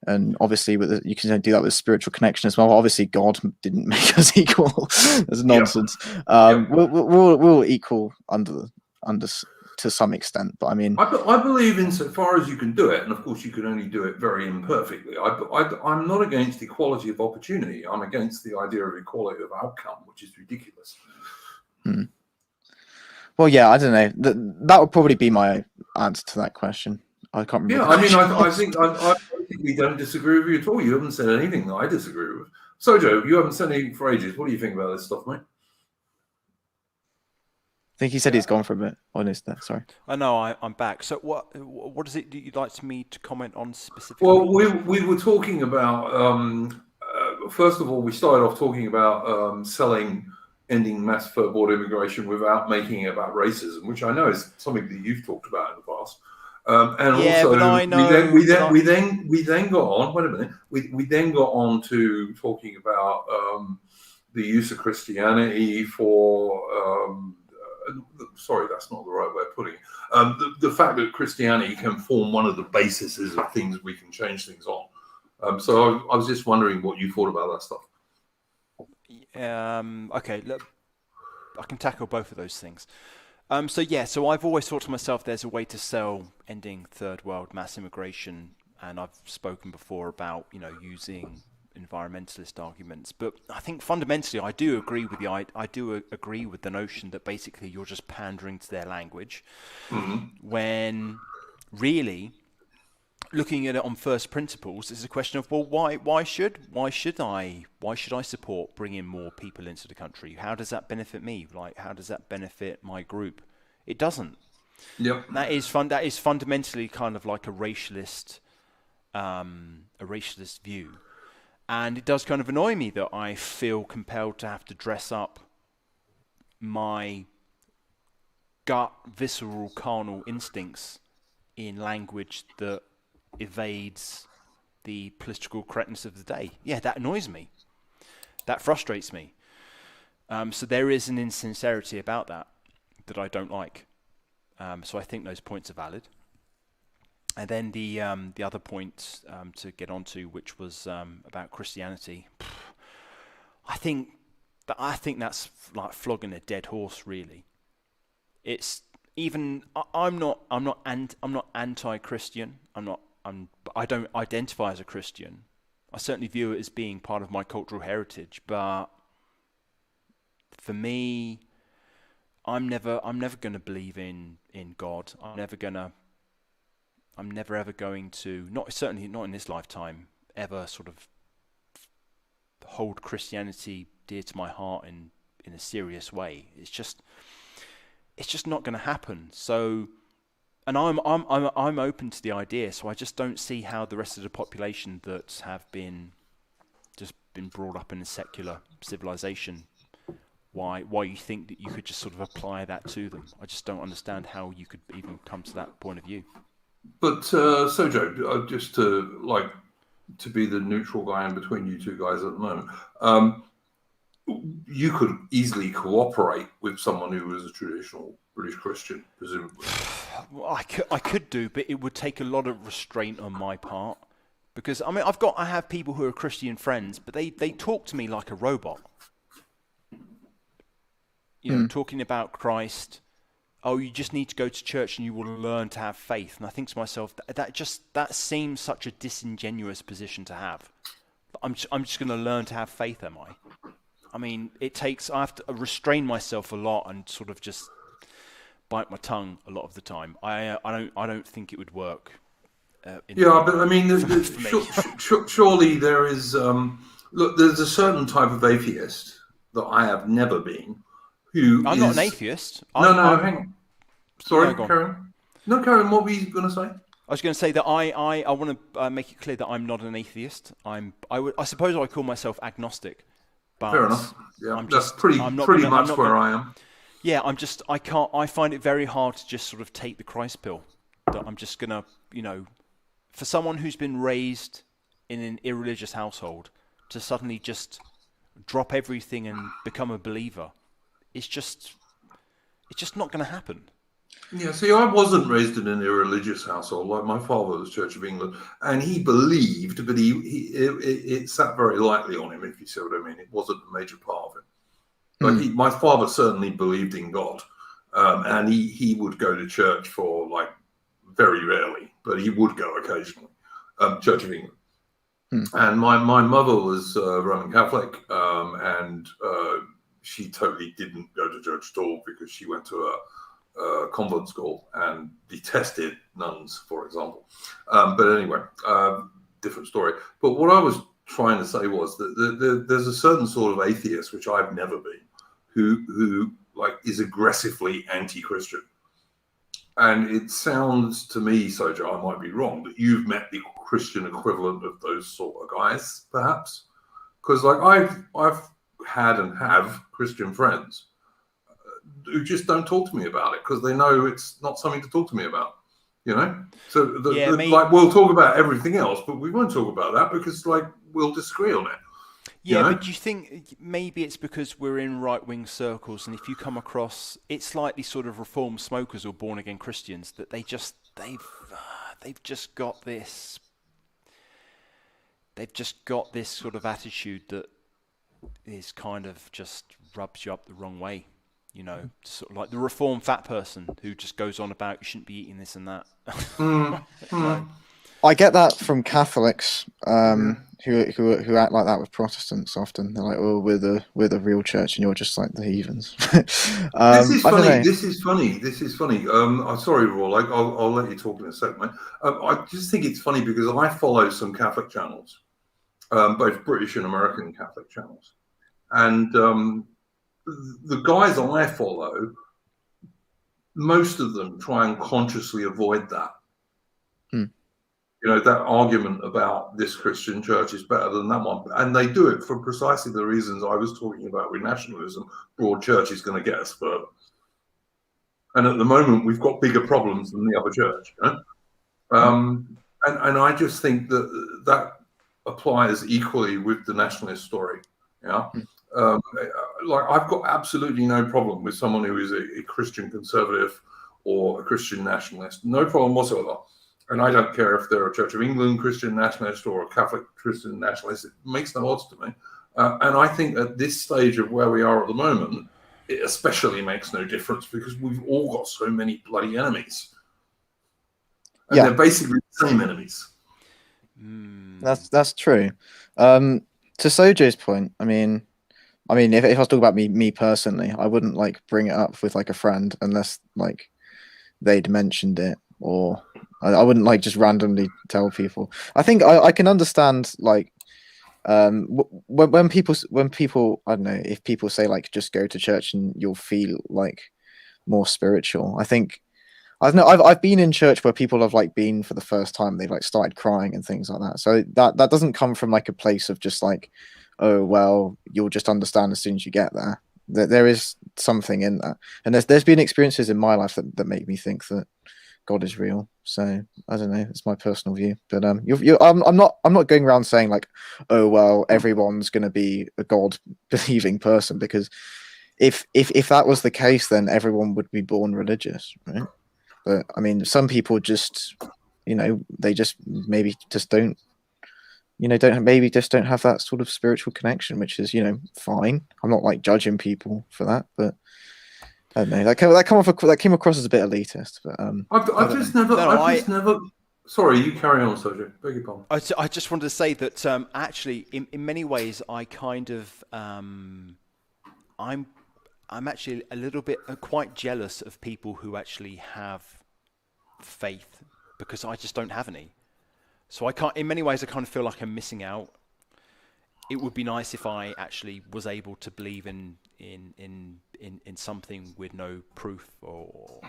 And obviously, you can do that with spiritual connection as well. Obviously, God didn't make us equal. That's nonsense. We're all equal under to some extent, but I mean, I believe insofar as you can do it, and of course, you can only do it very imperfectly. I'm not against equality of opportunity. I'm against the idea of equality of outcome, which is ridiculous. Well, yeah, I don't know. That would probably be my answer to that question. I can't remember. Yeah, I mean, I think we don't disagree with you at all. You haven't said anything that I disagree with. So, Joe, you haven't said anything for ages. What do you think about this stuff, mate? I think he said he's gone for a bit. On his that, sorry. I know, I'm back. So, what is it that you'd like me to comment on specifically? Well, we were talking about. First of all, we started off talking about ending mass third-world immigration without making it about racism, which I know is something that you've talked about in the past. And yeah, also, but I know. We then got on. Wait a minute. We then got on to talking about the use of Christianity for. Sorry, that's not the right way of putting it. The fact that Christianity can form one of the bases of things we can change things on. So I was just wondering what you thought about that stuff. Okay, look, I can tackle both of those things. So I've always thought to myself, there's a way to sell ending third world mass immigration, and I've spoken before about using environmentalist arguments. But I think fundamentally, I do agree with the notion that basically you're just pandering to their language, when really, looking at it on first principles, it's a question of, well, why should I support bringing more people into the country? How does that benefit me? Like, how does that benefit my group? It doesn't. Yep. That is fundamentally kind of like a racialist view, and it does kind of annoy me that I feel compelled to have to dress up my gut, visceral, carnal instincts in language that evades the political correctness of the day. Yeah, that annoys me. That frustrates me. So there is an insincerity about that I don't like. So I think those points are valid. And then the other point to get onto, which was about Christianity, I think that's like flogging a dead horse. Really, it's even. I'm not anti-Christian. I don't identify as a Christian. I certainly view it as being part of my cultural heritage. But for me, I'm never going to believe in God. I'm never ever going to, certainly not in this lifetime, ever sort of hold Christianity dear to my heart in a serious way. It's just not going to happen. So, and I'm open to the idea. So I just don't see how the rest of the population that have been brought up in a secular civilization, why you think that you could just sort of apply that to them. I just don't understand how you could even come to that point of view. But Sojo, just to be the neutral guy in between you two guys at the moment, you could easily cooperate with someone who was a traditional British Christian, presumably. Well, I could do, but it would take a lot of restraint on my part. Because I mean, I have people who are Christian friends, but they talk to me like a robot. You know, talking about Christ. Oh, you just need to go to church and you will learn to have faith. And I think to myself, that seems such a disingenuous position to have. I'm just going to learn to have faith, am I? I mean, I have to restrain myself a lot and sort of just bite my tongue a lot of the time. I don't think it would work. But I mean, surely there is. Look, there's a certain type of atheist that I have never been. I'm not an atheist. Hang on. Sorry, No, Karen. No, Karen, what were you going to say? I was going to say that I want to make it clear that I'm not an atheist. I suppose I call myself agnostic. But fair enough. Yeah, that's pretty much where I am. Yeah, I find it very hard to just sort of take the Christ pill. That I'm just going to, for someone who's been raised in an irreligious household to suddenly just drop everything and become a believer, it's just not going to happen. Yeah, see, I wasn't raised in an irreligious household. Like my father was Church of England, and he believed, but it sat very lightly on him, if you see what I mean. It wasn't a major part of it. But my father certainly believed in God, and he would go to church for very rarely, but he would go occasionally. Church of England, and my mother was Roman Catholic, and she totally didn't go to church at all because she went to a convent school and detested nuns, for example. But anyway, different story. But what I was trying to say was that there's a certain sort of atheist, which I've never been, who is aggressively anti-Christian. And it sounds to me, Sojo, I might be wrong, that you've met the Christian equivalent of those sort of guys, perhaps. Because I've had and have Christian friends who just don't talk to me about it because they know it's not something to talk to me about, So we'll talk about everything else, but we won't talk about that because we'll disagree on it. Yeah, but do you think maybe it's because we're in right-wing circles, and if you come across it's slightly sort of reformed smokers or born-again Christians, that they've just got this sort of attitude that is kind of just rubs you up the wrong way. Sort of like the reformed fat person who just goes on about you shouldn't be eating this and that. I get that from Catholics who act like that with Protestants often. They're like, "Oh, we're the real church, and you're just like the heathens." This is funny. I'm sorry, Raw. I'll let you talk in a second, mate. I just think it's funny because I follow some Catholic channels, both British and American Catholic channels, and the guys I follow, most of them try and consciously avoid that. That argument about this Christian church is better than that one. And they do it for precisely the reasons I was talking about with nationalism. Broad church is going to get us further. And at the moment, we've got bigger problems than the other church. And I just think that applies equally with the nationalist story. Yeah. I've got absolutely no problem with someone who is a Christian conservative or a Christian nationalist. No problem whatsoever. And I don't care if they're a Church of England Christian nationalist or a Catholic Christian nationalist. It makes no odds to me. And I think at this stage of where we are at the moment, it especially makes no difference because we've all got so many bloody enemies. And they're basically the same enemies. That's true. To Sojo's point, I mean, if I was talking about me personally, I wouldn't bring it up with a friend unless they'd mentioned it, or I wouldn't just randomly tell people. I think I can understand When people, I don't know, if people say like just go to church and you'll feel like more spiritual. I think I don't know. I've been in church where people have like been for the first time. They've like started crying and things like that. So that doesn't come from like a place of just like, oh well, you'll just understand as soon as you get there. There is something in that, and there's been experiences in my life that make me think that God is real. So I don't know. It's my personal view, but I'm not going around saying like, oh well, everyone's going to be a God believing person, because if that was the case, then everyone would be born religious, right? But I mean, some people just, they just maybe just don't, don't have that sort of spiritual connection, which is, fine. I'm not like judging people for that, but I don't know. That came across as a bit elitist, but I've just never. Sorry, you carry on, Sergio. Beg your pardon. I just wanted to say that actually, in many ways, I kind of I'm actually a little bit quite jealous of people who actually have faith, because I just don't have any. So I can't. In many ways, I kind of feel like I'm missing out. It would be nice if I actually was able to believe in something with no proof, or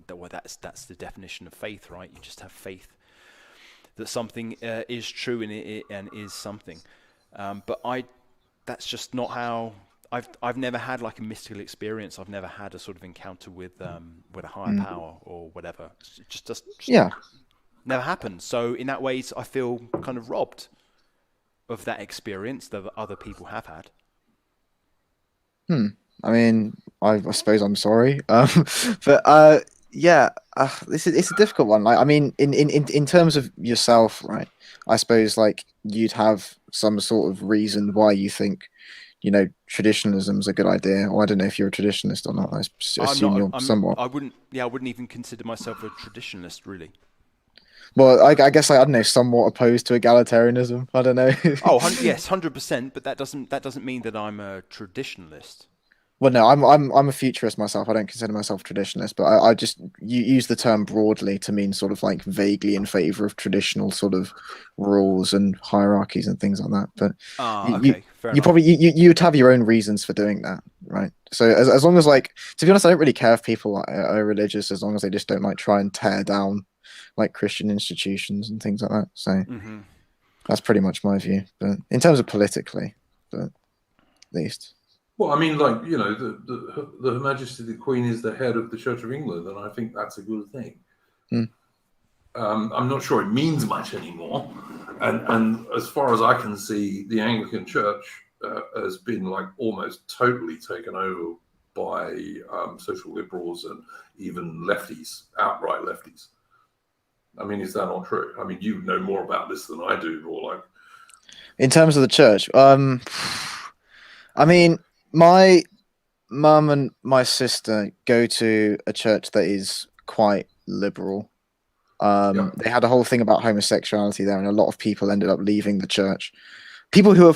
that's the definition of faith, right? You just have faith that something is true and is something. But that's just not how. I've never had like a mystical experience. I've never had a sort of encounter with a higher power or whatever. It just never happened. So in that ways, I feel kind of robbed of that experience that other people have had. I mean, I suppose I'm sorry, but yeah, it's a difficult one. Like, I mean, in terms of yourself, right? I suppose like you'd have some sort of reason why you think, traditionalism's a good idea. Or I don't know if you're a traditionalist or not. I assume you're somewhat. I wouldn't even consider myself a traditionalist, really. Well, I guess I don't know, somewhat opposed to egalitarianism. I don't know. Yes, 100%. But that doesn't mean that I'm a traditionalist. Well, no, I'm a futurist myself. I don't consider myself a traditionalist, but I just use the term broadly to mean sort of like vaguely in favor of traditional sort of rules and hierarchies and things like that. But okay, fair enough. Probably you'd have your own reasons for doing that, right? So as long as, like, to be honest, I don't really care if people are religious, as long as they just don't like try and tear down like Christian institutions and things like that. So that's pretty much my view. But in terms of politically, but at least. Well, I mean, like, the Her Majesty the Queen is the head of the Church of England, and I think that's a good thing. I'm not sure it means much anymore, and as far as I can see, the Anglican Church has been like almost totally taken over by social liberals and even lefties, outright lefties. I mean, is that not true? I mean, you know more about this than I do, or like in terms of the church. I mean, my mum and my sister go to a church that is quite liberal. They had a whole thing about homosexuality there, and a lot of people ended up leaving the church. People who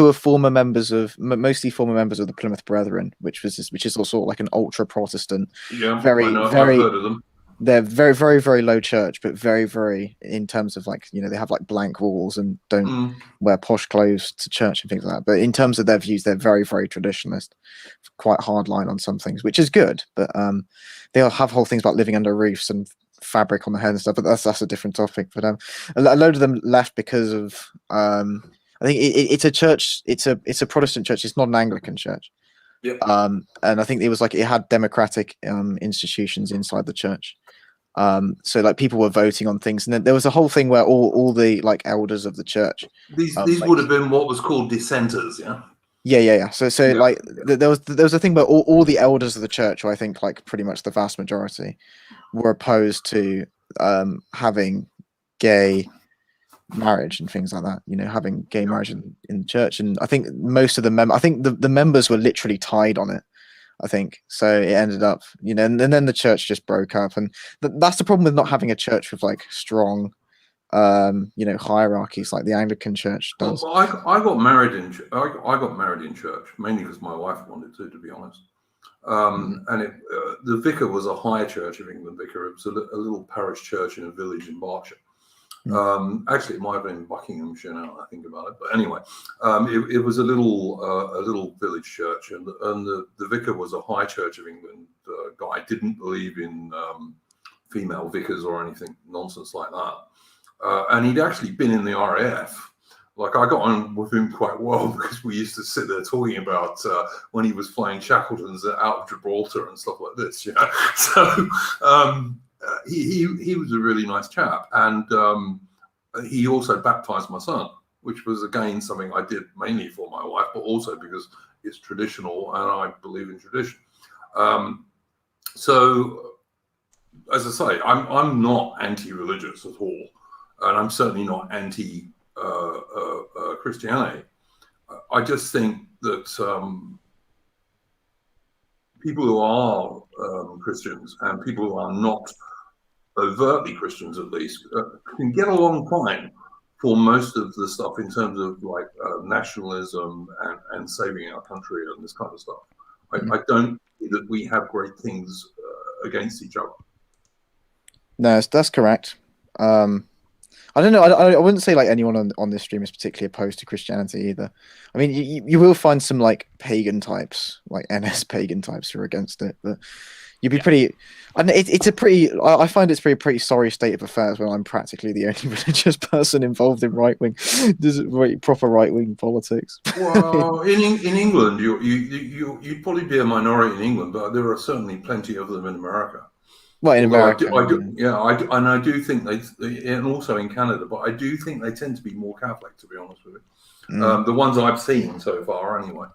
are former members of, mostly former members of the Plymouth Brethren, which is also like an ultra Protestant. Yeah, very. I've heard of them. They're very, very, very low church, but very, very in terms of like, they have like blank walls and don't wear posh clothes to church and things like that. But in terms of their views, they're very, very traditionalist, quite hardline on some things, which is good. But they'll have whole things about living under roofs and fabric on the head and stuff. But that's a different topic. But a load of them left because of I think it's a church. It's a Protestant church. It's not an Anglican church. Yep. And I think it was like it had democratic institutions inside the church. So like people were voting on things, and then there was a whole thing where all the like elders of the church. These would have been what was called dissenters, yeah. Yeah. So like there was a thing where all the elders of the church, or I think like pretty much the vast majority, were opposed to having gay marriage and things like that. Having gay marriage in the church, and I think most of the members were literally tied on it. I think so. It ended up, and then the church just broke up, and that's the problem with not having a church with like strong, hierarchies like the Anglican Church does. Well, I got married in church mainly because my wife wanted to be honest. And the vicar was a high Church of England vicar. It was a little parish church in a village in Berkshire, Actually, it might have been Buckinghamshire now I think about it. But anyway, it was a little village church, and the vicar was a High Church of England guy. Didn't believe in female vicars or anything nonsense like that. And he'd actually been in the RAF. Like, I got on with him quite well because we used to sit there talking about when he was flying Shackletons out of Gibraltar and stuff like this. So he was a really nice chap, and he also baptized my son, which was again something I did mainly for my wife, but also because it's traditional and I believe in tradition. So, as I say, I'm not anti-religious at all, and I'm certainly not anti-Christianity. I just think that people who are Christians and people who are not overtly Christians, at least, can get along fine for most of the stuff in terms of like nationalism and saving our country and this kind of stuff. I don't think that we have great things against each other. No, that's correct. I don't know. I wouldn't say like anyone on this stream is particularly opposed to Christianity either. I mean, you will find some like pagan types, like NS pagan types, who are against it, but you'd be pretty. And it's a pretty. I find it's pretty sorry state of affairs when I'm practically the only religious person involved in right wing, proper right wing politics. Well, in England, you'd probably be a minority in England, but there are certainly plenty of them in America. Well, in America, I do think they, and also in Canada, but I do think they tend to be more Catholic, to be honest with you. The ones I've seen so far, anyway.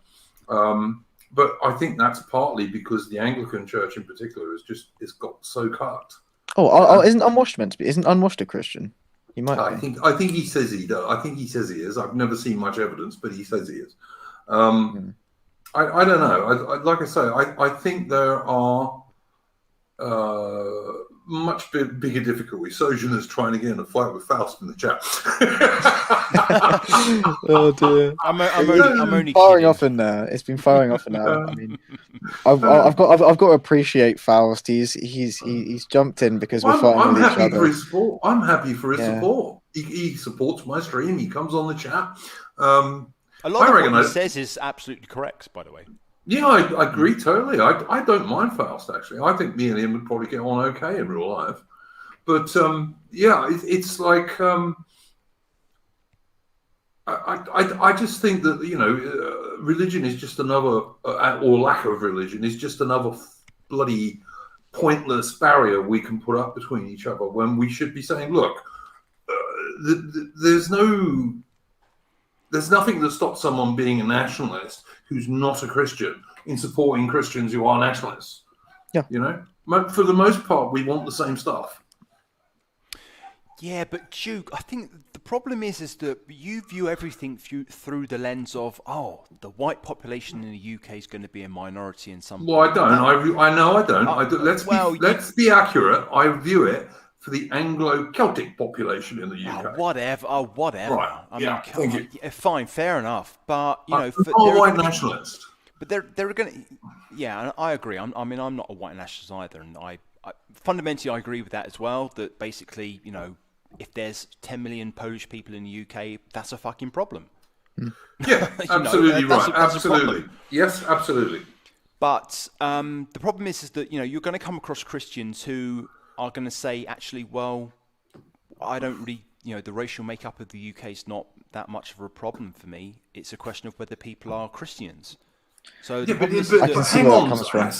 But I think that's partly because the Anglican Church, in particular, it's got so cut. Isn't Unwashed meant to be? Isn't Unwashed a Christian? He might. I think he says he does. I think he says he is. I've never seen much evidence, but he says he is. I don't know. Like I say, I think there are much bigger difficulty. Sojourn is trying to get in a fight with Faust in the chat. Oh dear! I'm only firing kidding. off in there. It's been firing off in there. I mean, I've got to appreciate Faust. He's jumped in because we're fighting with each other. For his support. I'm happy for his support. He supports my stream. He comes on the chat. A lot of what he says is absolutely correct, by the way. Yeah, I agree totally. I don't mind Faust, actually. I think me and him would probably get on okay in real life. But, it's like... I just think that, religion is just another... or lack of religion is just another bloody pointless barrier we can put up between each other when we should be saying, look, there's nothing that stops someone being a nationalist who's not a Christian in supporting Christians who are nationalists. Yeah. For the most part, we want the same stuff. Yeah, but Duke, I think the problem is that you view everything through the lens of, the white population in the UK is going to be a minority in some. Well, I don't. I know I don't. Let's be accurate. I view it for the Anglo-Celtic population in the UK. Whatever. Right. I mean, thank you. Fine, fair enough. But I'm a white nationalist. But they're going to. Yeah, I agree. I'm not a white nationalist either, and I fundamentally I agree with that as well. That basically, if there's 10 million Polish people in the UK, that's a fucking problem. Yeah, absolutely right. Absolutely. Yes, absolutely. But the problem is that you're going to come across Christians who are going to say, actually, well, I don't really, the racial makeup of the UK is not that much of a problem for me. It's a question of whether people are Christians. So yeah, but I can see where that comes from.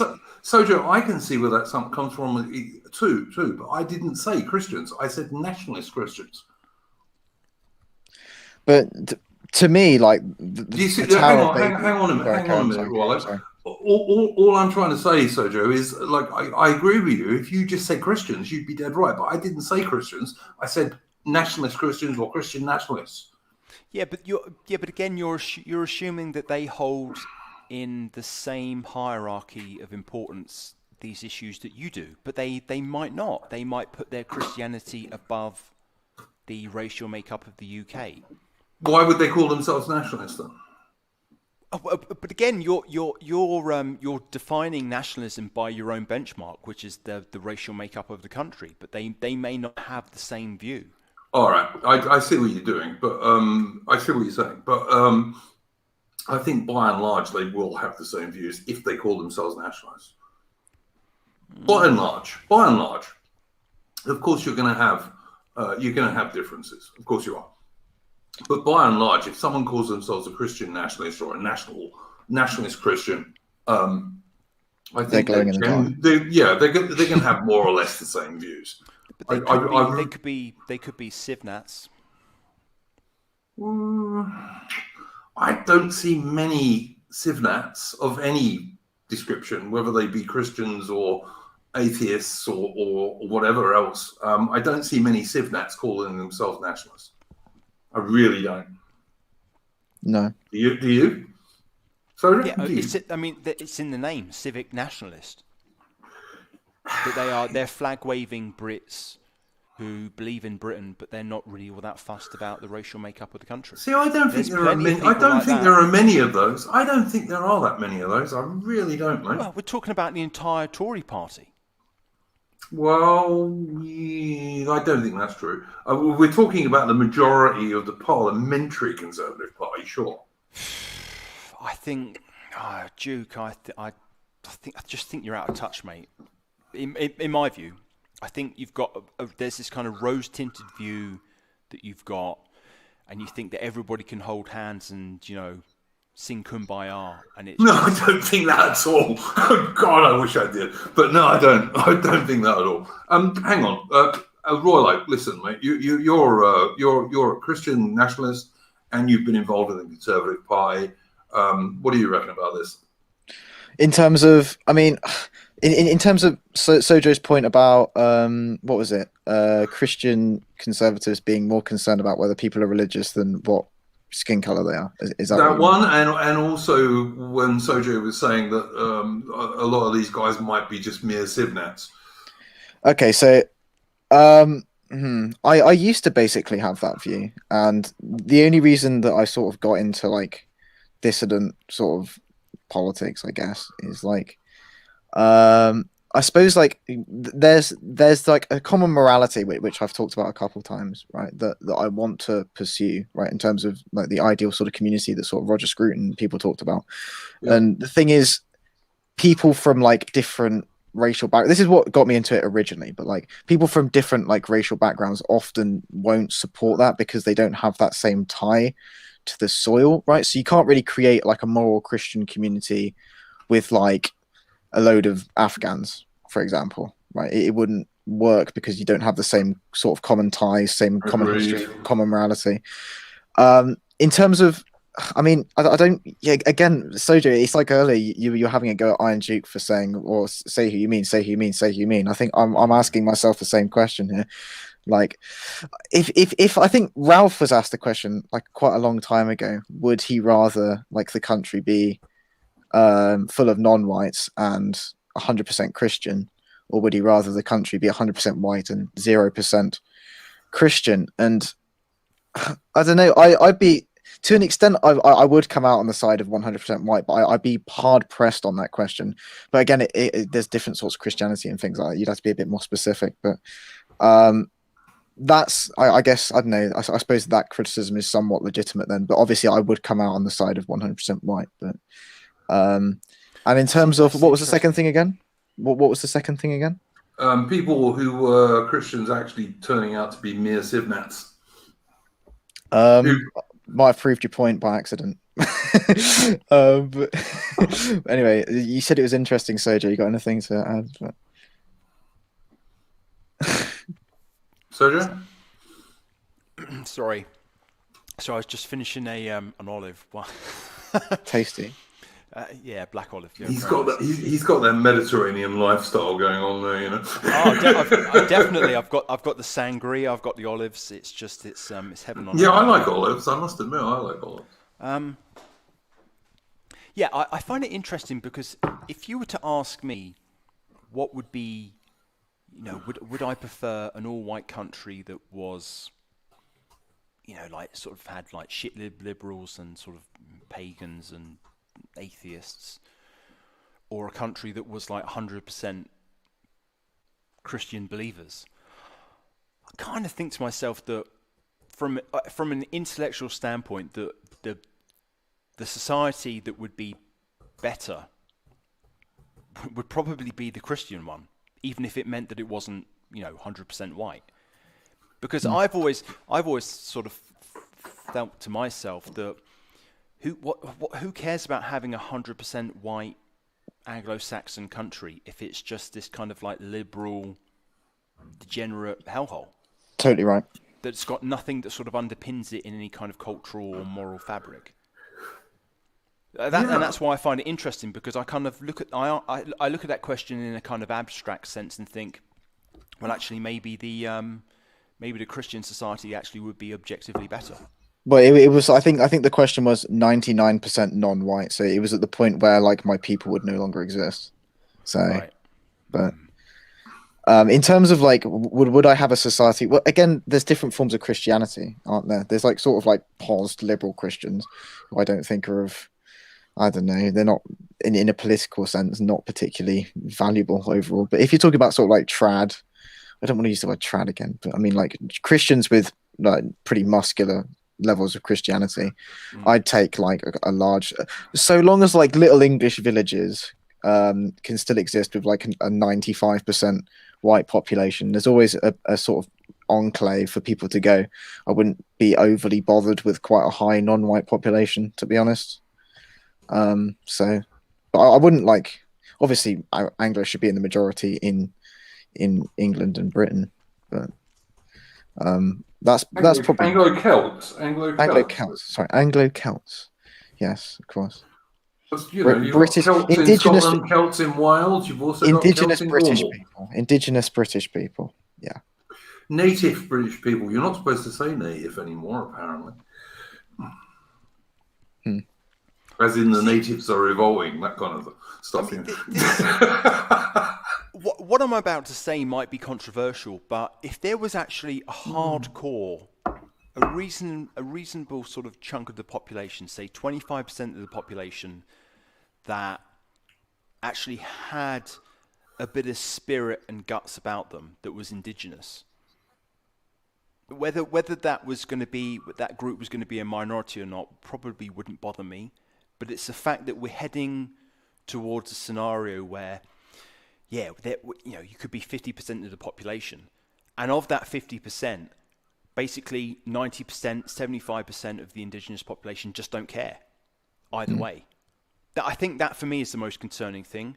Sojo, I can see where that comes from too. But I didn't say Christians. I said nationalist Christians. But to me, like, hang on a minute, Wallace. All I'm trying to say, Sojo, is like I agree with you. If you just said Christians, you'd be dead right. But I didn't say Christians. I said nationalist Christians or Christian nationalists. Yeah, but again, you're assuming that they hold in the same hierarchy of importance these issues that you do, but they might not. They might put their Christianity above the racial makeup of the UK. Why would they call themselves nationalists then? But again, you're defining nationalism by your own benchmark, which is the racial makeup of the country. But they may not have the same view. All right, I see what you're doing, but I see what you're saying, but I think by and large they will have the same views if they call themselves nationalists. By and large, of course you're going to have differences. Of course you are, but by and large, if someone calls themselves a Christian nationalist or a nationalist Christian, I think glowing in the dark. they're going to have more or less the same views. But they could be Civnats. I don't see many Civnats of any description, whether they be Christians or atheists or whatever else. I don't see many Civnats calling themselves nationalists. I really don't. No. Do you? So Yeah, it's in the name, civic nationalist. That they're flag waving Brits who believe in Britain, but they're not really all that fussed about the racial makeup of the country. See, I don't think there are many. I don't think there are many of those. I don't think there are that many of those. I really don't, mate. Well, we're talking about the entire Tory party. Well, yeah, I don't think that's true. We're talking about the majority of the parliamentary Conservative Party, sure. I think, Duke, I just think you're out of touch, mate. In my view, I think you've got there's this kind of rose-tinted view that you've got, and you think that everybody can hold hands and sing Kumbaya, and it's no, I don't think that at all. Oh God, I wish I did, but no, I don't. I don't think that at all. Hang on, Roy, listen, mate. You're a Christian nationalist, and you've been involved in the Conservative Party. What do you reckon about this? In terms of, in terms of Sojo's point about what was it? Christian conservatives being more concerned about whether people are religious than what skin color they are. Is that one? And also when Sojo was saying that a lot of these guys might be just mere Civnats. Okay, so I used to basically have that view, and the only reason that I sort of got into dissident sort of politics, I guess, is I suppose there's a common morality which I've talked about a couple of times, right? That I want to pursue, right? In terms of the ideal sort of community that sort of Roger Scruton people talked about. Yeah. And the thing is, people from different racial backgrounds. This is what got me into it originally, but people from different racial backgrounds often won't support that because they don't have that same tie to the soil, right? So you can't really create a moral Christian community with a load of Afghans, for example, right? It wouldn't work because you don't have the same sort of common ties, same common history, common morality. In terms of, I don't. Yeah, again, Sojo, it's earlier you're having a go at Iron Duke for saying, or say who you mean, say who you mean, say who you mean. I think I'm asking myself the same question here. If I think Ralph was asked the question quite a long time ago, would he rather the country be full of non-whites and 100% Christian, or would he rather the country be 100% white and 0% Christian? And I don't know. I'd be, to an extent, I would come out on the side of 100% white, but I'd be hard pressed on that question. But again, there's different sorts of Christianity and things like that. You'd have to be a bit more specific. But that's, I guess, I don't know. I suppose that criticism is somewhat legitimate then. But obviously, I would come out on the side of 100% white. But and in terms of what was the second thing again? What was the second thing again? People who were Christians actually turning out to be mere Civnats. Might have proved your point by accident. But anyway, you said it was interesting, Sojo. You got anything to add? Sojo? Sorry. So I was just finishing an olive. Tasty. Yeah, black olive. Yeah, he's got that. He's got that Mediterranean lifestyle going on there, Definitely. I've got the sangria. I've got the olives. It's heaven on earth. Yeah, I like olives. I must admit, I like olives. Yeah, I find it interesting because if you were to ask me, what would be, would I prefer an all-white country that was, sort of had shit liberals and sort of pagans and atheists, or a country that was 100% Christian believers? I kind of think to myself that from an intellectual standpoint, the society that would be better would probably be the Christian one, even if it meant that it wasn't 100% white. Because I've always sort of felt to myself that who cares about having 100% white Anglo-Saxon country if it's just this kind of like liberal, degenerate hellhole? Totally right. That's got nothing that sort of underpins it in any kind of cultural or moral fabric. And that's why I find it interesting, because I kind of look at I look at that question in a kind of abstract sense and think, well, actually, maybe the Christian society actually would be objectively better. But it was, I think the question was 99% non-white, so it was at the point where like my people would no longer exist. So, Right. But in terms of like, would I have a society? Well, again, there's different forms of Christianity, aren't there? There's like sort of like post-liberal Christians, who I don't think are of, I don't know, they're not in a political sense, not particularly valuable overall. But if you're talking about sort of like trad, I don't want to use the word trad again, but I mean like Christians with like pretty muscular levels of Christianity, I'd take like a large, so long as like little English villages can still exist with like a 95% white population. There's always a sort of enclave for people to go. I wouldn't be overly bothered with quite a high non-white population, to be honest. So, but I wouldn't like. Obviously, Anglo should be in the majority in England and Britain, but that's probably Anglo-Celts. Anglo-Celts. Sorry, Anglo-Celts. Yes, of course. You've British, got Celts indigenous, in Scotland, Celts in Wales. You've also indigenous got Celts in British Cornwall. people. Indigenous British people. Yeah. Native British people. You're not supposed to say native anymore, apparently. As in the natives are revolting, that kind of stuff. What I'm about to say might be controversial, but if there was actually a hardcore, a reasonable sort of chunk of the population, say 25% of the population, that actually had a bit of spirit and guts about them that was indigenous, whether that was going to be, that group was going to be a minority or not, probably wouldn't bother me. But it's the fact that we're heading towards a scenario where, you could be 50% of the population, and of that 50%, basically 90%, 75% of the indigenous population just don't care either way. I think that for me is the most concerning thing.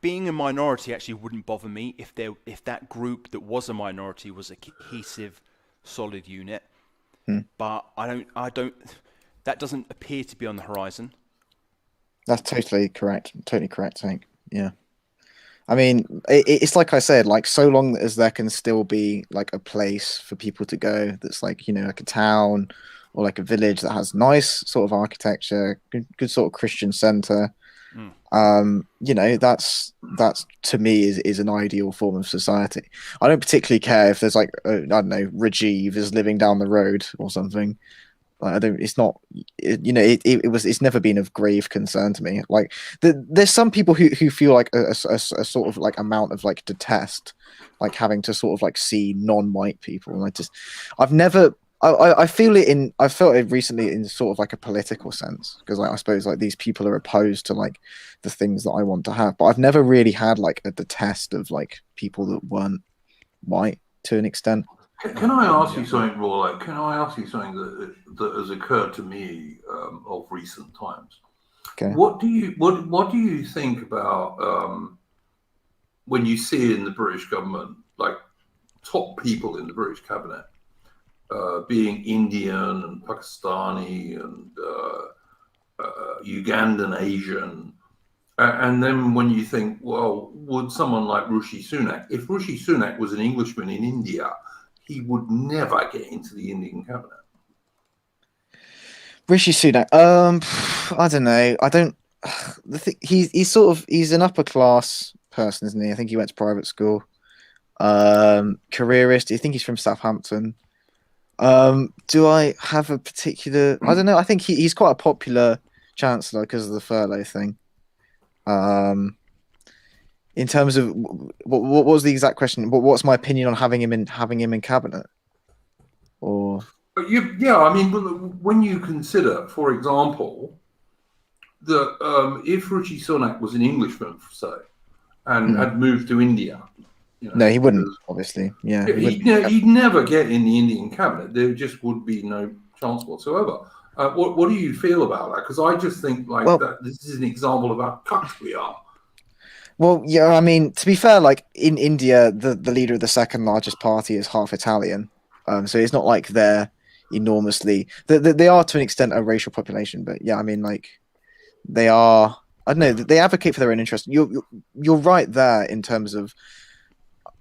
Being a minority actually wouldn't bother me if that group that was a minority was a cohesive, solid unit. But I don't. That doesn't appear to be on the horizon. That's totally correct. Totally correct, I think. Yeah. I mean, it's like I said, like so long as there can still be like a place for people to go that's like, like a town or like a village that has nice sort of architecture, good sort of Christian center. That's to me is an ideal form of society. I don't particularly care if there's like, I don't know, Rajiv is living down the road or something. I don't. It's not. It's never been of grave concern to me. Like there's some people who feel like a sort of like amount of like detest, like having to sort of like see non-white people. And I've never. I feel it in. I felt it recently in sort of like a political sense, because like I suppose like these people are opposed to like the things that I want to have, but I've never really had like a detest of like people that weren't white to an extent. Can I ask you something, Rollo? Can I ask you something that has occurred to me of recent times? Okay. What do you think about when you see in the British government, like top people in the British cabinet, being Indian and Pakistani and Ugandan, Asian, and then when you think, well, would someone like Rishi Sunak, if Rishi Sunak was an Englishman in India, he would never get into the Indian cabinet. Rishi Sunak. I don't know. I don't. He's an upper class person, isn't he? I think he went to private school. Careerist. I think he's from Southampton. Do I have a particular? I don't know. I think he's quite a popular chancellor because of the furlough thing. In terms of what was the exact question? What's my opinion on having him in cabinet? or But yeah, I mean, when you consider, for example, that if Rishi Sunak was an Englishman, say, and had moved to India, no, he wouldn't. because Obviously, yeah, he he'd, wouldn't. he'd never get in the Indian cabinet. There just would be no chance whatsoever. What do you feel about that? Because I just think that this is an example of how cucked we are. Well, yeah, I mean, to be fair, like in India, the leader of the second largest party is half Italian. So it's not like they're enormously. They are to an extent a racial population, but yeah, I mean, like they are. I don't know. They advocate for their own interest. You're right there in terms of.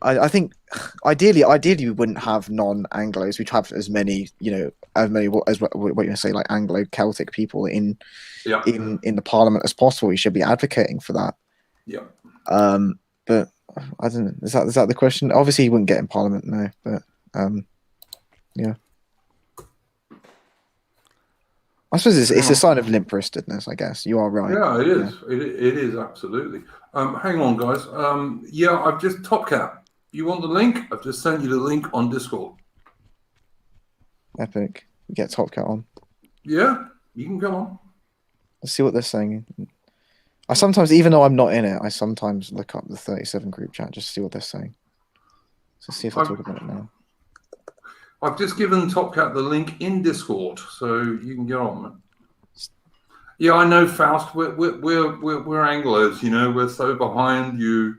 I think ideally we wouldn't have non-Anglos. We'd have as many, as what you're going to say, like Anglo-Celtic people in the parliament as possible. We should be advocating for that. Yeah. But I don't know. Is that the question? Obviously, he wouldn't get in parliament, no. But yeah. I suppose it's a sign of limp-wristedness, I guess. You are right. Yeah, it is. Yeah. It is absolutely. Hang on, guys. Yeah, I've just Topcat. You want the link? I've just sent you the link on Discord. Epic. Get Topcat on. Yeah, you can come on. Let's see what they're saying. I sometimes, even though I'm not in it, I sometimes look up the 37 group chat just to see what they're saying. So see if I talk about it now. I've just given Topcat the link in Discord, so you can get on. Yeah, I know, Faust. We're Anglos, We're so behind you,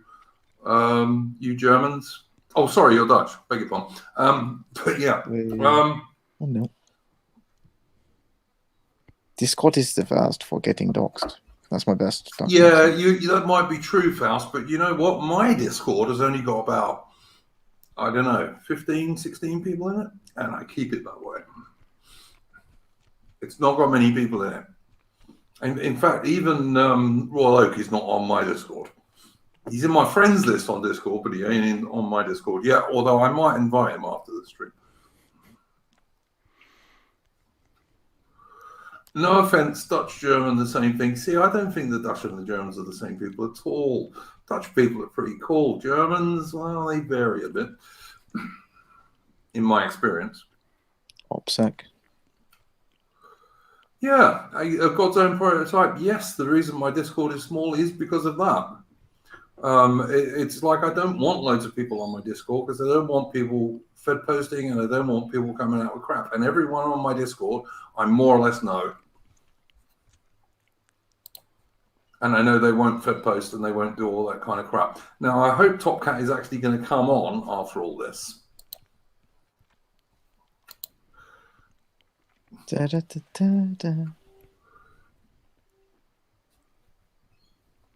you Germans. Oh, sorry, you're Dutch. Beg your pardon. But yeah. Oh no. Discord is the worst for getting doxxed. That's my best. Yeah, that might be true, Faust. But you know what? My Discord has only got about, I don't know, 15, 16 people in it, and I keep it that way. It's not got many people in it. And in fact, even Royal Oak is not on my Discord. He's in my friends list on Discord, but he ain't on my Discord yet, although I might invite him after the stream. No offense, Dutch, German, the same thing. See, I don't think the Dutch and the Germans are the same people at all. Dutch people are pretty cool. Germans, well, they vary a bit, in my experience. OPSEC. Yeah, God's own prototype. Yes, the reason my Discord is small is because of that. It's like I don't want loads of people on my Discord because I don't want people fed posting and I don't want people coming out with crap. And everyone on my Discord, I more or less know. And I know they won't fed post and they won't do all that kind of crap. Now, I hope Topcat is actually going to come on after all this. Da, da, da, da, da.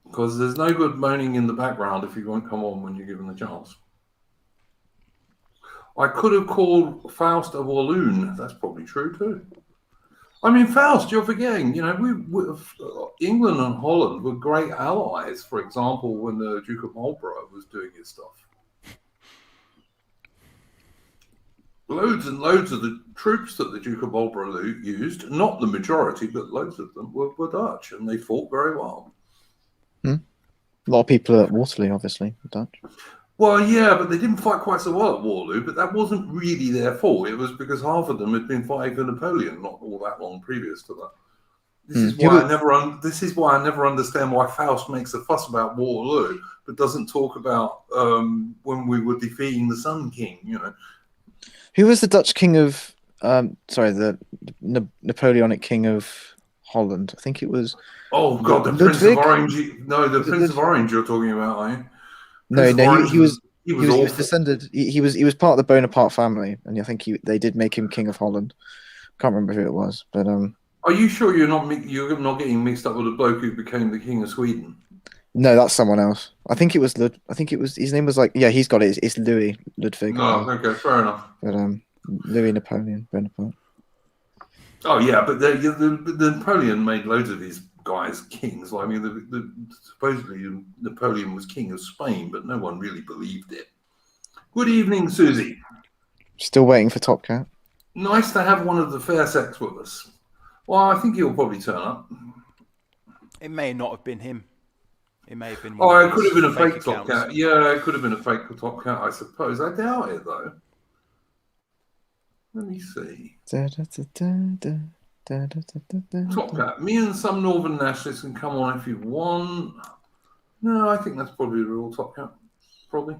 Because there's no good moaning in the background if you won't come on when you're given the chance. I could have called Faust a Walloon. That's probably true too. I mean, Faust, you're forgetting, England and Holland were great allies, for example, when the Duke of Marlborough was doing his stuff. Loads and loads of the troops that the Duke of Marlborough used, not the majority, but loads of them were Dutch, and they fought very well. A lot of people at Waterloo, obviously, Dutch. Well, yeah, but they didn't fight quite so well at Waterloo, but that wasn't really their fault. It was because half of them had been fighting for Napoleon not all that long previous to that. This is why I never understand why Faust makes a fuss about Waterloo, but doesn't talk about when we were defeating the Sun King, Who was the Dutch king of, the Napoleonic king of Holland? I think it was... Oh, God, the Prince of Orange. No, the Prince of Orange you're talking about, are you? No, he was awful. descended. He was part of the Bonaparte family, and I think they did make him king of Holland. Can't remember who it was, but Are you sure you're not getting mixed up with the bloke who became the king of Sweden? No, that's someone else. I think it was his name was he's got it. It's Louis Ludwig. No, okay, fair enough. But Louis Napoleon Bonaparte. Oh yeah, but the Napoleon made loads of these guys kings. I mean, supposedly Napoleon was king of Spain, but no one really believed it. Good evening, Susie. Still waiting for Topcat. Nice to have one of the fair sex with us. Well, I think he'll probably turn up. It may not have been him. It may have been. It could have been a fake Topcat. Yeah, it could have been a fake Topcat, I suppose. I doubt it though. Let me see. Da, da, da, da, da, da, da, da, da, Top da. Cat. Me and some Northern nationalists can come on if you want. No, I think that's probably the real Top Cat. Probably.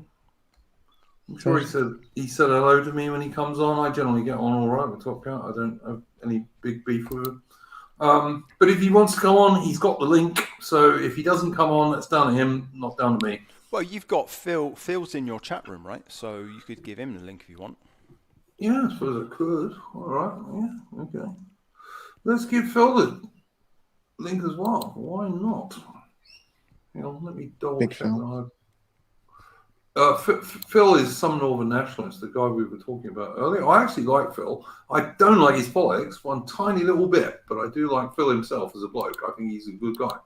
I'm sure he said hello to me when he comes on. I generally get on all right with Top Cat. I don't have any big beef with him. But if he wants to come on, he's got the link. So if he doesn't come on, that's down to him, not down to me. Well, you've got Phil. Phil's in your chat room, right? So you could give him the link if you want. Yeah, I suppose I could. All right. Yeah. Okay. Let's give Phil the link as well. Why not? Hang on, let me double Big check Phil. that. Phil is some Northern nationalist, the guy we were talking about earlier. I actually like Phil. I don't like his politics one tiny little bit, but I do like Phil himself as a bloke. I think he's a good guy.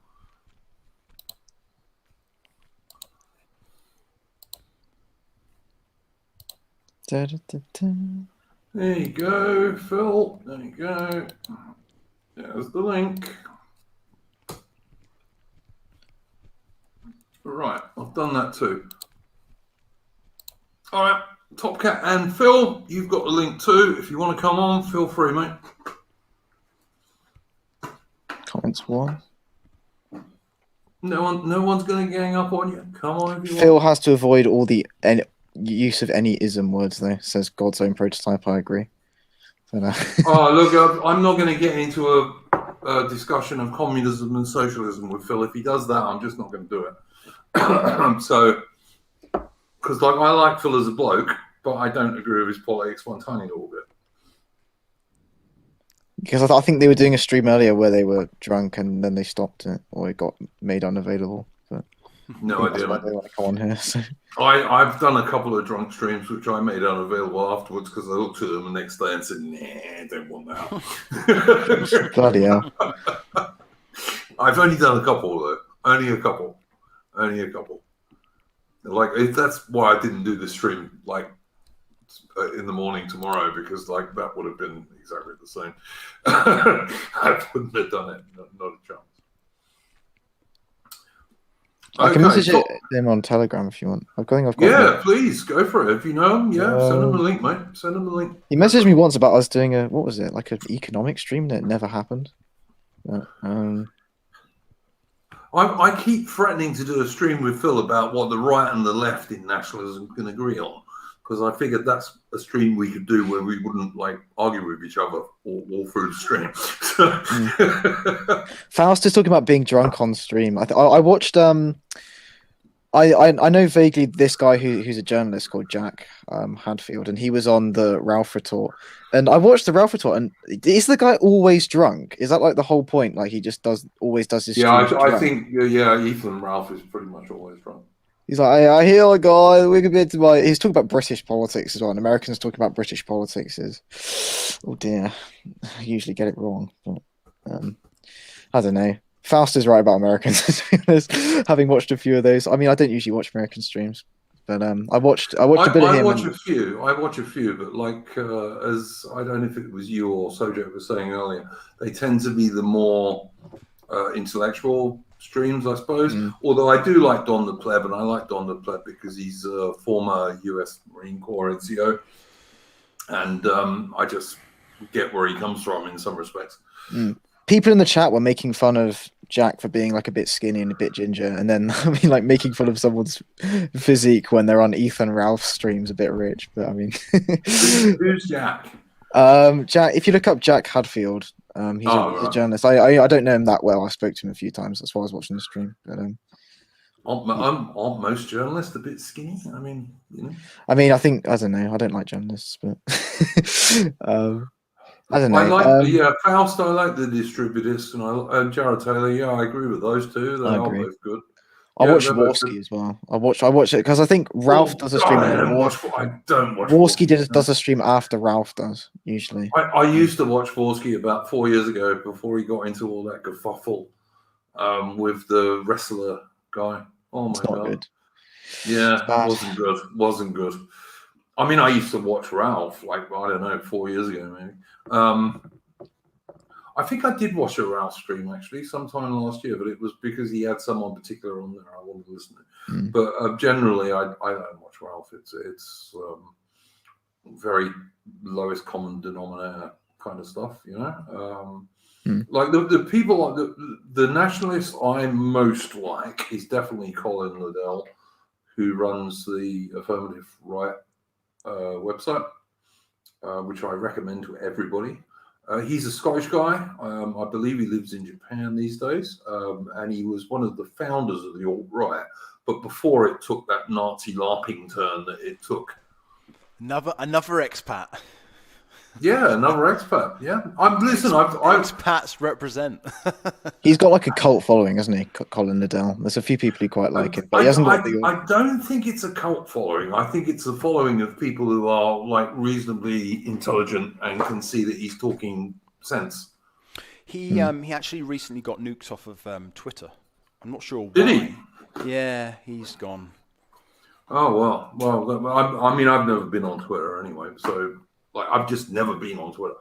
Da, da, da, da. There you go, Phil. There you go. There's the link. Right, I've done that too. All right, Top Cat and Phil, you've got the link too. If you want to come on, feel free, mate. Comments one. No one's going to gang up on you. Come on if you Phil want. has to avoid all the use of any ism words, though. Says God's own prototype. I agree. But, Oh, look, I'm not going to get into a discussion of communism and socialism with Phil. If he does that, I'm just not going to do it. So, because I like Phil as a bloke, but I don't agree with his politics one tiny little bit. because I think they were doing a stream earlier where they were drunk and then they stopped it, or it got made unavailable. But No that's idea, why mate. they want to come on here. So. I've done a couple of drunk streams which I made unavailable afterwards because I looked at them the next day and said, nah, I don't want that. Bloody hell. I've only done a couple though. Only a couple. Like that's why I didn't do the stream like in the morning tomorrow, because like that would have been exactly the same. I wouldn't have done it. Not a chance. I can Okay, message so- him on Telegram if you want. I've got Yeah, please go for it. If you know him, send him a link, mate. Send him a link. He messaged me once about us doing what was it, like an economic stream that never happened. I keep threatening to do a stream with Phil about what the right and the left in nationalism can agree on, because I figured that's a stream we could do where we wouldn't like argue with each other all through the stream. Faust is talking about being drunk on stream. I watched. I know vaguely this guy who's a journalist called Jack Hadfield, and he was on the Ralph Retort. And I watched the Ralph Retort, and is the guy always drunk? Is that like the whole point? Like he just always does his Yeah, streams I drunk? think Ethan Ralph is pretty much always drunk. He's like, I hear a guy. He's talking about British politics as well. And Americans talking about British politics is, oh dear, I usually get it wrong. But I don't know. Faust is right about Americans, to be honest, having watched a few of those. I mean, I don't usually watch American streams, but I watched a bit of him. I watch a few, but like as I don't know if it was you or Sojo was saying earlier, they tend to be the more intellectual streams, I suppose. Although I do like Don the Pleb, and I like Don the Pleb because he's a former US Marine Corps NCO, and I just get where he comes from in some respects. People in the chat were making fun of Jack for being like a bit skinny and a bit ginger, and then I mean, like making fun of someone's physique when they're on Ethan Ralph's streams a bit rich. But I mean, who's Jack? Jack. If you look up Jack Hadfield, he's a journalist. I don't know him that well. I spoke to him a few times. That's why I was watching the stream. But aren't most journalists a bit skinny? I mean, you know. I mean, I don't know. I don't like journalists, but I don't know. I like Faust. I like the distributists, and Jared Taylor. Yeah, I agree with those two. They are both good. I watch Warski as well. I watch it because I think Ralph does a stream. I don't watch. Warski does a stream after Ralph does usually. I used to watch Warski about 4 years ago before he got into all that kerfuffle with the wrestler guy. Oh my god! Good. Yeah, wasn't good. I mean, I used to watch Ralph like I don't know 4 years ago maybe. I think I did watch a Ralph stream actually sometime last year, but it was because he had someone particular on there I wanted to listen to. But generally, I don't watch Ralph. It's very lowest common denominator kind of stuff, you know. Hmm. Like the people, the nationalist I most like is definitely Colin Liddell, who runs the Affirmative Right website, which I recommend to everybody. He's a Scottish guy. I believe he lives in Japan these days, and he was one of the founders of the alt-right. But before it took that Nazi LARPing turn that it took. Another expat. Yeah, another expat. Yeah, Expats represent. He's got like a cult following, hasn't he, Colin Liddell? There's a few people who quite like him, but he hasn't got the. I don't think it's a cult following. I think it's a following of people who are like reasonably intelligent and can see that he's talking sense. He actually recently got nuked off of Twitter. I'm not sure why. Did he? Yeah, he's gone. Oh well. I mean, I've never been on Twitter anyway, so like I've just never been on Twitter.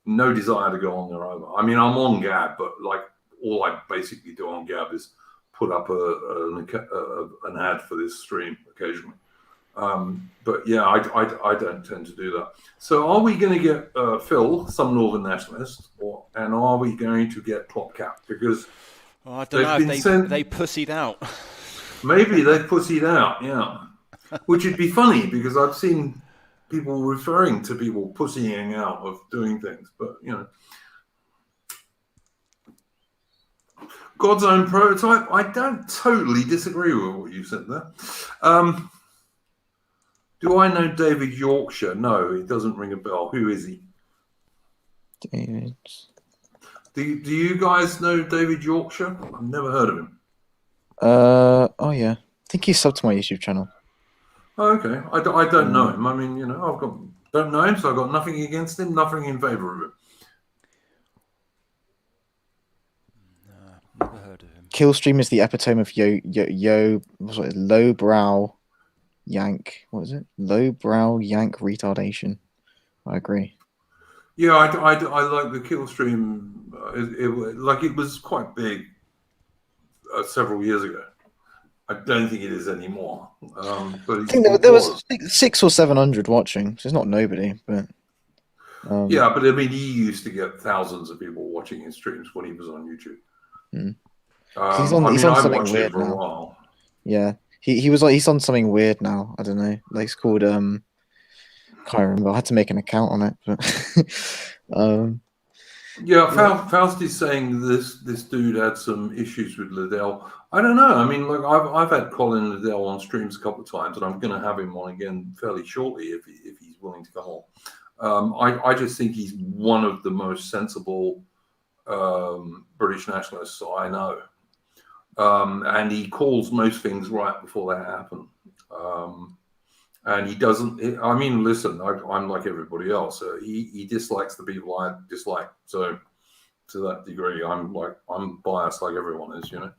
No desire to go on there either. I mean, I'm on Gab, but like all I basically do on Gab is put up an ad for this stream occasionally. But yeah, I don't tend to do that. So are we going to get Phil, some Northern Nationalist, and are we going to get Klopcat? Because I don't know if they pussied out. Maybe they pussied out, yeah. Which would be funny because I've seen people referring to people pussying out of doing things, but you know. God's own prototype. I don't totally disagree with what you said there. Do I know David Yorkshire? No, he doesn't ring a bell. Who is he? David. Do you guys know David Yorkshire? I've never heard of him. Oh yeah, I think he's subbed to my YouTube channel. Oh, okay, I don't know him. I mean, you know, don't know him, so I've got nothing against him, nothing in favour of him. No, never heard of him. Killstream is the epitome of lowbrow yank. What is it? Lowbrow yank retardation. I agree. Yeah, I like the Killstream. It was quite big several years ago. I don't think it is anymore. But I think there was 600 or 700 watching, so it's not nobody. But yeah, but I mean, he used to get thousands of people watching his streams when he was on YouTube. He's on something weird for now. A while. Yeah, he's on something weird now. I don't know. Like it's called can't remember. I had to make an account on it, but yeah, Faust is saying this dude had some issues with Liddell. I don't know. I mean, like I've had Colin Liddell on streams a couple of times, and I'm going to have him on again fairly shortly if he's willing to come on. I just think he's one of the most sensible British nationalists I know, and he calls most things right before they happen. And he doesn't. I mean, listen, I'm like everybody else. He dislikes the people I dislike. So, to that degree, I'm biased like everyone is, you know.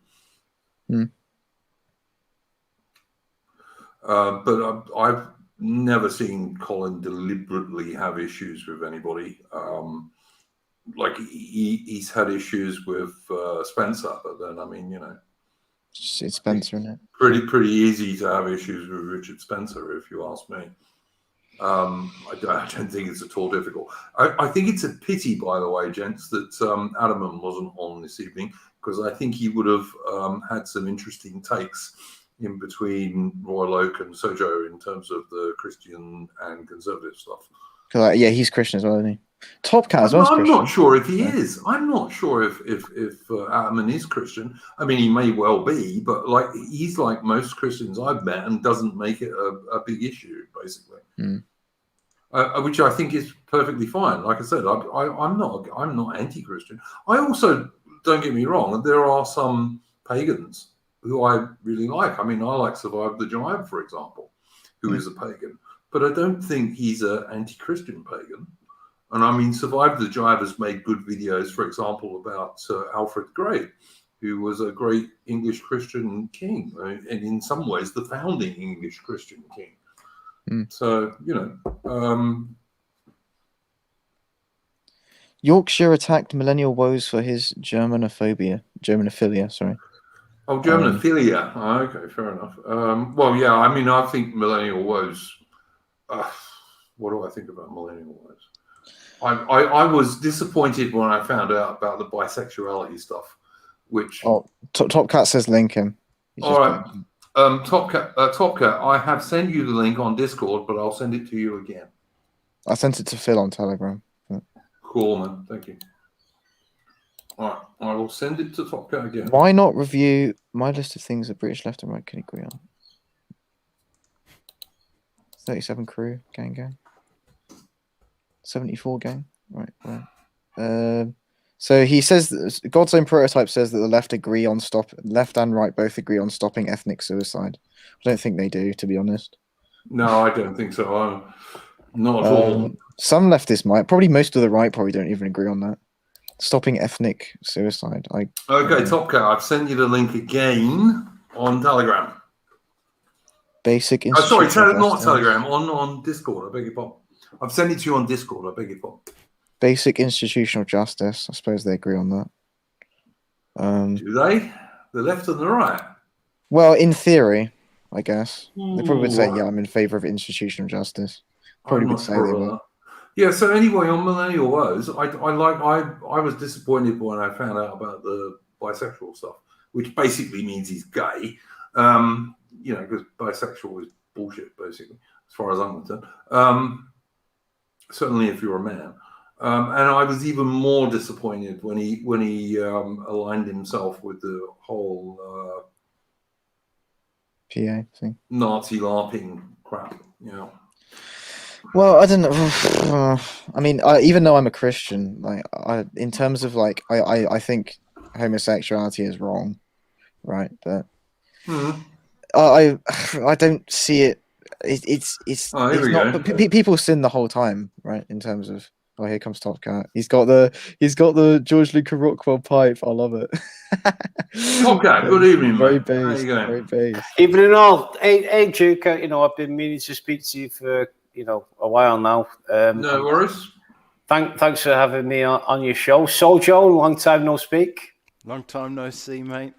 But I've never seen Colin deliberately have issues with anybody. Like he's had issues with Spencer, but then I mean, you know. It's Spencer, isn't it? Pretty easy to have issues with Richard Spencer, if you ask me. I don't think it's at all difficult. I think it's a pity, by the way, gents, that Adaman wasn't on this evening, because I think he would have had some interesting takes in between Royal Oak and Sojo in terms of the Christian and conservative stuff. Yeah, he's Christian as well, isn't he? Top Cat as well. I'm not sure if he is. I'm not sure if Adaman is Christian. I mean, he may well be, but like he's like most Christians I've met and doesn't make it a big issue, basically. Which I think is perfectly fine. Like I said, I'm not anti-Christian. I also, don't get me wrong, there are some pagans who I really like. I mean, I like Survive the Jive, for example, who is a pagan, but I don't think he's an anti-Christian pagan. And I mean, Survive the Jive has made good videos, for example, about Alfred Grey, who was a great English Christian king, and in some ways the founding English Christian king. So, you know. Yorkshire attacked Millennial Woes for his Germanophilia, sorry. Oh, Germanophilia. Okay, fair enough. Well, yeah, I mean, I think Millennial Woes what do I think about millennial wives? I was disappointed when I found out about the bisexuality stuff, which. Oh, Top Cat says link him. All right. Top Cat, I have sent you the link on Discord, but I'll send it to you again. I sent it to Phil on Telegram. Cool, man. Thank you. All right. I will send it to Top Cat again. Why not review my list of things that British left and right can agree on? 37 crew, gang. 74 gang. Right. So he says God's own prototype says that the left and right both agree on stopping ethnic suicide. I don't think they do, to be honest. No, I don't think so. I'm not at all. Some leftists might. Probably most of the right probably don't even agree on that. Stopping ethnic suicide. Okay, Top Cat, I've sent you the link again on Telegram. Basic. Sorry, not Telegram. On Discord. I beg your pardon. I've sent it to you on Discord. I beg your pardon. Basic institutional justice. I suppose they agree on that. Do they? The left and the right? Well, in theory, I guess. They probably would say, yeah, I'm in favour of institutional justice. Probably would say they will. Yeah, so anyway, on millennial woes, I was disappointed when I found out about the bisexual stuff, which basically means he's gay. Because bisexual is bullshit, basically, as far as I'm concerned. Certainly if you're a man. And I was even more disappointed when he aligned himself with the whole PA thing, Nazi LARPing crap. Well, I don't know. I mean, even though I'm a Christian, in terms of I think homosexuality is wrong, right? But I don't see it. It's not. People sin the whole time, right? In terms of. Oh, here comes Top Cat. He's got the George Lucas Rockwell pipe. I love it. Top Cat, good evening, very mate. based, very based. Evening all. Hey, Duke. I've been meaning to speak to you for a while now. No worries. Thanks for having me on your show. So, Joe, long time no speak. Long time no see, mate.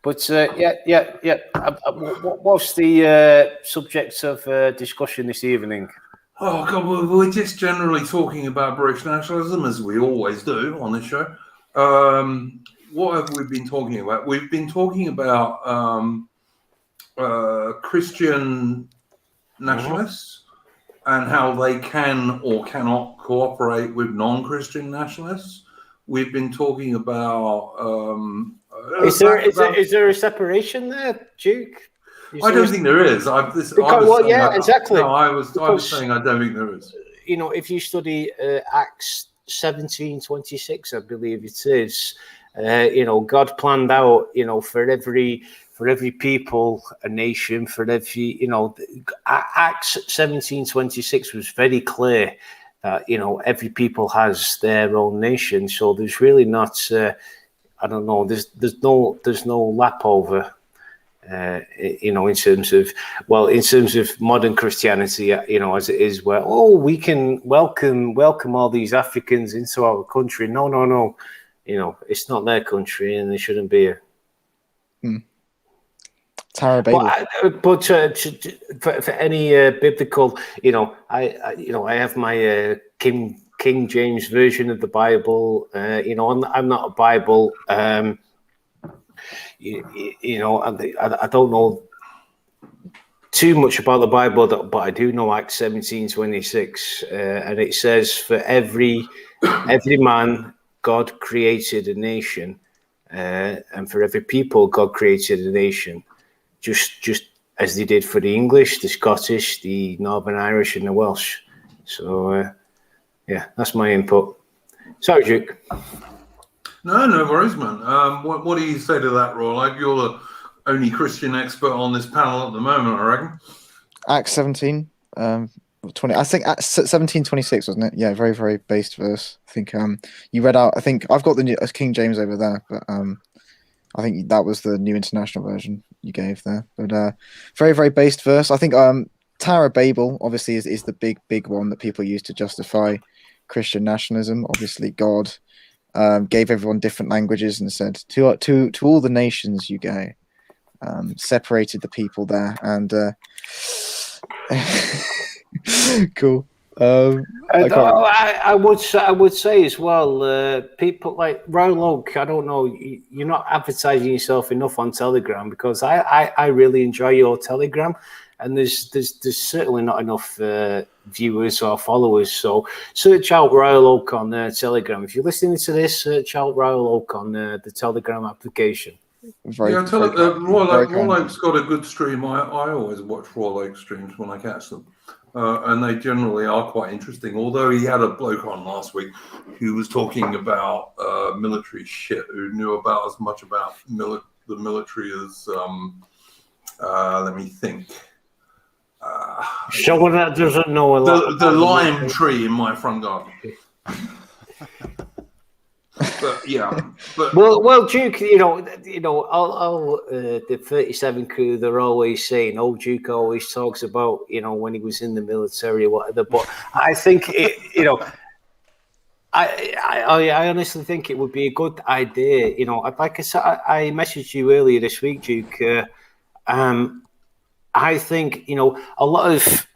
But yeah. What's the subject of discussion this evening? Oh God, we're just generally talking about British nationalism, as we always do on this show. What have we been talking about? We've been talking about Christian nationalists and how they can or cannot cooperate with non-Christian nationalists. We've been talking about. Is there a separation there, Duke? I don't think there is. Exactly. No, I was saying I don't think there is. If you study Acts 17:26, I believe it is. God planned out, for every people, a nation, for every, Acts 17:26 was very clear that every people has their own nation. So there's really not. I don't know. There's no lap over. In terms of modern Christianity, as it is, where we can welcome all these Africans into our country. No, it's not their country, and they shouldn't be here. Tara Babel. But for any biblical, I have my King James version of the Bible. I'm not a Bible. I don't know too much about the Bible, but I do know Acts 17:26, and it says, "For every man, God created a nation, and for every people, God created a nation, just as they did for the English, the Scottish, the Northern Irish, and the Welsh." So, that's my input. Sorry, Duke. No worries, man. What do you say to that, Roy? You're the only Christian expert on this panel at the moment, I reckon. Acts 17, 20. I think Acts 17:26, wasn't it? Yeah, very, very based verse. I think you read out. I think I've got the new King James over there, but I think that was the New International Version you gave there. But very, very based verse. I think Tower of Babel obviously is the big one that people use to justify Christian nationalism. Obviously, God gave everyone different languages and said to all the nations you go, separated the people there, and Cool. I would say as well, people like Royal Oak. I don't know. You're not advertising yourself enough on Telegram, because I really enjoy your Telegram, and there's certainly not enough viewers or followers. So search out Royal Oak on Telegram. If you're listening to this, search out Royal Oak on the Telegram application. Royal Oak's got a good stream. I always watch Royal Oak streams when I catch them. And they generally are quite interesting. Although he had a bloke on last week who was talking about military shit, who knew about as much about the military as, let me think. Someone that doesn't know a lot. The lime tree in my front garden. But yeah, well, Duke, all the 37 crew, they're always saying, "Oh, Duke always talks about, when he was in the military or whatever." But I think I honestly think it would be a good idea. Like I said, I messaged you earlier this week, Duke. I think a lot of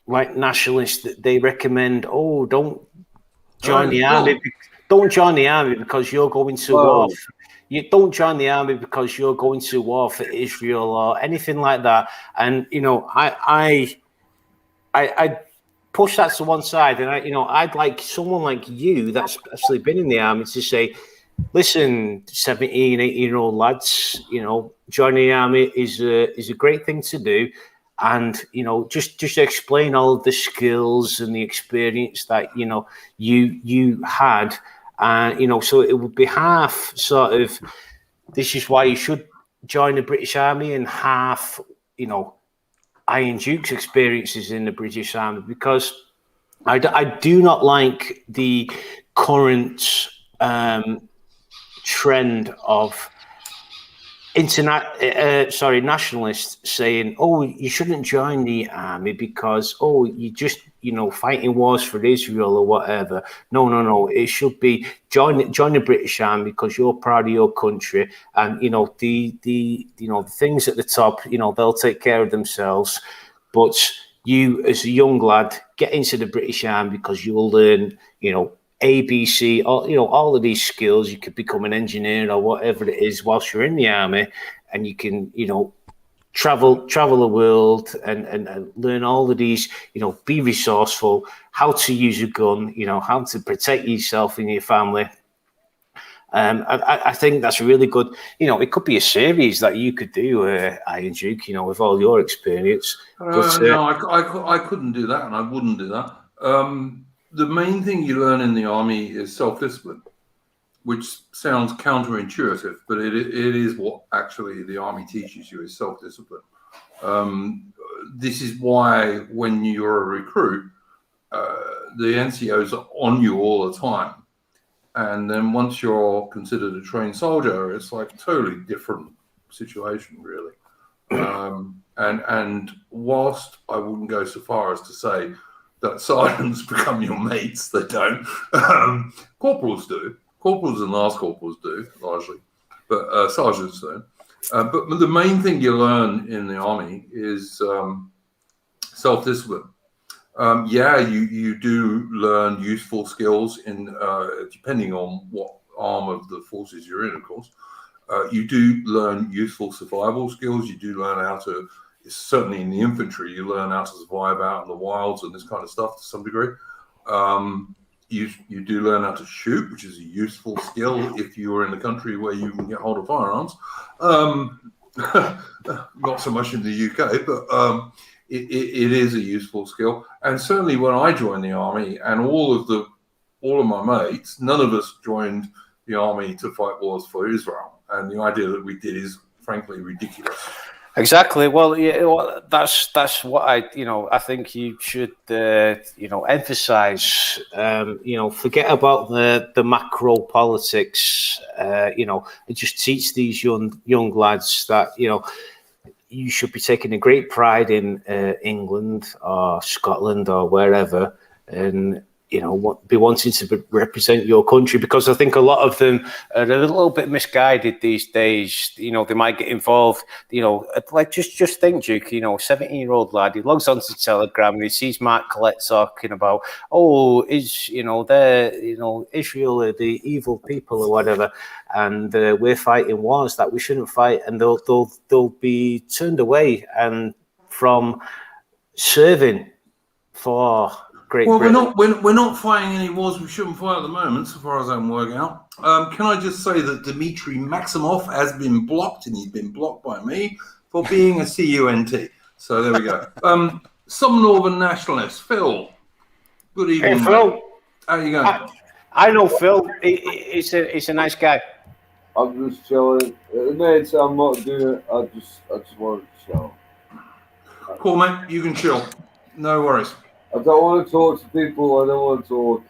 like nationalists, they recommend, don't join the army. Don't join the army because you're going to war. You don't join the army because you're going to war for Israel or anything like that. And I push that to one side, and I'd like someone like you that's actually been in the army to say, listen, 17, 18-year-old lads, joining the army is a great thing to do. And just explain all of the skills and the experience that you had. So it would be half sort of, this is why you should join the British Army, and half, Iron Duke's experiences in the British Army, because I do not like the current trend of nationalists saying, you shouldn't join the army because, you just, fighting wars for Israel or whatever. No. It should be join the British Army because you're proud of your country, and the things at the top, they'll take care of themselves. But you, as a young lad, get into the British Army because you'll learn, ABC, all of these skills. You could become an engineer or whatever it is whilst you're in the army, and you can, travel the world and learn all of these, be resourceful, how to use a gun, how to protect yourself and your family. I think that's really good. It could be a series that you could do, Iron Duke, with all your experience. No, I couldn't do that, and I wouldn't do that. The main thing you learn in the army is self-discipline, which sounds counterintuitive, but it is what actually the army teaches you, is self-discipline. This is why when you're a recruit, the NCOs are on you all the time. And then once you're considered a trained soldier, it's like a totally different situation, really. And whilst I wouldn't go so far as to say that sergeants become your mates, they don't. Corporals do. Corporals and last corporals do, largely. But sergeants don't. But the main thing you learn in the army is self-discipline. You do learn useful skills in depending on what arm of the forces you're in, of course. You do learn useful survival skills. You do learn how to, certainly in the infantry, you learn how to survive out in the wilds and this kind of stuff to some degree. You do learn how to shoot, which is a useful skill if you are in a country where you can get hold of firearms. Not so much in the UK, but it is a useful skill. And certainly when I joined the army, and all of my mates, none of us joined the army to fight wars for Israel. And the idea that we did is frankly ridiculous. Exactly. Well, that's what I think you should, emphasize. Forget about the macro politics. And just teach these young lads that you should be taking a great pride in England or Scotland or wherever, and be wanting to represent your country, because I think a lot of them are a little bit misguided these days. They might get involved. Like just think, Duke. 17-year-old lad, he logs onto Telegram and he sees Mark Collette talking about, Israel are the evil people or whatever, and we're fighting wars that we shouldn't fight, and they'll be turned away and from serving for Great Britain. We're not fighting any wars we shouldn't fight at the moment, so far as I can work out. Can I just say that Dmitry Maximov has been blocked, and he's been blocked by me for being a CUNT. So there we go. Some Northern Nationalists. Phil, good evening. Hey, Phil. How you going? I know Phil. He's a nice guy. I'm just chilling. Mate, I'm not doing it. I just want to chill. Cool, mate. You can chill. No worries. I don't want to talk to people. I don't want to talk.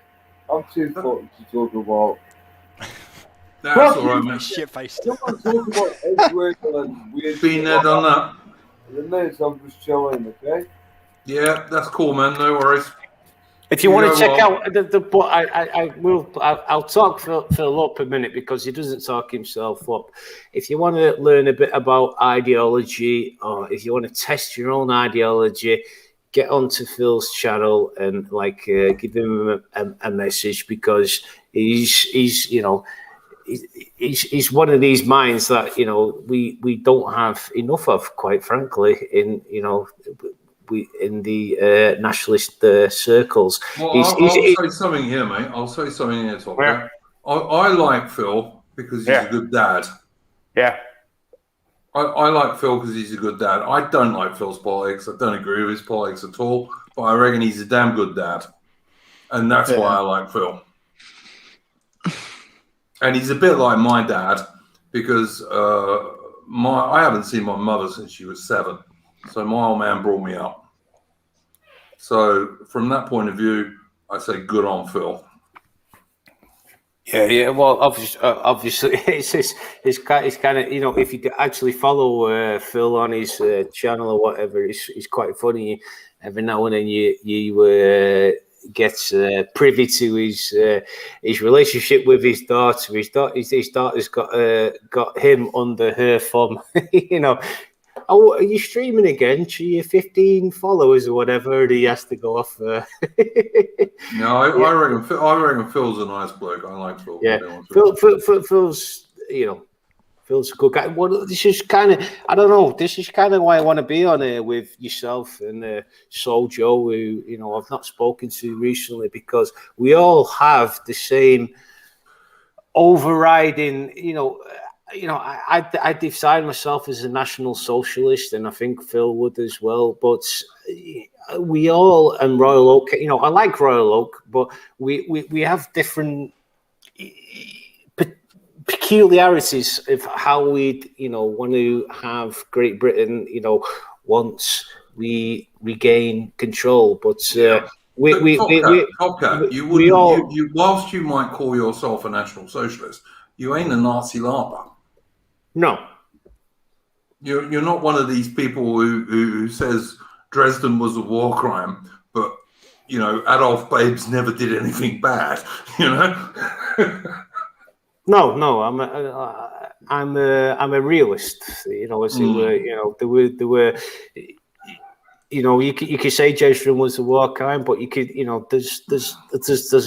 I'm too fucking to talk about. That's all right, mate. Shit-faced. I don't want to talk about Israel and weird. Been there, done that. The minutes I'm just chilling, okay? Yeah, that's cool, man. No worries. If you want to check out I'll talk Phil up a minute, because he doesn't talk himself up. If you want to learn a bit about ideology, or if you want to test your own ideology, get onto Phil's channel and give him a message, because he's one of these minds that we don't have enough of, quite frankly, in the nationalist circles. Well, I'll say something here, mate. I'll say something here, Tom. Yeah. I like Phil because he's a good dad. Yeah. I like Phil because he's a good dad. I don't like Phil's politics. I don't agree with his politics at all. But I reckon he's a damn good dad. And that's why I like Phil. And he's a bit like my dad, because I haven't seen my mother since she was 7. So my old man brought me up. So from that point of view, I say good on Phil. Yeah. Well, obviously, it's kind of if you actually follow Phil on his channel or whatever, it's quite funny. Every now and then you get privy to his relationship with his daughter. His daughter's got him under her thumb. Oh, are you streaming again to your 15 followers or whatever? And he has to go off. No, I reckon Phil's a nice bloke. I like Phil. Yeah, Phil's Phil's a good guy. Well, this is kind of, I don't know. This is kind of why I want to be on here with yourself and Soul Joe, who I've not spoken to recently, because we all have the same overriding. I define myself as a national socialist, and I think Phil would as well. But we all, and Royal Oak, I like Royal Oak, but we have different peculiarities of how we, want to have Great Britain, once we regain control. But whilst you might call yourself a national socialist, you ain't a Nazi larper. No. You're not one of these people who says Dresden was a war crime, but Adolf Babes never did anything bad. No, I'm a realist. As it were, there were. You could say Dresden was a war crime, but you could, there's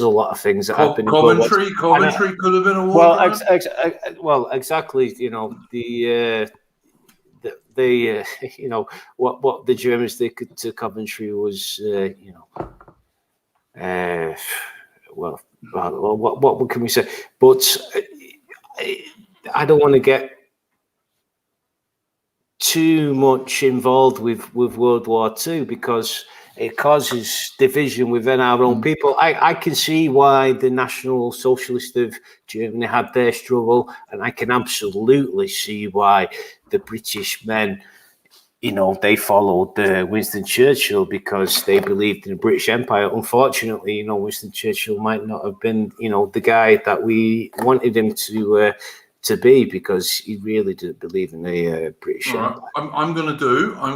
a lot of things that happen. Coventry could have been a war crime. Well, exactly. What the Germans did to Coventry was, what can we say? But I don't want to get too much involved with World War II, because it causes division within our own people. I can see why the National Socialists of Germany had their struggle, and I can absolutely see why the British men, they followed Winston Churchill, because they believed in the British Empire. Unfortunately, Winston Churchill might not have been, the guy that we wanted him to be, because he really didn't believe in the British Empire. I'm going to do a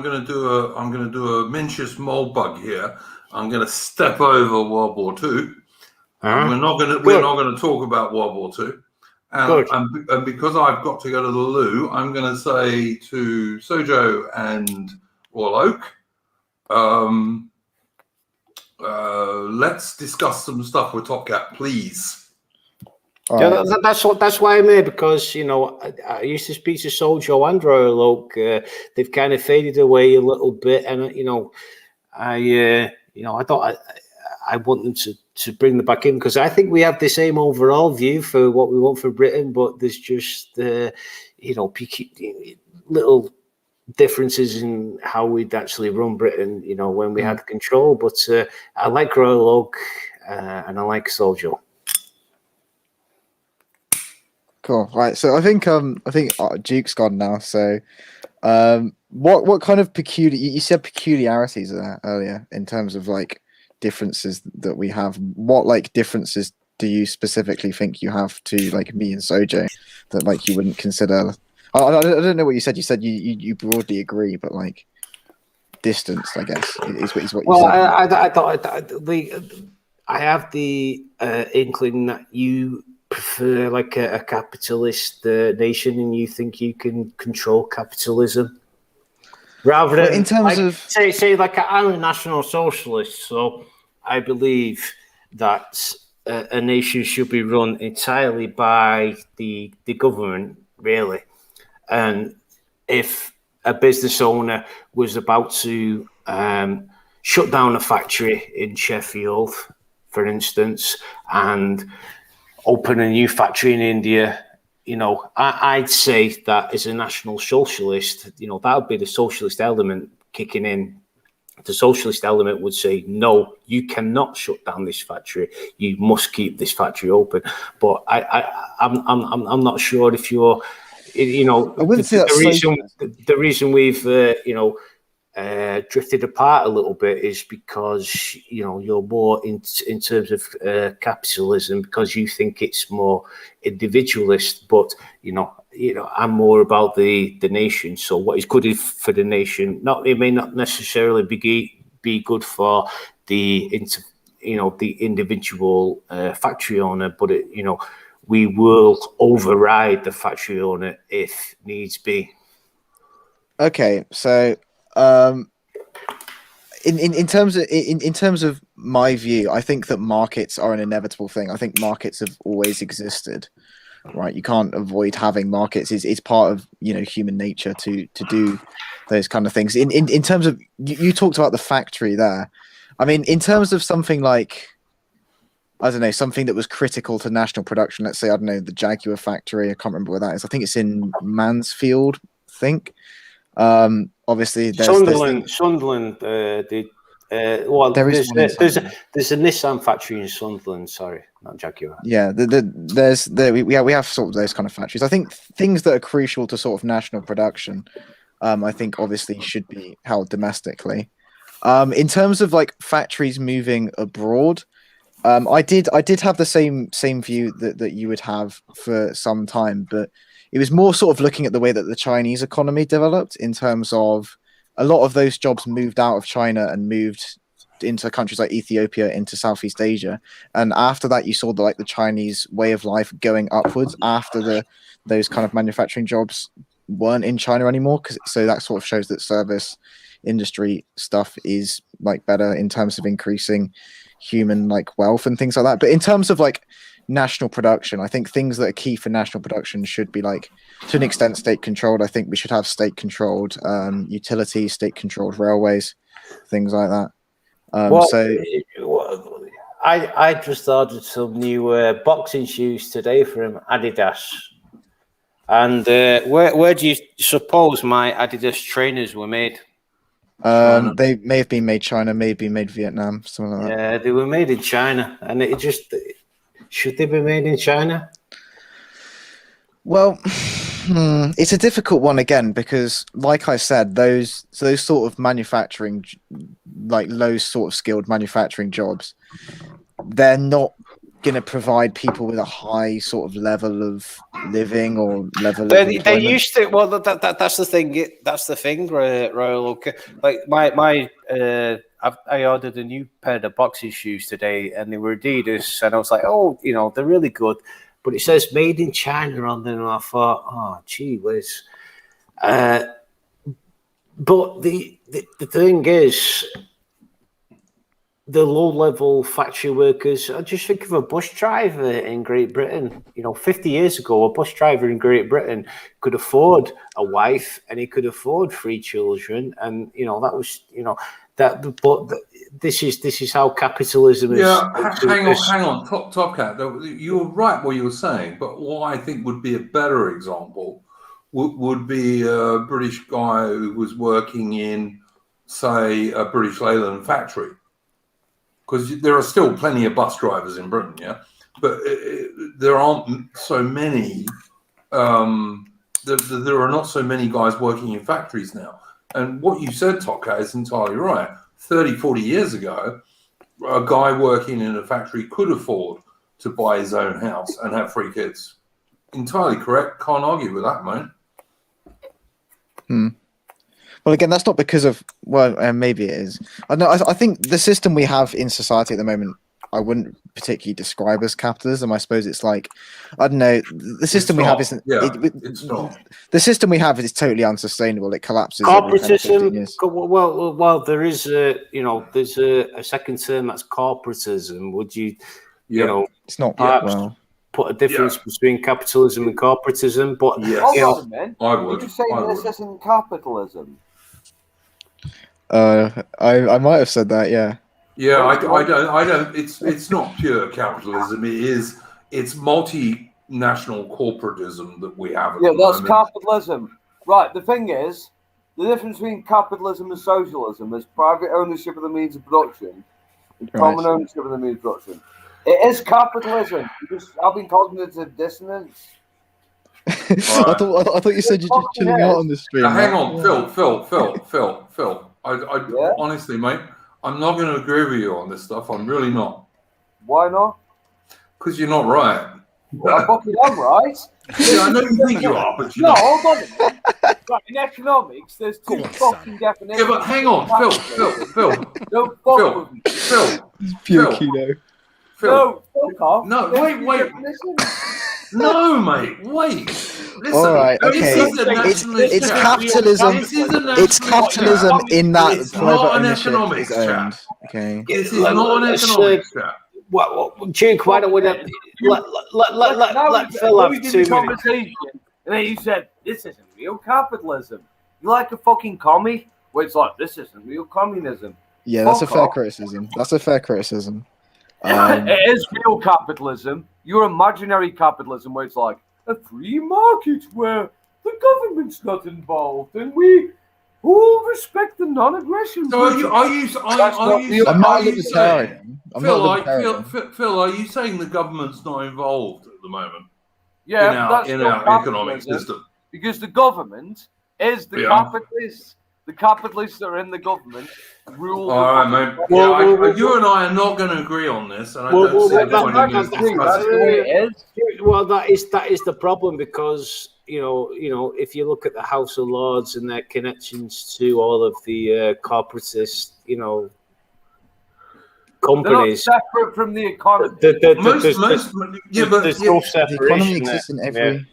Mencius Moldbug here. I'm going to step over World War II, And we're not gonna talk about World War II. Good. And because I've got to go to the loo, I'm going to say to Sojo and Royal Oak, let's discuss some stuff with Top Cat, please. Yeah, that's why I'm here, because I used to speak to Sojo and Royal Oak. They've kind of faded away a little bit, and I thought I want them to bring them back in, because I think we have the same overall view for what we want for Britain, but there's just little differences in how we'd actually run Britain, when we had control. But I like Royal Oak and I like Sojo. Cool. Right. So I think Duke's gone now. So what kind of you said peculiarities there earlier in terms of like differences that we have. What like differences do you specifically think you have to like me and Sojo that like you wouldn't consider? I don't know what you said. You said you broadly agree, but like distance, I guess, is what you said. Well, I thought I have the inkling that you prefer like a capitalist nation, and you think you can control capitalism rather than in terms of say like I'm a national socialist, so I believe that a nation should be run entirely by the government, really. And if a business owner was about to shut down a factory in Sheffield, for instance, and open a new factory in India, I'd say that as a national socialist, that would be the socialist element kicking in. The socialist element would say, no, you cannot shut down this factory. You must keep this factory open. But I'm not sure if you're, I wouldn't say that's the reason we've, drifted apart a little bit is because, you're more in terms of capitalism, because you think it's more individualist, but, I'm more about the nation. So what is good for the nation, it may not necessarily be good for the individual factory owner, but we will override the factory owner if needs be. Okay, so in terms of my view, I think that markets are an inevitable thing. I think markets have always existed, right? You can't avoid having markets. It's part of human nature to do those kind of things. In terms of you talked about the factory there. I mean, in terms of something like, I don't know, something that was critical to national production. Let's say, I don't know, the Jaguar factory. I can't remember where that is. I think it's in Mansfield. I think. Obviously, there's Sunderland. There's a Nissan factory in Sunderland. Sorry, not Jaguar. Yeah, we have sort of those kind of factories. I think things that are crucial to sort of national production, I think obviously should be held domestically. In terms of like factories moving abroad, I did have the same view that you would have for some time, but it was more sort of looking at the way that the Chinese economy developed, in terms of a lot of those jobs moved out of China and moved into countries like Ethiopia, into Southeast Asia. And after that, you saw the Chinese way of life going upwards after those kind of manufacturing jobs weren't in China anymore. So that sort of shows that service industry stuff is like better in terms of increasing human like wealth and things like that. But in terms of like national production, I think things that are key for national production should be like, to an extent, state controlled. I think we should have state controlled utilities, state controlled railways, things like that. I just ordered some new boxing shoes today from Adidas. And where do you suppose my Adidas trainers were made? They may have been made China, may have been made Vietnam, something like that. Yeah, they were made in China, and it just should they be made in China? Well, it's a difficult one again, because, like I said, those sort of manufacturing, like low sort of skilled manufacturing jobs, they're not going to provide people with a high sort of level of living or level of employment. They used to. Well, that's the thing. That's the thing, Royal. Like my I ordered a new pair of boxing shoes today, and they were Adidas, and I was like, oh, they're really good, but it says made in China on them, and I thought, oh, gee whiz. But the thing is, the low-level factory workers, I just think of a bus driver in Great Britain. 50 years ago, a bus driver in Great Britain could afford a wife and he could afford 3 children, and that was that. But this is how capitalism is. Yeah, hang on, Top Cat. You were right what you were saying, but what I think would be a better example would be a British guy who was working in, say, a British Leyland factory. Because there are still plenty of bus drivers in Britain, yeah, but there aren't so many. There are not so many guys working in factories now. And what you said, Tokka, is entirely right. 30, 40 years ago, a guy working in a factory could afford to buy his own house and have 3 kids. Entirely correct. Can't argue with that, mate. Well, again, that's not because of maybe it is. I think the system we have in society at the moment, I wouldn't particularly describe as capitalism. I suppose it's like, I don't know, the system we have isn't. Yeah, it's not. The system we have is totally unsustainable. It collapses. Every 10 or 15 years. Well, there is there's a second term that's corporatism. Would you, it's not put a difference between capitalism and corporatism? But I would. Did you say this isn't capitalism? I might have said that, yeah. Yeah, I don't. It's not pure capitalism. It's multinational corporatism that we have. That's capitalism, right? The thing is, the difference between capitalism and socialism is private ownership of the means of production and common ownership of the means of production. It is capitalism. I've been cognitive dissonance. I thought you said you're just chilling out on the stream. Hang on, Phil. I honestly, mate, I'm not going to agree with you on this stuff. I'm really not. Why not? Because you're not right. I fucking am right. Yeah, I know you think you are, but you're not. Hold on. Right, in economics, there's 2 fucking definitions. Yeah, but hang on, Phil. Don't fuck with me. Phil. Pure keto. No, fuck off. No, wait. No, mate, wait. Listen, all right, okay. It's capitalism. It's capitalism in that it's private not an ownership economics is owned. Okay. This is not an economics chat. Well, Duke, why don't we let Phil have 2 minutes? And then you said, this isn't real capitalism. You're like a fucking commie, where it's like, this isn't real communism. Yeah, that's a fair criticism. It is real capitalism. Your imaginary capitalism, where it's like a free market where the government's not involved and we all respect the non-aggression. So are you I'm not a libertarian. Phil, are you saying the government's not involved at the moment? Yeah, in our economic system, because the government is the capitalists. The capitalists that are in the government rule. All right, mate. You and I are not going to agree on this, and I don't see the point in that's the way it is. Well, that is the problem, because if you look at the House of Lords and their connections to all of the corporatist, companies, they're not separate from the economy. There's no separation. The economy exists in every.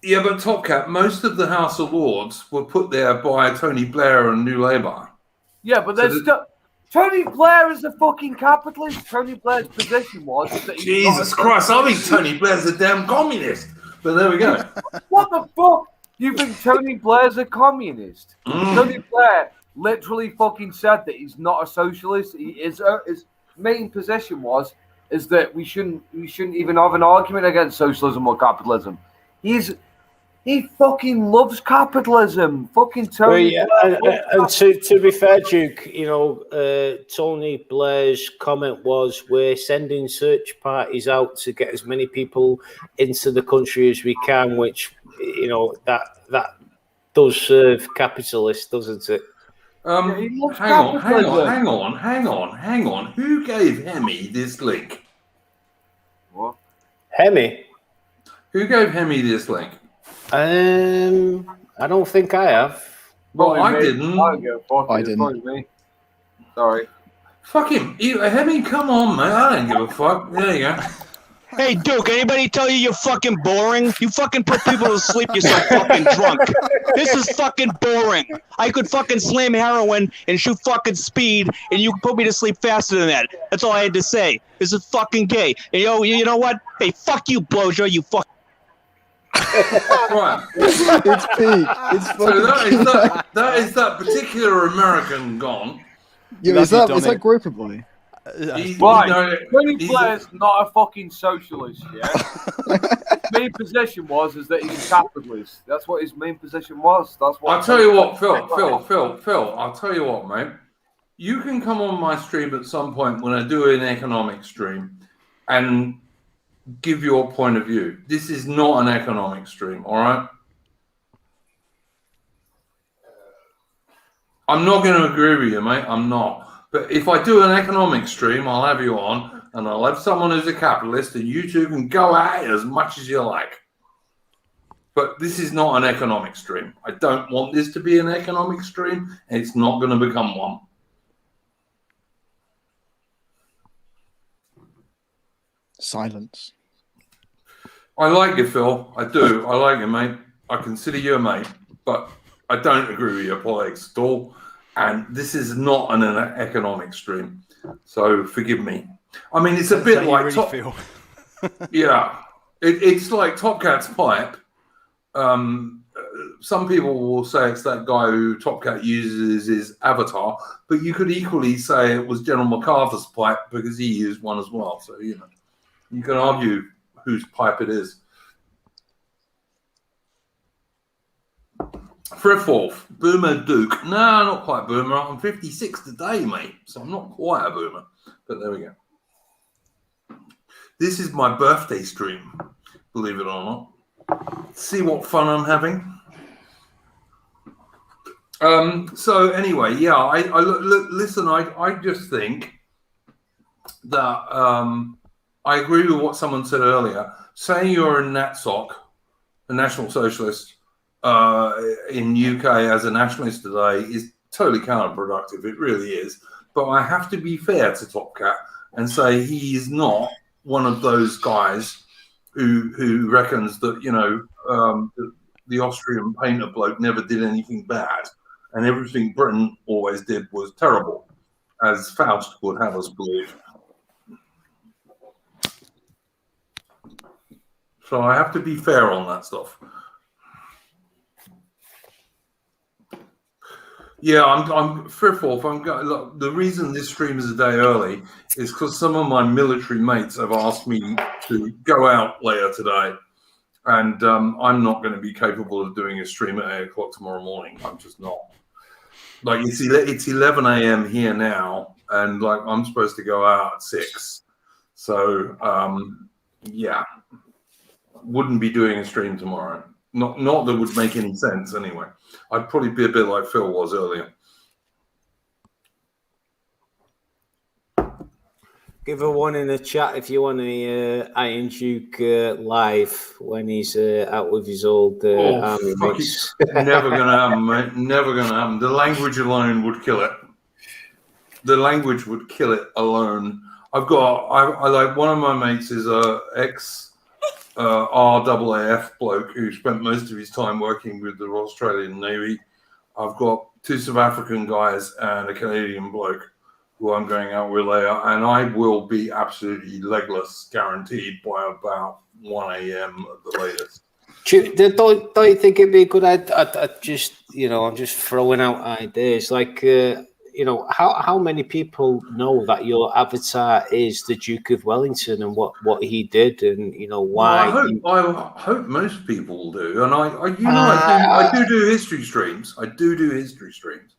Yeah, but Top Cat, most of the House of Lords were put there by Tony Blair and New Labour. Yeah, but there's still... Tony Blair is a fucking capitalist. Tony Blair's position was that Jesus Christ, I think Tony Blair's a damn communist. But there we go. What the fuck? You think Tony Blair's a communist? Tony Blair literally fucking said that he's not a socialist. His main position is that we shouldn't even have an argument against socialism or capitalism. He fucking loves capitalism. Fucking Tony Blair. And to be fair, Duke, Tony Blair's comment was, we're sending search parties out to get as many people into the country as we can, which, that does serve capitalists, doesn't it? Hang on. Who gave Hemi this link? What? Hemi? Who gave Hemi this link? I don't think I have. Well, I didn't. I didn't. Me. Sorry. Fuck him. Hemi, come on, mate. I don't give a fuck. There you go. Hey, Duke, anybody tell you you're fucking boring? You fucking put people to sleep, you're so fucking drunk. This is fucking boring. I could fucking slam heroin and shoot fucking speed, and you put me to sleep faster than that. That's all I had to say. This is fucking gay. And you know what? Hey, fuck you, Blojo, you fuck. Right. It's peak. It's So fucking that is that particular American gone. Yeah, is that Groper Boy? Right. Tony Blair's not a fucking socialist, yeah? His main position is that he's a capitalist. That's what his main position was. That's what I'll tell you what, Phil, I'll tell you what, mate. You can come on my stream at some point when I do an economic stream and give your point of view. This is not an economic stream, all right? I'm not going to agree with you, mate. I'm not. But if I do an economic stream, I'll have you on, and I'll have someone who's a capitalist, and you two can go at it as much as you like. But this is not an economic stream. I don't want this to be an economic stream, and it's not going to become one. Silence. I like you, Phil. I do. I like you, mate. I consider you a mate, but I don't agree with your politics at all. And this is not an economic stream, so forgive me. I mean, it's a bit like really yeah, it's like Top Cat's pipe. Some people will say it's that guy who Top Cat uses his avatar, but you could equally say it was General MacArthur's pipe because he used one as well. So you can argue whose pipe it is. Frithwolf, Boomer Duke. No, not quite Boomer. I'm 56 today, mate. So I'm not quite a Boomer. But there we go. This is my birthday stream, believe it or not. See what fun I'm having. So anyway, yeah, I listen, I just think that I agree with what someone said earlier. Saying you're a NatSoc, a National Socialist, in UK as a nationalist today is totally counterproductive. It really is. But I have to be fair to Top Cat and say he is not one of those guys who reckons that the Austrian painter bloke never did anything bad and everything Britain always did was terrible, as Faust would have us believe. So I have to be fair on that stuff. Yeah, I'm Frithwolf. Look, the reason this stream is a day early is because some of my military mates have asked me to go out later today, and I'm not going to be capable of doing a stream at 8 o'clock tomorrow morning. I'm just not. Like it's 11 a.m. here now, and like I'm supposed to go out at 6. So yeah, wouldn't be doing a stream tomorrow. Not that would make any sense anyway. I'd probably be a bit like Phil was earlier. Give a one in the chat if you want to Iron Duke live when he's out with his old army mates. Never going to happen, mate. Never going to happen. The language alone would kill it. The language would kill it alone. I like one of my mates is a ex RAAF bloke who spent most of his time working with the Royal Australian Navy. I've got 2 South African guys and a Canadian bloke who I'm going out with later, and I will be absolutely legless, guaranteed, by about 1 a.m. at the latest. Don't you think it'd be a good idea? I'm just throwing out ideas. Like, how many people know that your avatar is the Duke of Wellington and what he did and why? Well, I hope most people do, and I do history streams. I do history streams.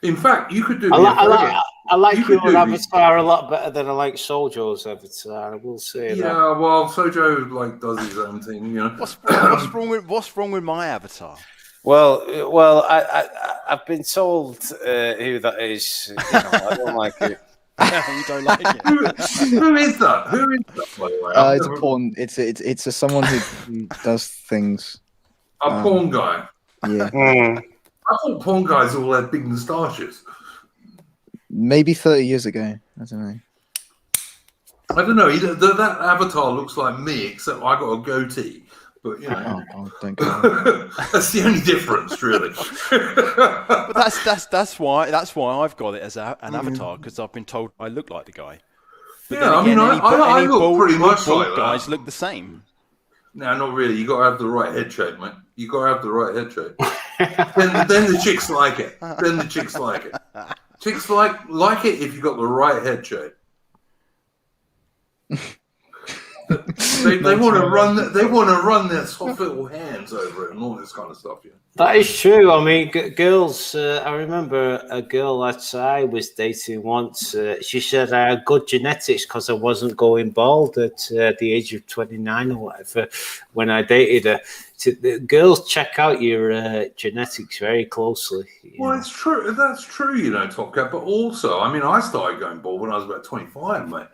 In fact, you could do. I like your avatar a lot better than I like Sojo's avatar. I will say that. Yeah, well, Sojo does his own thing. What's wrong with my avatar? Well, I've been told who that is. I don't like it. You don't like it. Who is that? Who is that? By the way, it's a porn. It's someone who does things. A porn guy. Yeah. I thought porn guys all had big moustaches. maybe 30 years ago. I don't know. I don't know. That avatar looks like me, except I got a goatee. But you know, Oh, don't go. that's the only difference, really. But that's why I've got it as an avatar, because I've been told I look like the guy. But Yeah, I mean, I look bald, pretty much bald like guys that. look the same. No, not really. You got to have the right head shape, mate. You got to have the right head shape. then the chicks like it. Then the chicks like it. Chicks like it if you got the right head shape. They want to run. They want to run their soft little hands over it and all this kind of stuff. Yeah. That is true. I mean, girls. I remember a girl that I was dating once. She said I had good genetics because I wasn't going bald at the age of 29 or whatever when I dated her. Girls check out your genetics very closely. Well, it's true. That's true. You know, Top Cat. But also, I mean, I started going bald when I was about 25, mate.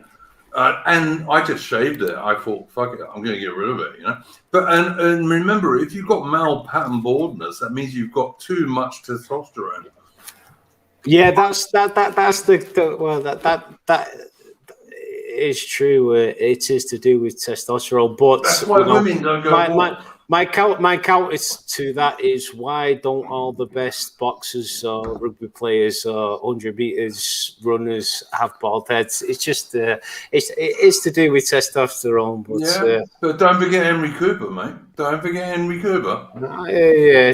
And I just shaved it. I thought, fuck it, I'm going to get rid of it, you know. But and remember, if you've got male pattern baldness, that means you've got too much testosterone. Yeah, that's that is true. It is to do with testosterone, but that's why women don't go bald. My counter to that is why don't all the best boxers or rugby players or 100 meters runners have bald heads? It's just it's to do with testosterone. But yeah, but don't forget Henry Cooper, mate. Don't forget Henry Cooper. Yeah,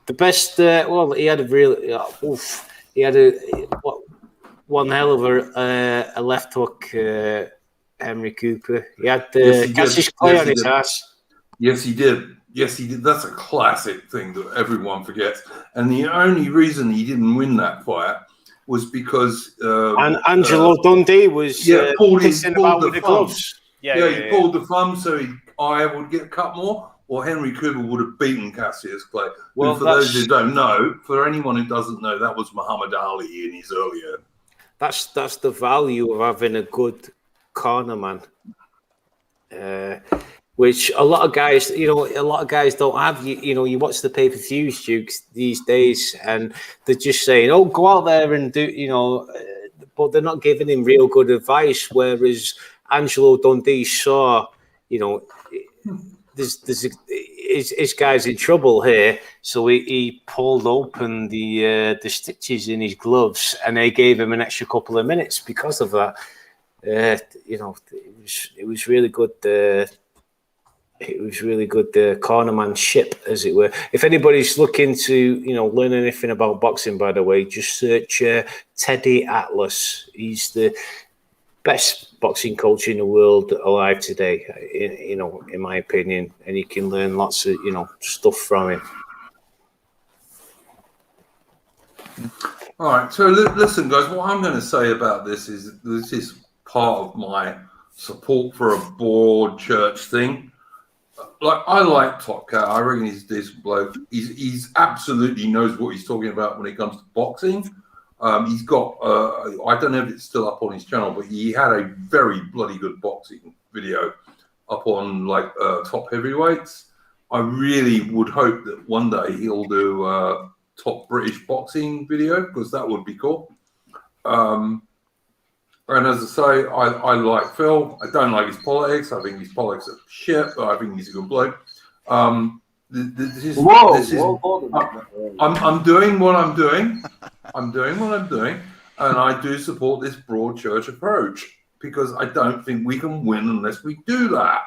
the best. Well, he had a really one hell of a left hook. Henry Cooper. He had Cassius Clay on his ass. Yes, he did. Yes, he did. That's a classic thing that everyone forgets. And the only reason he didn't win that fight was because and Angelo Dundee was pulled the gloves. He pulled the thumb, so I would get cut more, or Henry Cooper would have beaten Cassius Clay. Well, for those who don't know, for anyone who doesn't know, that was Muhammad Ali in his earlier. That's the value of having a good corner man. Which a lot of guys don't have. You watch the pay-per-views, Dukes, these days, and they're just saying, "Oh, go out there and do," but they're not giving him real good advice. Whereas Angelo Dundee saw, this guy's in trouble here, so he pulled open the stitches in his gloves, and they gave him an extra couple of minutes because of that. It was really good. It was really good cornermanship, as it were. If anybody's looking to, learn anything about boxing, by the way, just search Teddy Atlas. He's the best boxing coach in the world alive today, in my opinion. And you can learn lots of, stuff from him. All right. So listen, guys, what I'm going to say about this is part of my support for a broad church thing. Like, I like Top Cat. I reckon he's a decent bloke. He's absolutely knows what he's talking about when it comes to boxing. He's got, I don't know if it's still up on his channel, but he had a very bloody good boxing video up on top heavyweights. I really would hope that one day he'll do a top British boxing video, because that would be cool. And as I say, I like Phil. I don't like his politics. I think his politics are shit, but I think he's a good bloke. I'm doing what I'm doing. I'm doing what I'm doing. And I do support this broad church approach, because I don't think we can win unless we do that.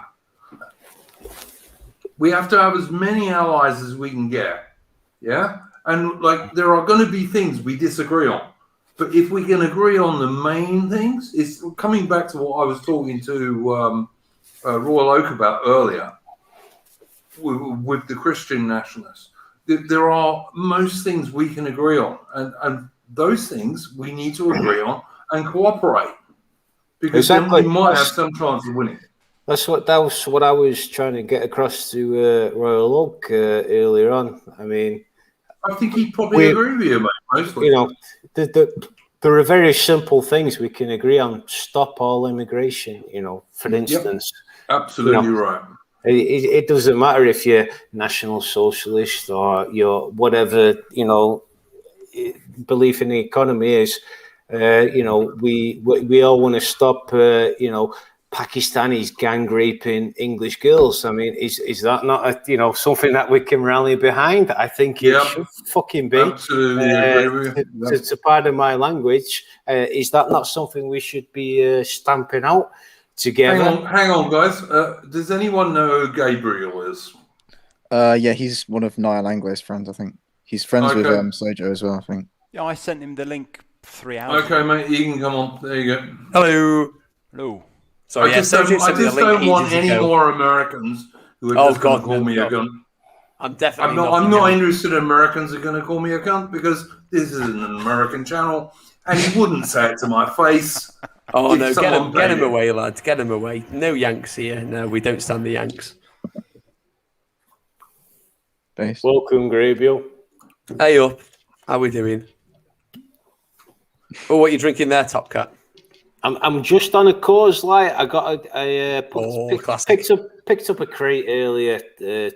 We have to have as many allies as we can get. Yeah? And there are going to be things we disagree on. But if we can agree on the main things, it's coming back to what I was talking to Royal Oak about earlier with the Christian nationalists. There are most things we can agree on, and those things we need to agree on and cooperate, because then we might have some chance of winning. That was what I was trying to get across to Royal Oak earlier on. I mean, I think he'd probably agree with you, mate, mostly. There are very simple things we can agree on. Stop all immigration, for instance. Yep. Absolutely right. It doesn't matter if you're National Socialist or you're whatever, belief in the economy is, we all want to stop, Pakistanis gang raping English girls. I mean, is that not something that we can rally behind? I think it should fucking be. Absolutely agree with you. To pardon my language, is that not something we should be stamping out together? Hang on, guys. Does anyone know who Gabriel is? Yeah, he's one of Niall Anglo's friends, I think. He's friends with Sojo as well, I think. Yeah, I sent him the link 3 hours Okay, ago. mate, you can come on. There you go. Hello. Hello. Sorry, I just don't want any more Americans who are just going to call me a cunt. I'm definitely I'm not interested in Americans who are going to call me a cunt because this is an American channel and he wouldn't say it to my face. Oh, no, get him away, lads. Get him away. No Yanks here. No, we don't stand the Yanks. Based. Welcome, Gabriel. Hey up. How we doing? Oh, what are you drinking there, Top Cat? I'm just on a Coors Light. I got picked up a crate earlier,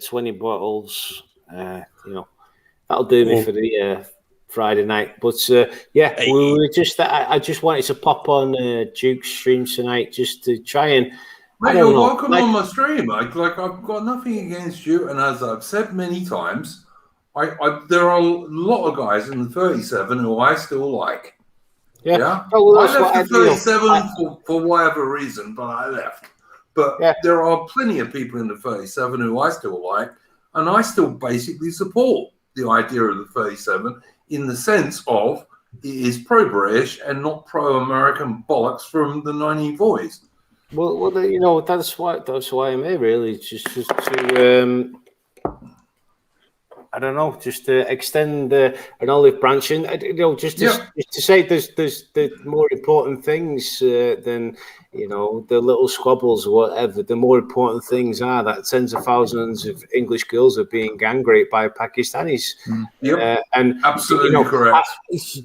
20 bottles. That'll do me for the Friday night. But we were just. I just wanted to pop on Duke's stream tonight just to try and. Mate, you're welcome on my stream. Like I've got nothing against you, and as I've said many times, there are a lot of guys in the 37 who I still like. Yeah. Oh, well, I left the 37 for whatever reason, but I left. But there are plenty of people in the 37 who I still like, and I still basically support the idea of the 37 in the sense of it is pro-British and not pro-American bollocks from the 1940s. Well, that's why I'm here, really, just to I don't know, just to extend an olive branch, and just to say there's more important things than the little squabbles or whatever. The more important things are that tens of thousands of English girls are being gang raped by Pakistanis. And absolutely correct.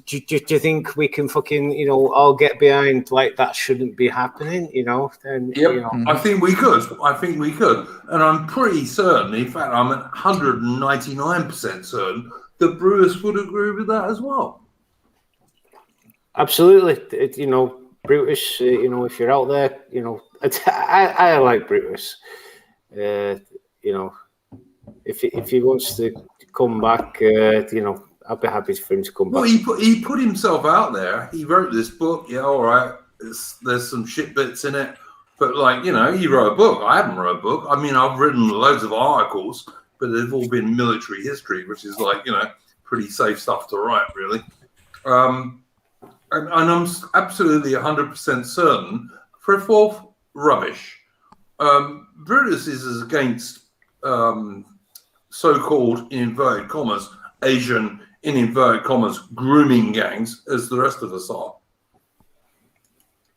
Do you think we can fucking all get behind like that shouldn't be happening? I think we could. And I'm pretty certain, in fact, I'm 199% certain that Bruce would agree with that as well. Absolutely. Brutus, if you're out there, I like Brutus. If he wants to come back, I'd be happy for him to come back. Well, he put himself out there. He wrote this book. Yeah, all right. There's some shit bits in it. But, he wrote a book. I haven't wrote a book. I mean, I've written loads of articles, but they've all been military history, which is pretty safe stuff to write, really. And I'm absolutely 100% certain for a fourth rubbish. Brutus is as against so-called, in inverted commas, Asian, in inverted commas, grooming gangs as the rest of us are.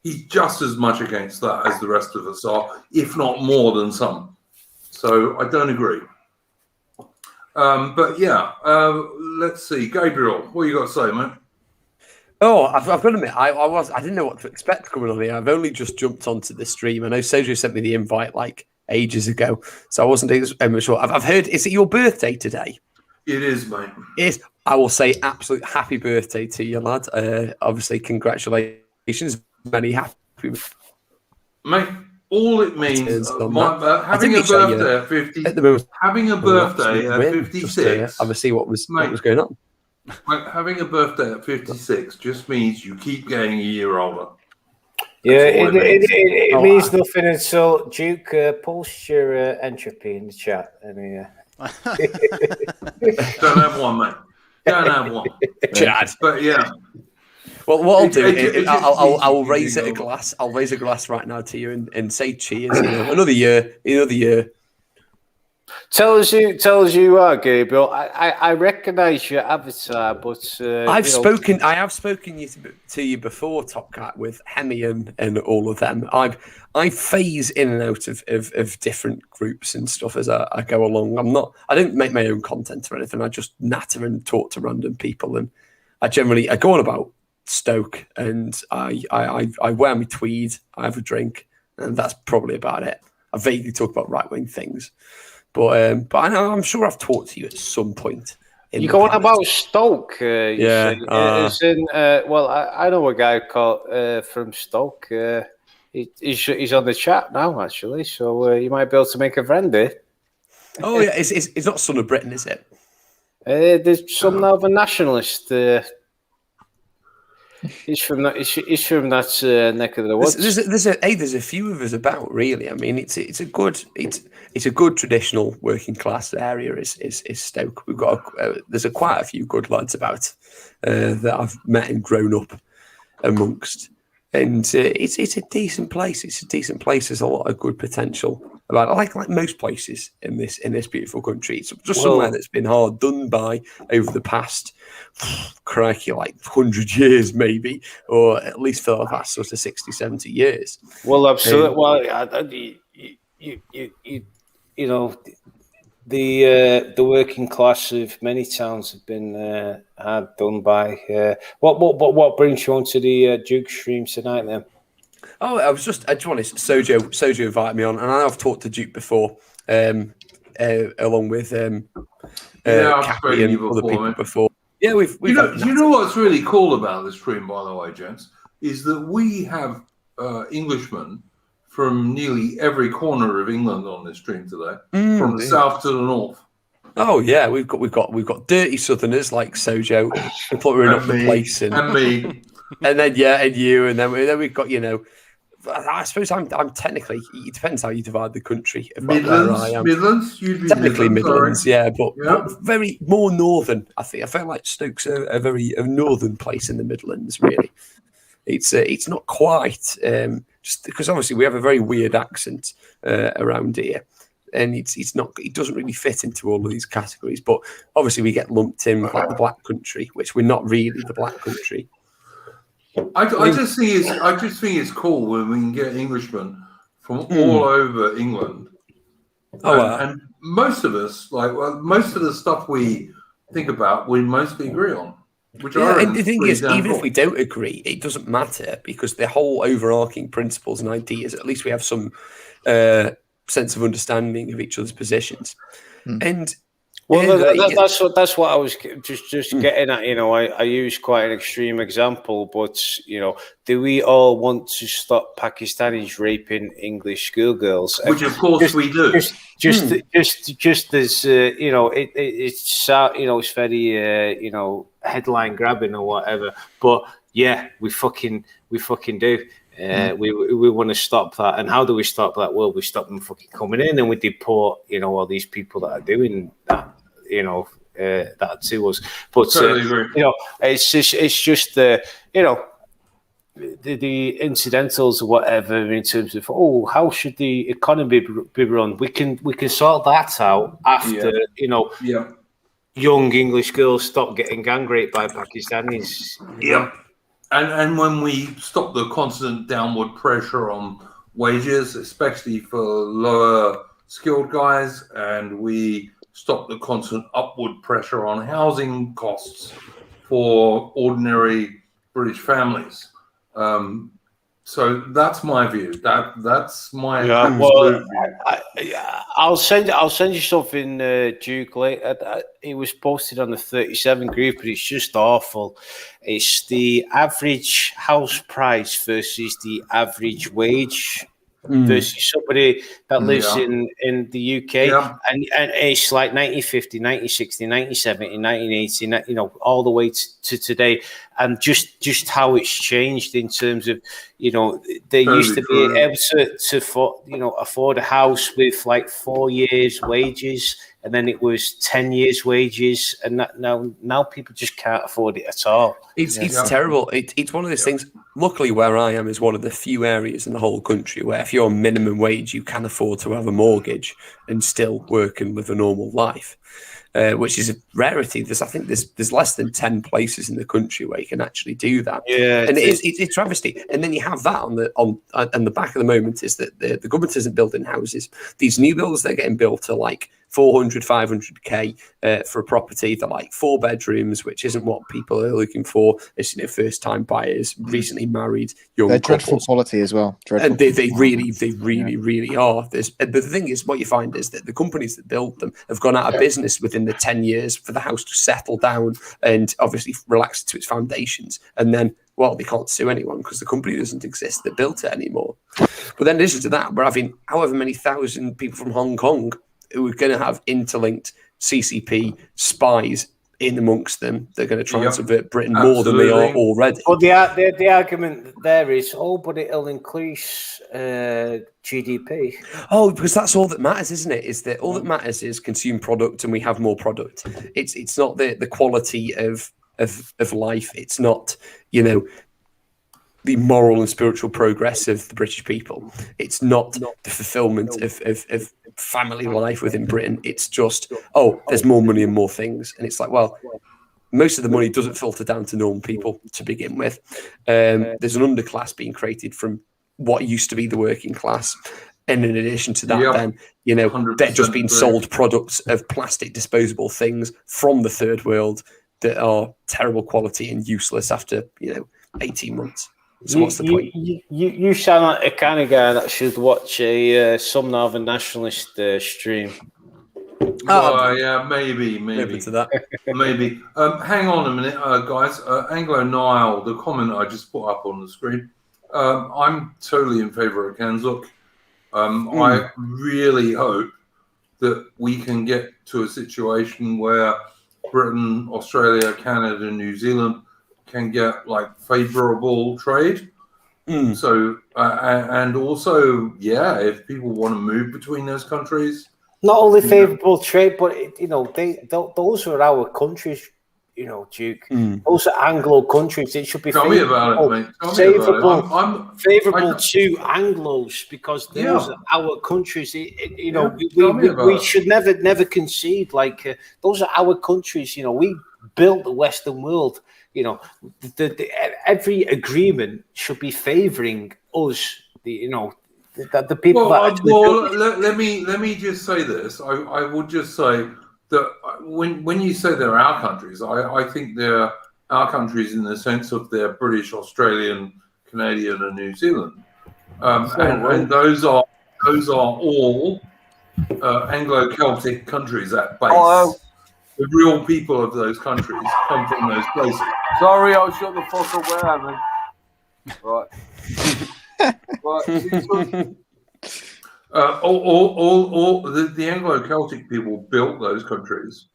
He's just as much against that as the rest of us are, if not more than some. So I don't agree. Let's see. Gabriel, what you got to say, mate? Oh, I've got to admit, I didn't know what to expect coming on here. I've only just jumped onto the stream. I know Sojo sent me the invite ages ago, so I wasn't sure. I've heard. Is it your birthday today? It is, mate. It is. I will say absolute happy birthday to you, lad. Obviously, congratulations. Many happy. Mate, all it means having a birthday at 50. At the moment, having a birthday at 56. Have a see what was going on. Mate, having a birthday at 56 just means you keep getting a year older. It means nothing until Duke posts your entropy in the chat. Don't have one, mate. Don't have one. Chad. But yeah. Well, what I'll do, I'll raise a glass. I'll raise a glass right now to you and say cheers. Another year. Tell us who you are, Gabriel. I recognise your avatar, but I have spoken to you before, Top Cat, with Hemi and all of them. I phase in and out of different groups and stuff as I go along. I don't make my own content or anything. I just natter and talk to random people, and I go on about Stoke, and I wear my tweed, I have a drink, and that's probably about it. I vaguely talk about right-wing things, but I know, I'm sure I've talked to you at some point You're going about Stoke, Yeah, as in, well, I know a guy called from Stoke. He's on the chat now, actually, so you might be able to make a friend there. Oh yeah, it's not Son of Britain, is it? There's some now of a nationalist. He's from that. He's from that neck of the woods. There's a few of us about, really. I mean, it's a good traditional working class area. Is Stoke? We've got there's quite a few good lads about that I've met and grown up amongst, and it's a decent place. It's a decent place. There's a lot of good potential about it. Like most places in this beautiful country. It's just somewhere that's been hard done by over the past, crikey, like 100 years maybe, or at least for the past sort of 60, 70 years. Well, absolutely. You know, the working class of many towns have been hard done by. What brings you onto the Duke stream tonight then? Oh, I just want to Sojo invited me on, and I've talked to Duke before, along with Cappy and other people before. Yeah, we've you know what's really cool about this stream, by the way, gents, is that we have Englishmen from nearly every corner of England on this stream today, from the south to the north. Oh yeah, we've got dirty Southerners like Sojo. We thought we were in up the place, and me, and then and you, and then we've got I suppose I'm technically. It depends how you divide the country. Midlands, technically Midlands, yeah, but very more northern. I feel like Stoke's a very northern place in the Midlands. Really, it's not quite just because obviously we have a very weird accent around here, and it doesn't really fit into all of these categories. But obviously we get lumped in with like the Black Country, which we're not really the Black Country. I just think it's cool when we can get Englishmen from all over England, and most of us, most of the stuff we think about, we mostly agree on. And the thing is, even if we don't agree, it doesn't matter because the whole overarching principles and ideas, at least we have some sense of understanding of each other's positions, and. Well, that's what I was just getting at. You know, I use quite an extreme example, but you know, do we all want to stop Pakistanis raping English schoolgirls? Which, of course, we do. Just as you know, it's very headline grabbing or whatever. But yeah, we fucking do. We want to stop that, and how do we stop that? Well, we stop them fucking coming in, and we deport all these people that are doing that. That to us, but it's just the incidentals or whatever in terms of how should the economy be run? We can sort that out after young English girls stop getting gang raped by Pakistanis. Yeah. And when we stop the constant downward pressure on wages, especially for lower skilled guys, and we stop the constant upward pressure on housing costs for ordinary British families. So that's my view. That's my absolute view. I'll send you something, Duke. It was posted on the 37 group, but it's just awful. It's the average house price versus the average wage versus somebody that lives in the UK, and it's like 1950, 1960, 1970, 1980, all the way to today, and just how it's changed in terms of they used to be able to afford a house with like 4 years wages, and then it was 10 years wages, and now people just can't afford it at all. It's terrible. It's one of those things. Luckily, where I am is one of the few areas in the whole country where if you're on minimum wage, you can afford to have a mortgage and still work and live a normal life, which is a rarity. There's less than 10 places in the country where you can actually do that. Yeah, and it's a travesty. And then you have that on the back of the moment is that the government isn't building houses. These new builds they're getting built are like 400, 500k for a property. They're like 4 bedrooms, which isn't what people are looking for. It's, you know, first-time buyers, recently married, young They're couples. dreadful quality as well. Dreadful. And they really are. But the thing is, what you find is that the companies that build them have gone out of business within the 10 years for the house to settle down and obviously relax to its foundations. And then, well, they can't sue anyone because the company doesn't exist that built it anymore. But then in addition to that, we're having however many thousand people from Hong Kong who are going to have interlinked CCP spies in amongst them. They're going to try and subvert Britain more than they are already. Well, the argument there is, but it'll increase GDP. Oh, because that's all that matters, isn't it? Is that all that matters is consume product and we have more product. It's not the quality of life. It's not, you know, the moral and spiritual progress of the British people. It's not the fulfillment of family life within Britain. It's just, there's more money and more things. And it's like, well, most of the money doesn't filter down to normal people to begin with. There's an underclass being created from what used to be the working class. And in addition to that, then, you know, they're just being sold products of plastic disposable things from the third world that are terrible quality and useless after, you know, 18 months. So what's the point? You sound like a kind of guy that should watch a some Northern Nationalist stream. Yeah, maybe to that. maybe. Hang on a minute, guys. Anglo-Nile, the comment I just put up on the screen. I'm totally in favour of Kanzuk. I really hope that we can get to a situation where Britain, Australia, Canada, New Zealand can get like favourable trade. So, and also, if people want to move between those countries. Not only favourable trade, but, you know, those are our countries, you know, Duke. Those are Anglo countries. It should be Tell me about it, mate. Favourable to Anglos, because those are our countries. You know, we should never concede. Like, those are our countries. You know, we built the Western world. You know, every agreement should be favouring us. The people let me just say this. I would just say that when you say they're our countries, I think they're our countries in the sense of they're British, Australian, Canadian, and New Zealand, and those are all Anglo-Celtic countries at base. The real people of those countries come from those places. Sorry, I'll shut the fuck up where I'm in. The Anglo-Celtic people built those countries,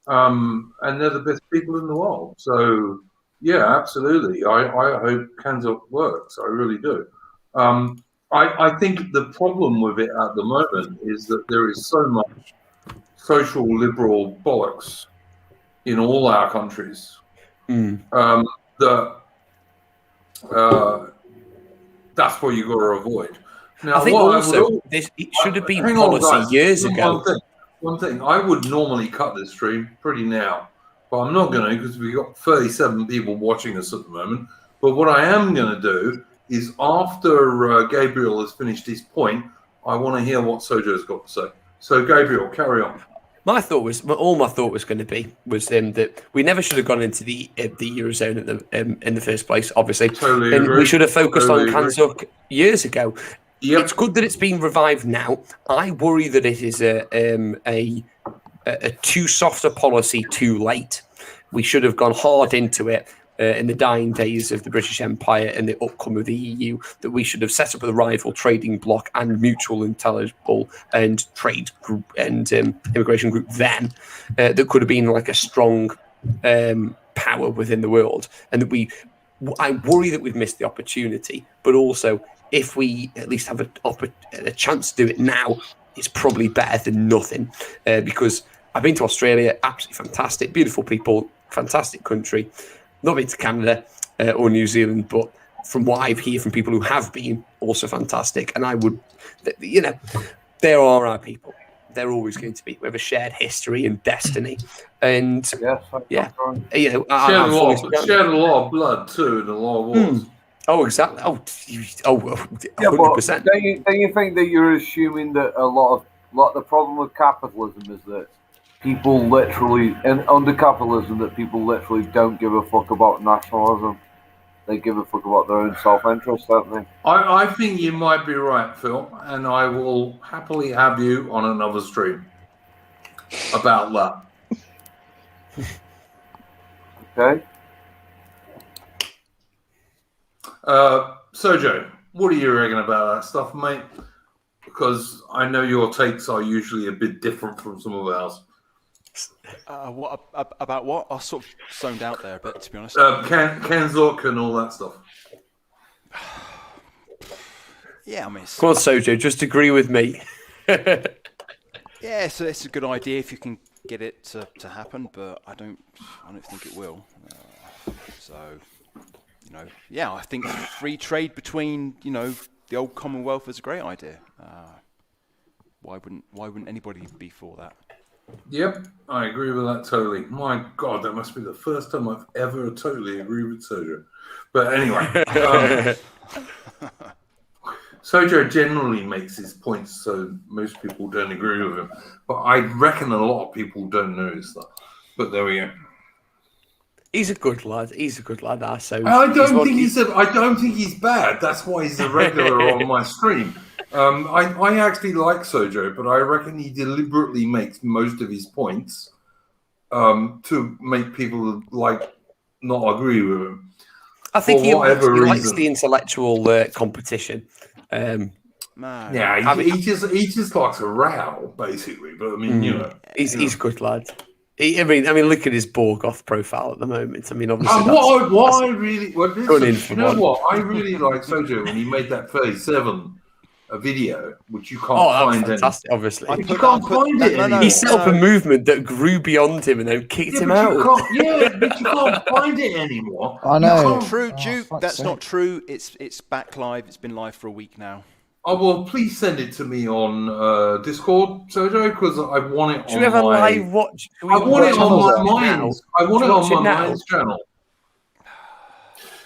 and they're the best people in the world. So, yeah, absolutely. I hope Kanzuk works. I really do. I think the problem with it at the moment is that there is so much social liberal bollocks in all our countries that's what you got to avoid. Now, I think it should have been policy years ago. One thing, I would normally cut this stream pretty now, but I'm not going to because we've got 37 people watching us at the moment. But what I am going to do is after Gabriel has finished his point, I want to hear what Sojo's got to say. So, Gabriel, carry on. My thought was going to be that we never should have gone into the Eurozone in the first place, obviously. Totally and agree. We should have focused on Kanzuk years ago. Yep. It's good that it's been revived now. I worry that it is a too soft a policy too late. We should have gone hard into it in the dying days of the British Empire and the upcome of the EU, that we should have set up a rival trading bloc and mutual intelligible and trade group and immigration group then that could have been like a strong power within the world. And that I worry that we've missed the opportunity, but also if we at least have a chance to do it now, it's probably better than nothing because I've been to Australia, absolutely fantastic, beautiful people, fantastic country. Not been to Canada or New Zealand, but from what I've heard from people who have been, also fantastic. And I would, there are our people. They're always going to be. We have a shared history and destiny. And shared a lot of blood too, and a lot of wars. Oh, exactly. 100%. Don't you think that you're assuming that a lot of Like the problem with capitalism is that people literally, and under capitalism, that people literally don't give a fuck about nationalism. They give a fuck about their own self-interest, don't they? I think you might be right, Phil, and I will happily have you on another stream about that. Okay. Sojo, what do you reckon about that stuff, mate? Because I know your takes are usually a bit different from some of ours. What about what? I sort of zoned out there a bit, to be honest. Kanzok and all that stuff. Yeah, I mean, Come on, Sojo, just agree with me. yeah, so it's a good idea if you can get it to happen, but I don't think it will. So, you know, yeah, I think free trade between, you know, the old Commonwealth is a great idea. Why wouldn't anybody be for that? Yep, I agree with that totally. My God, that must be the first time I've ever totally agreed with Sojo. But anyway, Sojo generally makes his points, so most people don't agree with him. But I reckon a lot of people don't notice that. But there we go. He's a good lad. He's a good lad, our Sojo. I don't think he's bad. That's why he's a regular on my stream. I actually like Sojo, but I reckon he deliberately makes most of his points to make people not agree with him. I think he likes reason. the intellectual competition. Yeah, he just likes a row, basically. But I mean, you know, he's a good lad. I mean, look at his Borgoth profile at the moment. I mean, obviously, I really like Sojo when he made that 37 video, which you can't find. Fantastic, obviously. You can't find it. He set up a movement that grew beyond him and then kicked him out. But you can't find it anymore. I know. True, Duke. That's not true. It's back live. It's been live for a week now. Oh, well, please send it to me on Discord, Sojo, because I want it on Should we have a live watch? I want it on my Minds. I want it on my Minds channel.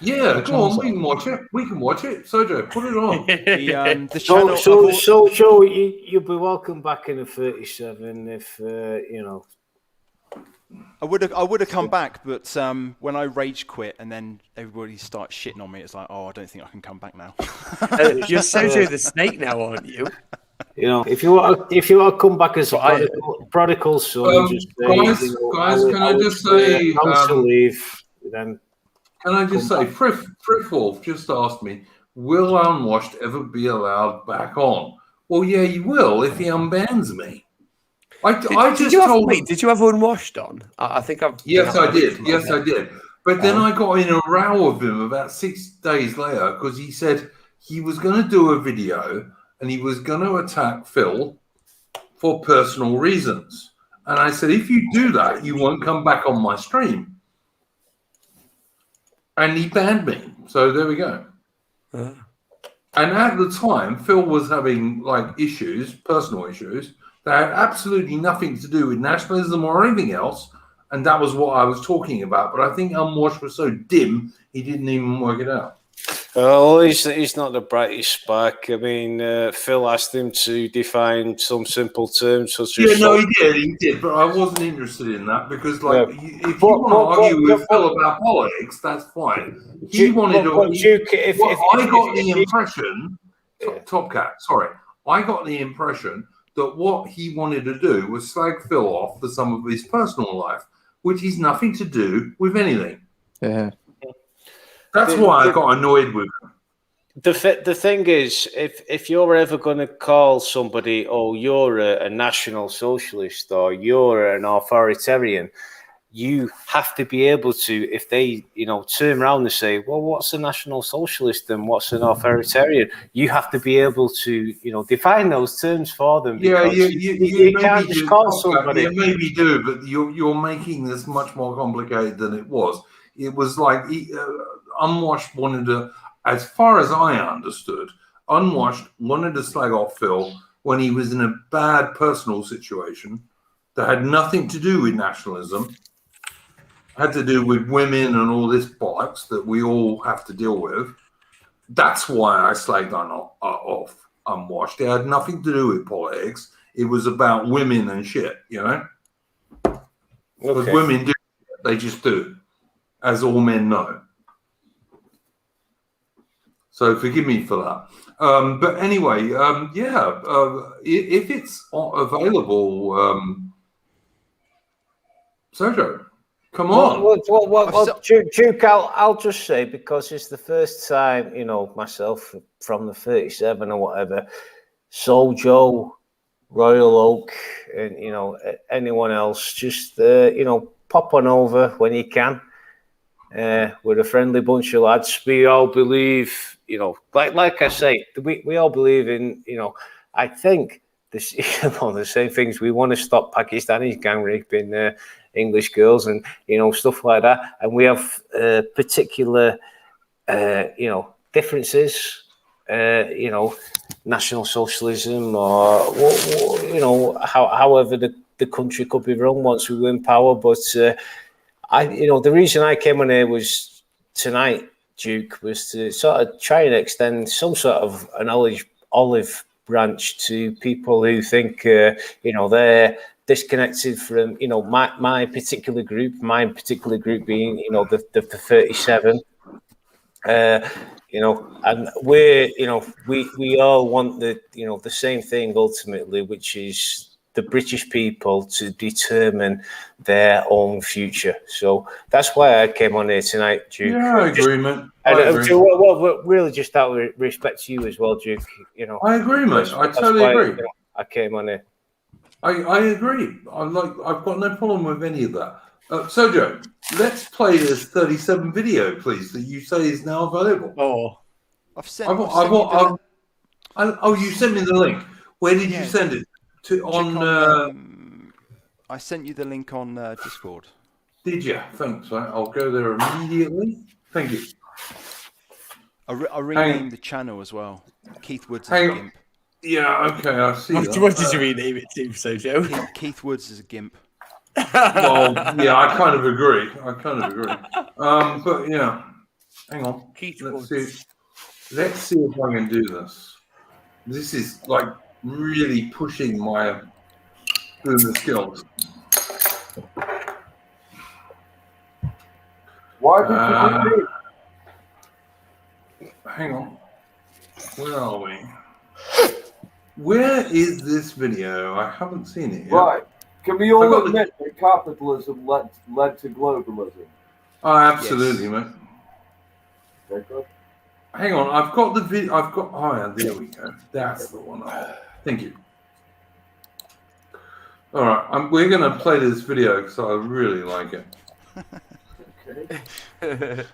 Yeah, go on, we can watch it. We can watch it. Sojo, put it on. The channel. So you'll be welcome back in the 37 if you know. I would have come back, but when I rage quit and then everybody starts shitting on me, it's like, oh, I don't think I can come back now. You're Sojo the Snake now, aren't you? You know, if you want to come back as a prodigal son, guys, can I just say, then. Can I just say, Frith just asked me, will Unwashed ever be allowed back on? Well, yeah, you will if he unbans me. Did you have Unwashed on? I think I've. Yes, I did. Yes, I did. But then I got in a row with him about 6 days later because he said he was going to do a video and he was going to attack Phil for personal reasons. And I said, if you do that, you won't come back on my stream. And he banned me. So there we go. And at the time, Phil was having issues, personal issues, that had absolutely nothing to do with nationalism or anything else. And that was what I was talking about. But I think Unwashed was so dim, he didn't even work it out. Oh, he's not the brightest spark. I mean, Phil asked him to define some simple terms such as... he did. But I wasn't interested in that because, if you want to argue with Phil about politics, that's fine. He wanted to... I got the impression... Top Cat, sorry. I got the impression that what he wanted to do was slag Phil off for some of his personal life, which is nothing to do with anything. Yeah. That's why I got annoyed with him. The thing is, if you're ever going to call somebody, oh, you're a national socialist or you're an authoritarian, you have to be able to, if they, turn around and say, well, what's a national socialist and what's an authoritarian? You have to be able to, define those terms for them. Yeah, you can't just call somebody. You maybe do, but you're making this much more complicated than it was. It was like Unwashed wanted to, as far as I understood, Unwashed wanted to slag off Phil when he was in a bad personal situation that had nothing to do with nationalism, had to do with women and all this bollocks that we all have to deal with. That's why I slagged off Unwashed. It had nothing to do with politics. it was about women and shit, you know? Because Okay. women do, they just do, as all men know. So forgive me for that. But anyway, if it's available, Sergio, come on. Well, Duke, I'll just say, because it's the first time, you know, myself from the 37 or whatever, Soul Joe, Royal Oak, and, you know, anyone else, just, you know, pop on over when you can. We're a friendly bunch of lads. We all believe, you know, like I say, we all believe in, you know, I think this, you know, the same things. We want to stop Pakistanis gang raping English girls and, you know, stuff like that. And we have particular, you know, differences, you know, National Socialism or, you know, however the country could be run once we win power. But you know, the reason I came on here was tonight, Duke, was to sort of try and extend some sort of an olive branch to people who think, you know, they're disconnected from, you know, my particular group being, you know, the 37. You know, and we're, you know, we all want the, you know, the same thing ultimately, which is the British people to determine their own future. So that's why I came on here tonight, Duke. Yeah, I agree, mate. Well, really just out of respect to you as well, Duke. You know, I agree, mate. I totally agree. You know, I came on here. I agree. I've got no problem with any of that. Sergio, let's play this 37 video, please, that you say is now available. Oh, I've sent you the you sent me the link. Where did you send it? I sent you the link on Discord. Did you? Thanks, mate. I'll go there immediately. Thank you. I renamed the channel as well. Keith Woods is a gimp. Yeah, okay, I see that. What did you rename it to, Sergio? Keith Woods is a gimp. Well, yeah, I kind of agree. But yeah, hang on. Let's see if I can do this. This is like really pushing my boomer skills. Why did you do Hang on. Where are we? Where is this video? I haven't seen it yet. Right. Can we all admit that capitalism led to globalism? Oh, absolutely, mate. Okay, good. Hang on, I've got the video. Oh, yeah, there we go. That's the one. Thank you. All right, we're going to play this video because I really like it. Okay.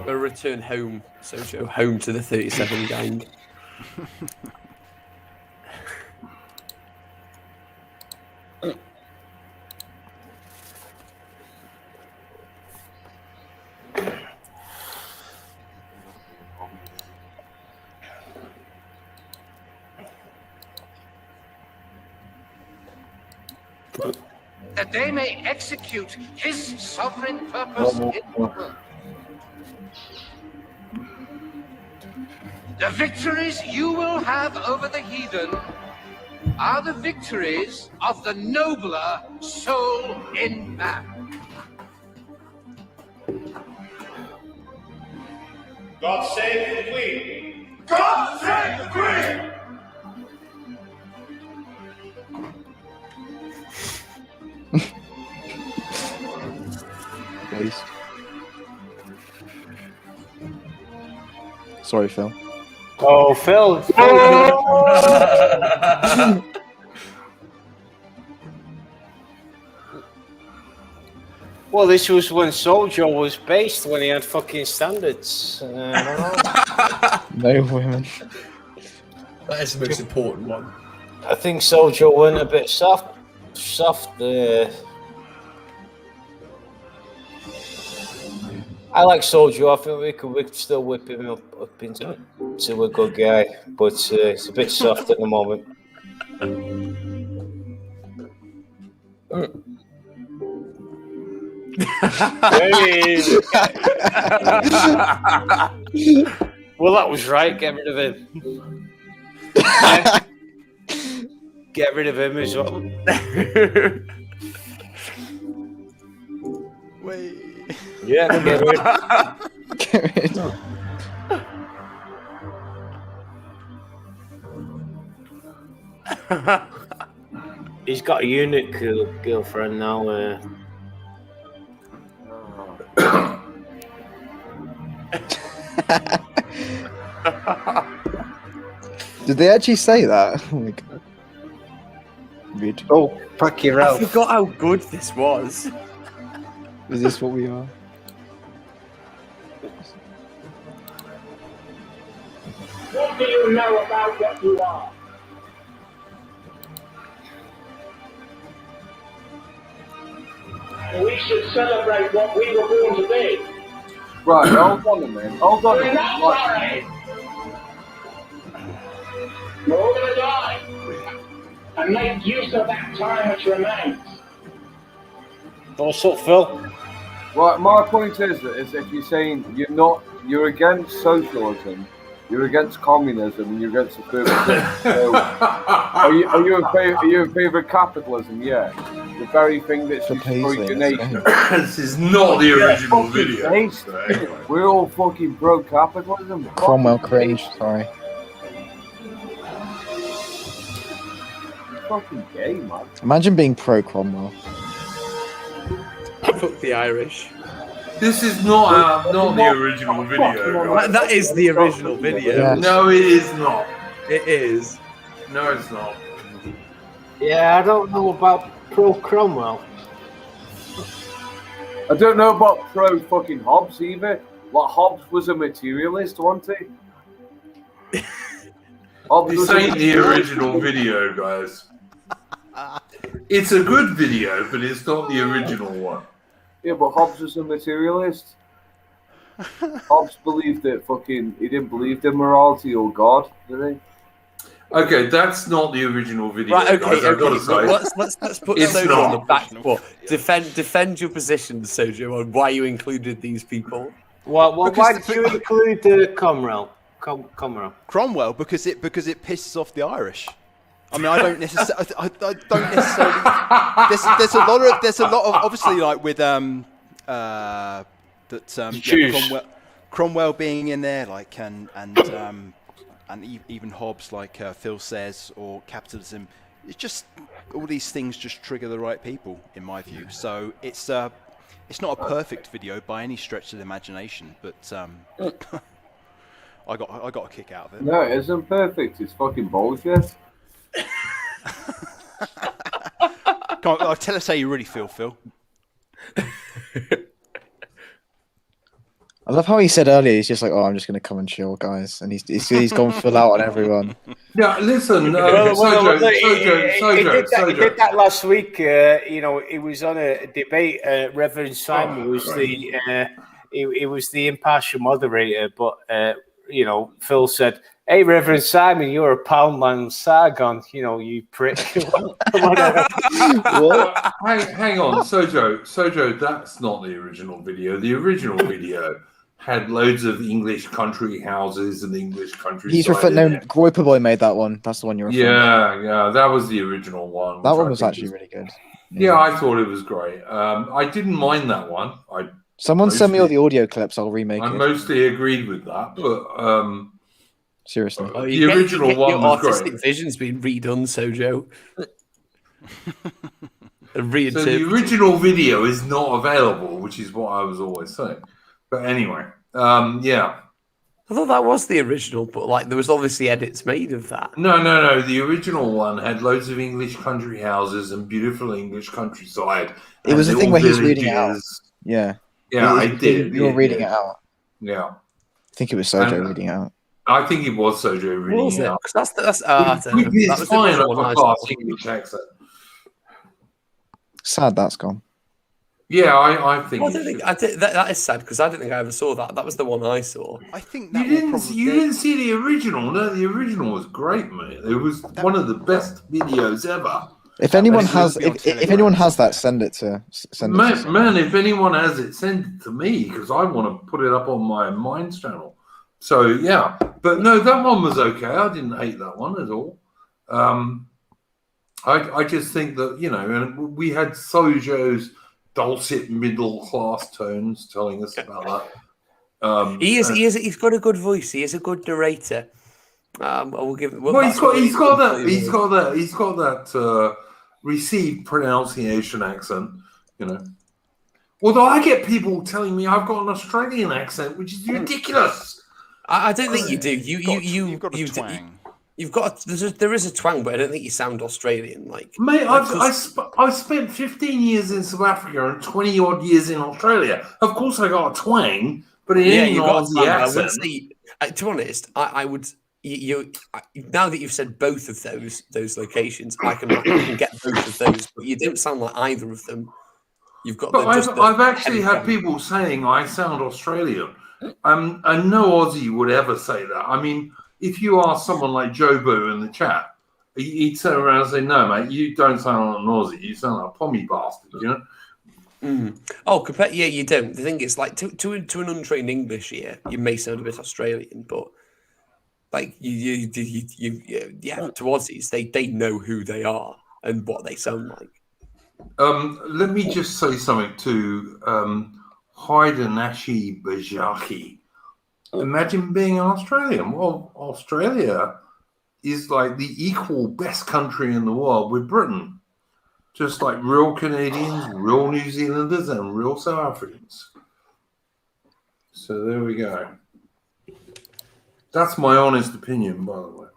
A return home, Sergio. Home to the 37 gang. That they may execute his sovereign purpose in the world. The victories you will have over the heathen are the victories of the nobler soul in man. God save the Queen! God save the Queen! Please. Sorry, Phil. Oh, Phil. Well, this was when Soldier was based, when he had fucking standards. No women. That is the most important one. I think Soldier went a bit soft. I like Soldier. I think we could still whip him up into a good guy, but it's a bit soft at the moment. Well, that was right. Get rid of him. Yeah. Get rid of him as well. Wait. Yeah, get rid. Get rid. He's got a eunuch girlfriend now. Did they actually say that? Oh my god. Weird. Oh, pack your I out. forgot how good this was. Is this what we are? What do you know about what you are? We should celebrate what we were born to be. Right, hold on a minute. Hold on a We're minute. not Like, sorry. We're all going to die. And make use of that time which remains. What's up, Phil? right, my point is if you're saying you're against socialism, you're against communism, and you're against activism. So, are you in favor of capitalism? Yeah, the very thing that's The destroying the paisley, nation. This is not the original video. Based. So anyway. We're all fucking pro capitalism. Cromwell cringe. Sorry. Fucking gay, man. Imagine being pro Cromwell. Fuck the Irish. This is not the original video. Guys. That is the original video. Yeah. No, it is not. It is. No, it's not. Yeah, I don't know about pro Cromwell. I don't know about pro fucking Hobbes either. Like Hobbes was a materialist, wasn't he? Hobbes This was a ain't the original video, guys. It's a good video, but it's not the original one. Yeah, but Hobbes was a materialist. Hobbes believed that he didn't believe in morality or God, did he? Okay, that's not the original video. Right, okay, guys, I've got to okay. say. Let's put It's Sojo not. on the back foot. Defend your position, Sojo, on why you included these people. Well, Because why the- did you include Cromwell? Cromwell. Cromwell because it pisses off the Irish. I mean, I don't necessarily. I don't necessarily. There's a lot of obviously like with Cromwell being in there, like and even Hobbes, like Phil says, or capitalism. It's just all these things just trigger the right people, in my view. So it's not a perfect video by any stretch of the imagination, but I got a kick out of it. No, it isn't perfect. It's fucking bullshit. Come on, tell us how you really feel, Phil. I love how he said earlier. He's just like, "Oh, I'm just gonna come and chill, guys," and he's gone full out on everyone. Yeah, listen, He did that last week. He was on a debate. Reverend Simon was he was the impartial moderator, but Phil said, "Hey, Reverend Simon, you're a Poundland Sargon, you prick." What? Hang on, Sojo, that's not the original video. The original video had loads of English country houses and English countryside. He's referring. No, Groiper Boy made that one. That's the one you're referring to. Yeah, that was the original one. That one was actually really good. Yeah, I thought it was great. I didn't mind that one. Someone send me all the audio clips. I'll remake I it. mostly agreed with that, but Seriously, the original one your was artistic great. vision's been redone, Sojo. So the original video is not available, which is what I was always saying. But anyway, yeah. I thought that was the original, but like there was obviously edits made of that. No. The original one had loads of English country houses and beautiful English countryside. it was the thing little where he's reading it out. villages. Yeah, Yeah, I did. You were reading it out. Yeah, I think it was Sojo reading it out. I think it was Sojo reading Was it it? out. 'Cause that's I don't know. With That his was the fine original one I upper saw. class English accent. Sad that's gone. Yeah, I think. Well, I don't think that is sad because I don't think I ever saw that. That was the one I saw. I think You didn't see the original. No, the original was great, mate. It was one of the best videos ever. If anyone That has, should be on if Telegram. anyone has that, send it to. Man, if anyone has it, send it to me because I want to put it up on my Minds channel So yeah, but no, that one was okay. I didn't hate that one at all. I just think that, you know, and we had Sojo's dulcet middle class tones telling us about that. He's got a good voice. He is a good narrator. I will give. Well, he's got that received pronunciation accent, you know. Although I get people telling me I've got an Australian accent, which is ridiculous. I don't think you do. You've got a twang. You've got there is a twang, but I don't think you sound Australian. Like, mate, I spent 15 years in South Africa and 20 odd years in Australia. Of course, I got a twang, but it ain't an Aussie accent. To be honest, I would. Now that you've said both of those locations, I can get both of those, but you don't sound like either of them. You've got. But I've actually had people saying I sound Australian, and no Aussie would ever say that. I mean, if you ask someone like Joe Boo in the chat, he'd turn around and say, "No, mate, you don't sound like an Aussie. You sound like a pommy bastard." You know. Mm. Oh, yeah, you don't. The thing is, like, to an untrained English ear, you may sound a bit Australian, but like you to Aussies, they know who they are and what they sound like. Let me just say something to Haidanashi Bajaki. Imagine being an Australian. Well, Australia is like the equal best country in the world with Britain. Just like real Canadians, real New Zealanders, and real South Africans. So there we go. That's my honest opinion, by the way.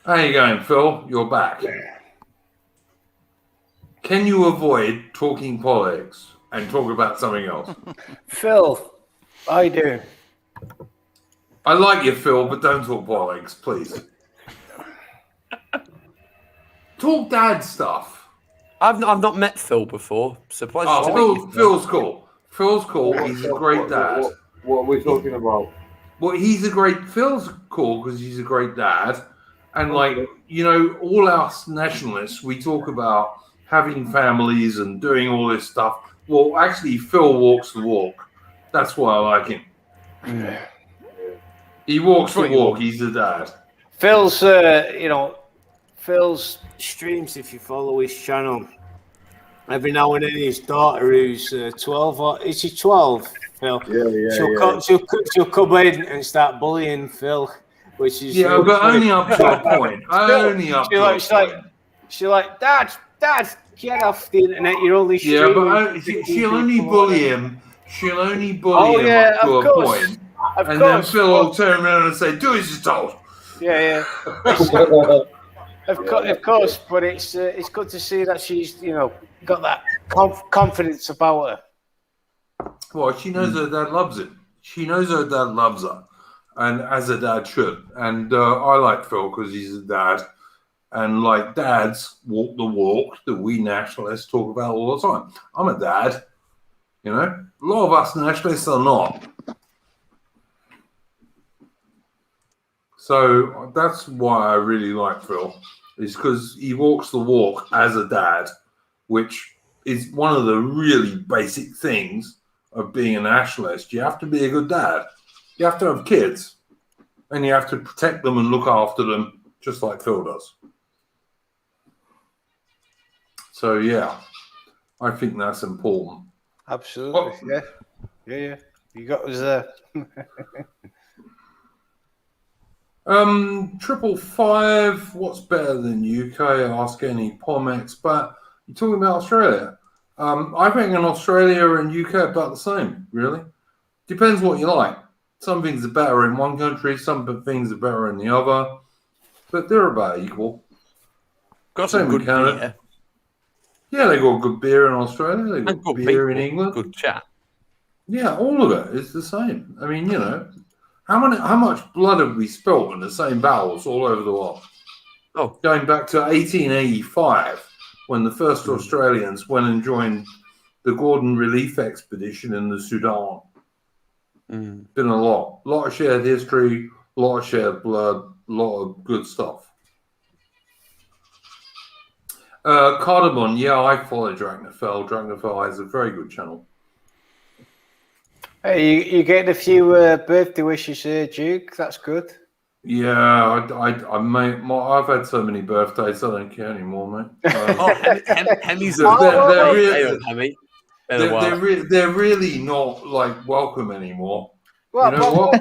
How you going, Phil? You're back. Can you avoid talking politics and talk about something else? Phil, how you doing? I like you, Phil, but don't talk politics, please. Talk dad stuff. I've not met Phil before, so pleasure to meet you. Phil's cool. Phil's cool. He's a great dad. What are we talking about? Well, Phil's cool because he's a great dad. And like, you know, all us nationalists, we talk about having families and doing all this stuff. Well, actually, Phil walks the walk. That's why I like him. Yeah. He walks the walk. He's a dad. Phil's, Phil's streams, if you follow his channel, every now and then his daughter, who's 12, or is she 12, Phil? Yeah. She'll come in and start bullying Phil, which is but only up to a point. Only up to a point. She's like, Dad, get off the internet. You're only streaming. Yeah, but she'll only bully him. She'll only bully him up to a point. And then Phil will turn around and say, "Do as you're told." Yeah. Of course, but it's good to see that she's got that confidence about her. Well, she knows her dad loves it. She knows her dad loves her, and as a dad should. And I like Phil because he's a dad, and like dads walk the walk that we nationalists talk about all the time. I'm a dad, you know. A lot of us nationalists are not. So that's why I really like Phil. Is because he walks the walk as a dad, which is one of the really basic things of being a nationalist. You have to be a good dad. You have to have kids. And you have to protect them and look after them, just like Phil does. So, yeah, I think that's important. Absolutely, yeah. You got us there. 555, what's better than UK? Ask any POM expert. You're talking about Australia. I think in Australia and UK are about the same, really. Depends what you like. Some things are better in one country, some things are better in the other, but they're about equal. Got some good beer. Yeah, they got good beer in Australia. They got good beer in England. Good chat. Yeah, all of it is the same. I mean, you know. How much blood have we spilt in the same battles all over the world? Oh, going back to 1885, when the first Australians went and joined the Gordon Relief Expedition in the Sudan. Been a lot of shared history, a lot of shared blood, a lot of good stuff. Cardamom, yeah, I follow Dragnafel. Dragnafel has a very good channel. Hey, you getting a few birthday wishes here, Duke. That's good. Yeah, mate, I've had so many birthdays, I don't care anymore, mate. Hemi's they're really not like welcome anymore. Well, You know what?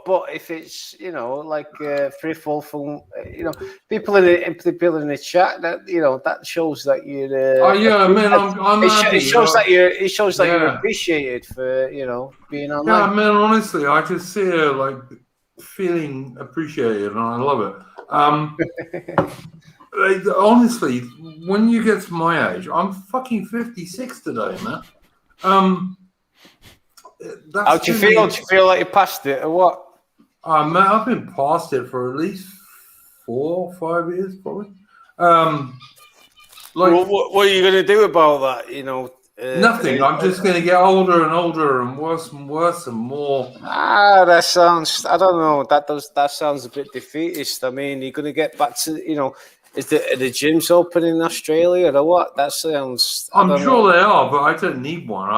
but if it's like free fall from people in the chat, that that shows that you're. Oh yeah, man, I'm happy. It shows that you're appreciated for being online. Yeah, man. Honestly, I just see her like feeling appreciated, and I love it. Like, honestly, when you get to my age, I'm fucking 56 today, man. How do you feel? Do you feel like you passed it, or what? Man, I've been past it for at least 4 or 5 years, probably. What are you going to do about that? Nothing. I'm just going to get older and older and worse and more. That sounds. I don't know. That sounds a bit defeatist. I mean, you're going to get back to Is the gyms open in Australia or what? That sounds. I'm sure they are, but I don't need one.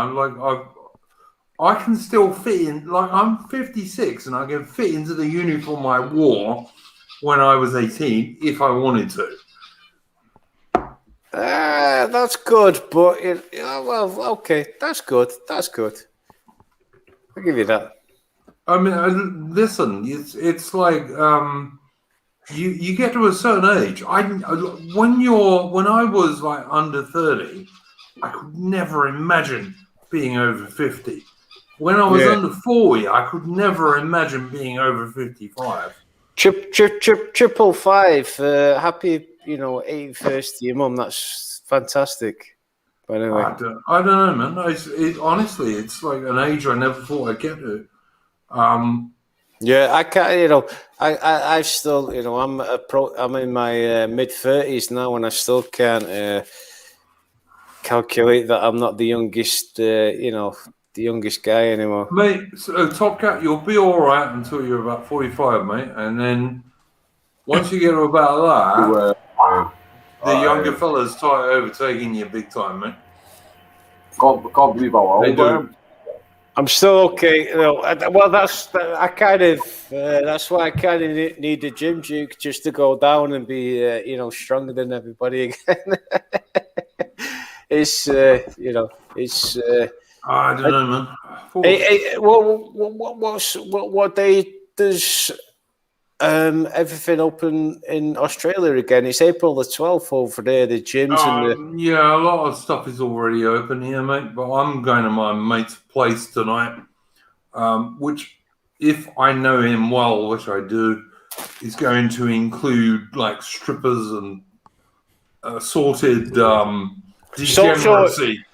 I can still fit in. Like, I'm 56 and I can fit into the uniform I wore when I was 18 if I wanted to. That's good, but well, okay, that's good. That's good. I'll give you that. I mean, listen, it's like you get to a certain age. When I was like under 30, I could never imagine being over 50. When I was under 40, I could never imagine being over 55. Triple five. Happy, 81st to your mum. That's fantastic. By the way, I don't know, man. Honestly, it's like an age I never thought I'd get to. Yeah, I can't. I still, I'm in my mid-30s now, and I still can't calculate that I'm not the youngest. The youngest guy anymore. Mate, so Top Cat, you'll be all right until you're about 45, mate, and then once you get to about that, the younger fellas start overtaking you big time, mate. Can't believe how old they do. I'm still okay. Well, that's why I kind of need the gym, Duke, just to go down and be, stronger than everybody again. It's. I don't know, man. What day does everything open in Australia again? It's April the 12th over there. The gyms and the yeah, a lot of stuff is already open here, mate. But I'm going to my mate's place tonight, which, if I know him well, which I do, is going to include like strippers and assorted degeneracy.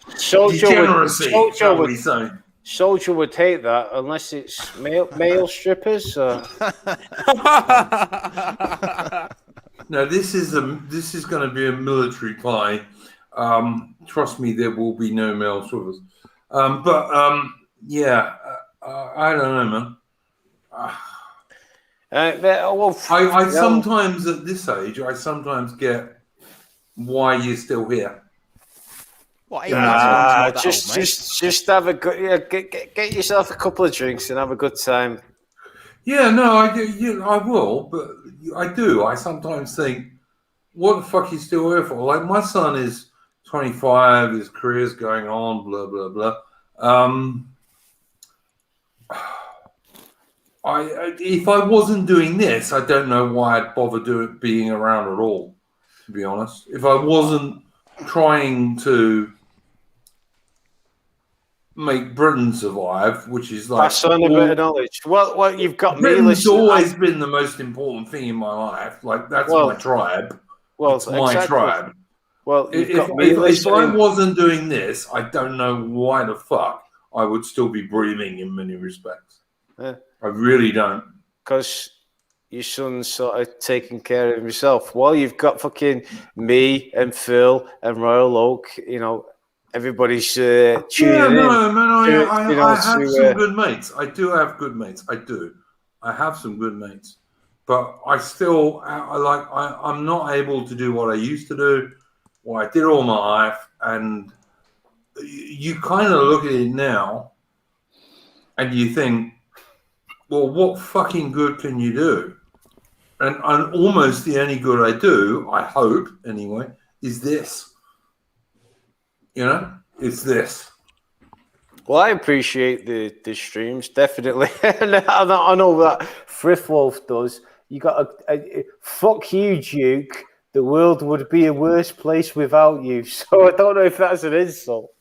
Soldier would hate that unless it's male strippers. No, this is going to be a military pie. Trust me, there will be no male strippers. I don't know, man. I sometimes at this age, I sometimes get why you're still here. What? Just have a good. Get yourself a couple of drinks and have a good time. Yeah, no, I will, but I do. I sometimes think, what the fuck are you still here for? Like, my son is 25, his career's going on, blah blah blah. If I wasn't doing this, I don't know why I'd bother being around at all. To be honest, if I wasn't trying to make Britain survive, which is like pass on a bit of knowledge. Well, you've got Britain's always been the most important thing in my life. Like, that's my tribe. Well, it's my tribe. Well, if I wasn't doing this, I don't know why the fuck I would still be breathing in many respects. Yeah. I really don't. Because your son's sort of taking care of himself. While you've got fucking me and Phil and Royal Oak, everybody's tuning in. No, man, I have some good mates. I do have good mates. I do. I have some good mates. But I still, I'm not able to do what I used to do, what I did all my life. And you kind of look at it now, and you think, well, what fucking good can you do? And almost the only good I do, I hope anyway, is this. You know, it's this. Well, I appreciate the streams, definitely. I know that Frith Wolf does. You got a fuck you, Duke. The world would be a worse place without you. So I don't know if that's an insult.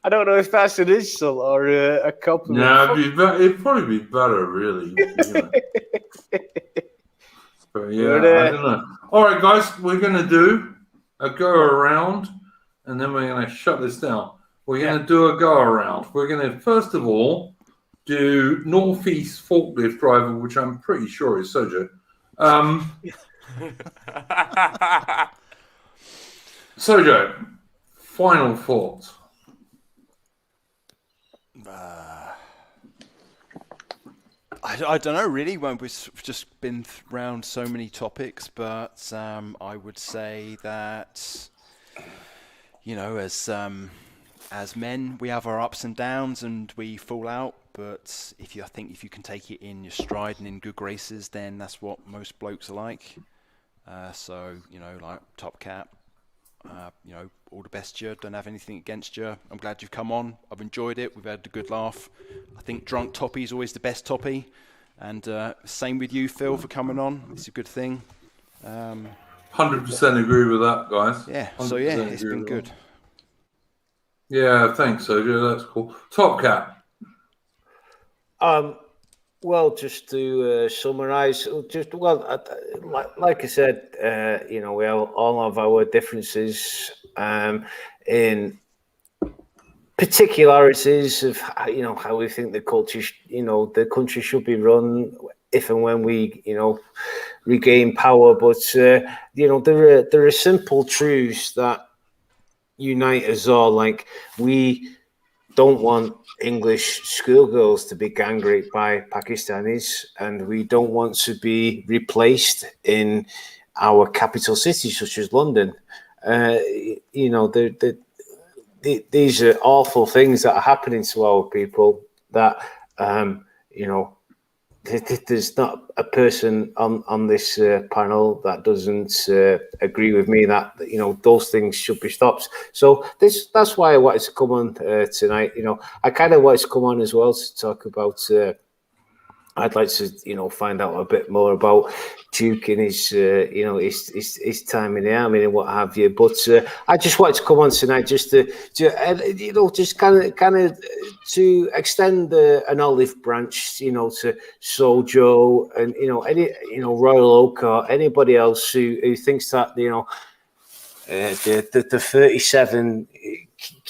I don't know if that's an insult or a compliment. No, it'd probably be better, really. You know. But yeah, I don't know. All right, guys, we're going to do a go around, and then we're going to shut this down. We're going to do a go around. We're going to, first of all, do Northeast Forklift Driver, which I'm pretty sure is Sojo. Sojo, final thoughts. I don't know really. We've just been around so many topics, but I would say that, you know, as men, we have our ups and downs and we fall out. But if you can take it in your stride and in good graces, then that's what most blokes are like. So, you know, like Top Cat, you know, all the best to you. Don't have anything against you. I'm glad you've come on. I've enjoyed it. We've had a good laugh. I think drunk Toppy is always the best Toppy. And same with you, Phil, for coming on. It's a good thing. 100% agree with that, guys. Yeah. So yeah, it's been good. Yeah, thanks, Sojo. That's cool. Top Cat. Well, just to summarise, like I said, you know, we all have our differences in particularities of, you know, how we think the culture, the country should be run if and when we, you know, regain power. But you know, there are simple truths that unite us all. Like, we don't want English schoolgirls to be gang raped by Pakistanis, and we don't want to be replaced in our capital cities such as London. You know, these are awful things that are happening to our people that, you know, there's not a person on this panel that doesn't agree with me that, you know, those things should be stopped. So that's why I wanted to come on tonight. You know, I kind of wanted to come on as well to talk about. I'd like to, you know, find out a bit more about Duke and his, you know, his time in the army and what have you. But I just wanted to come on tonight just to you know, just kind of to extend an olive branch, you know, to Sojo and, you know, Royal Oak or anybody else who thinks that, you know, the 37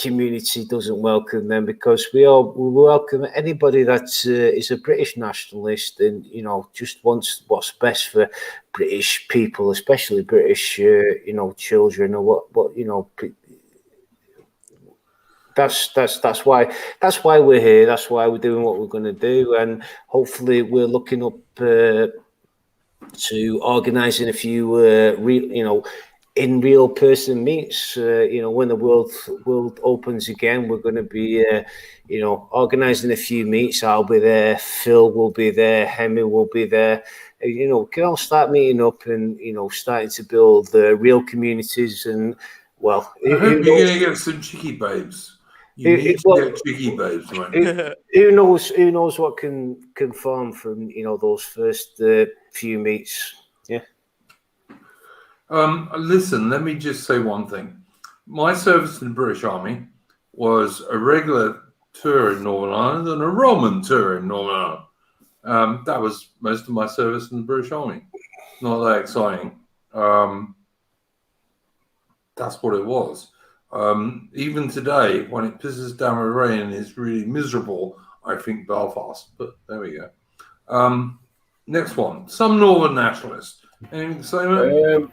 community doesn't welcome them, because we welcome anybody that is a British nationalist and, you know, just wants what's best for British people, especially British you know, children, or what you know. That's why we're here. That's why we're doing what we're going to do, and hopefully we're looking up to organising a few you know, in real person meets. You know, when the world opens again, we're going to be you know, organising a few meets. I'll be there, Phil will be there, Hemi will be there. You know, we can all start meeting up and, you know, starting to build real communities. And, well, I hope you're going to get some cheeky babes. You need to get cheeky babes, right? Who knows what can form from, you know, those first few meets. Yeah. Listen, let me just say one thing. My service in the British Army was a regular tour in Northern Ireland and a Roman tour in Northern Ireland. That was most of my service in the British Army. Not that exciting. That's what it was. Even today, when it pisses down with rain and it's really miserable, I think Belfast. But there we go. Next one. Some Northern nationalists. Anything to say, mate?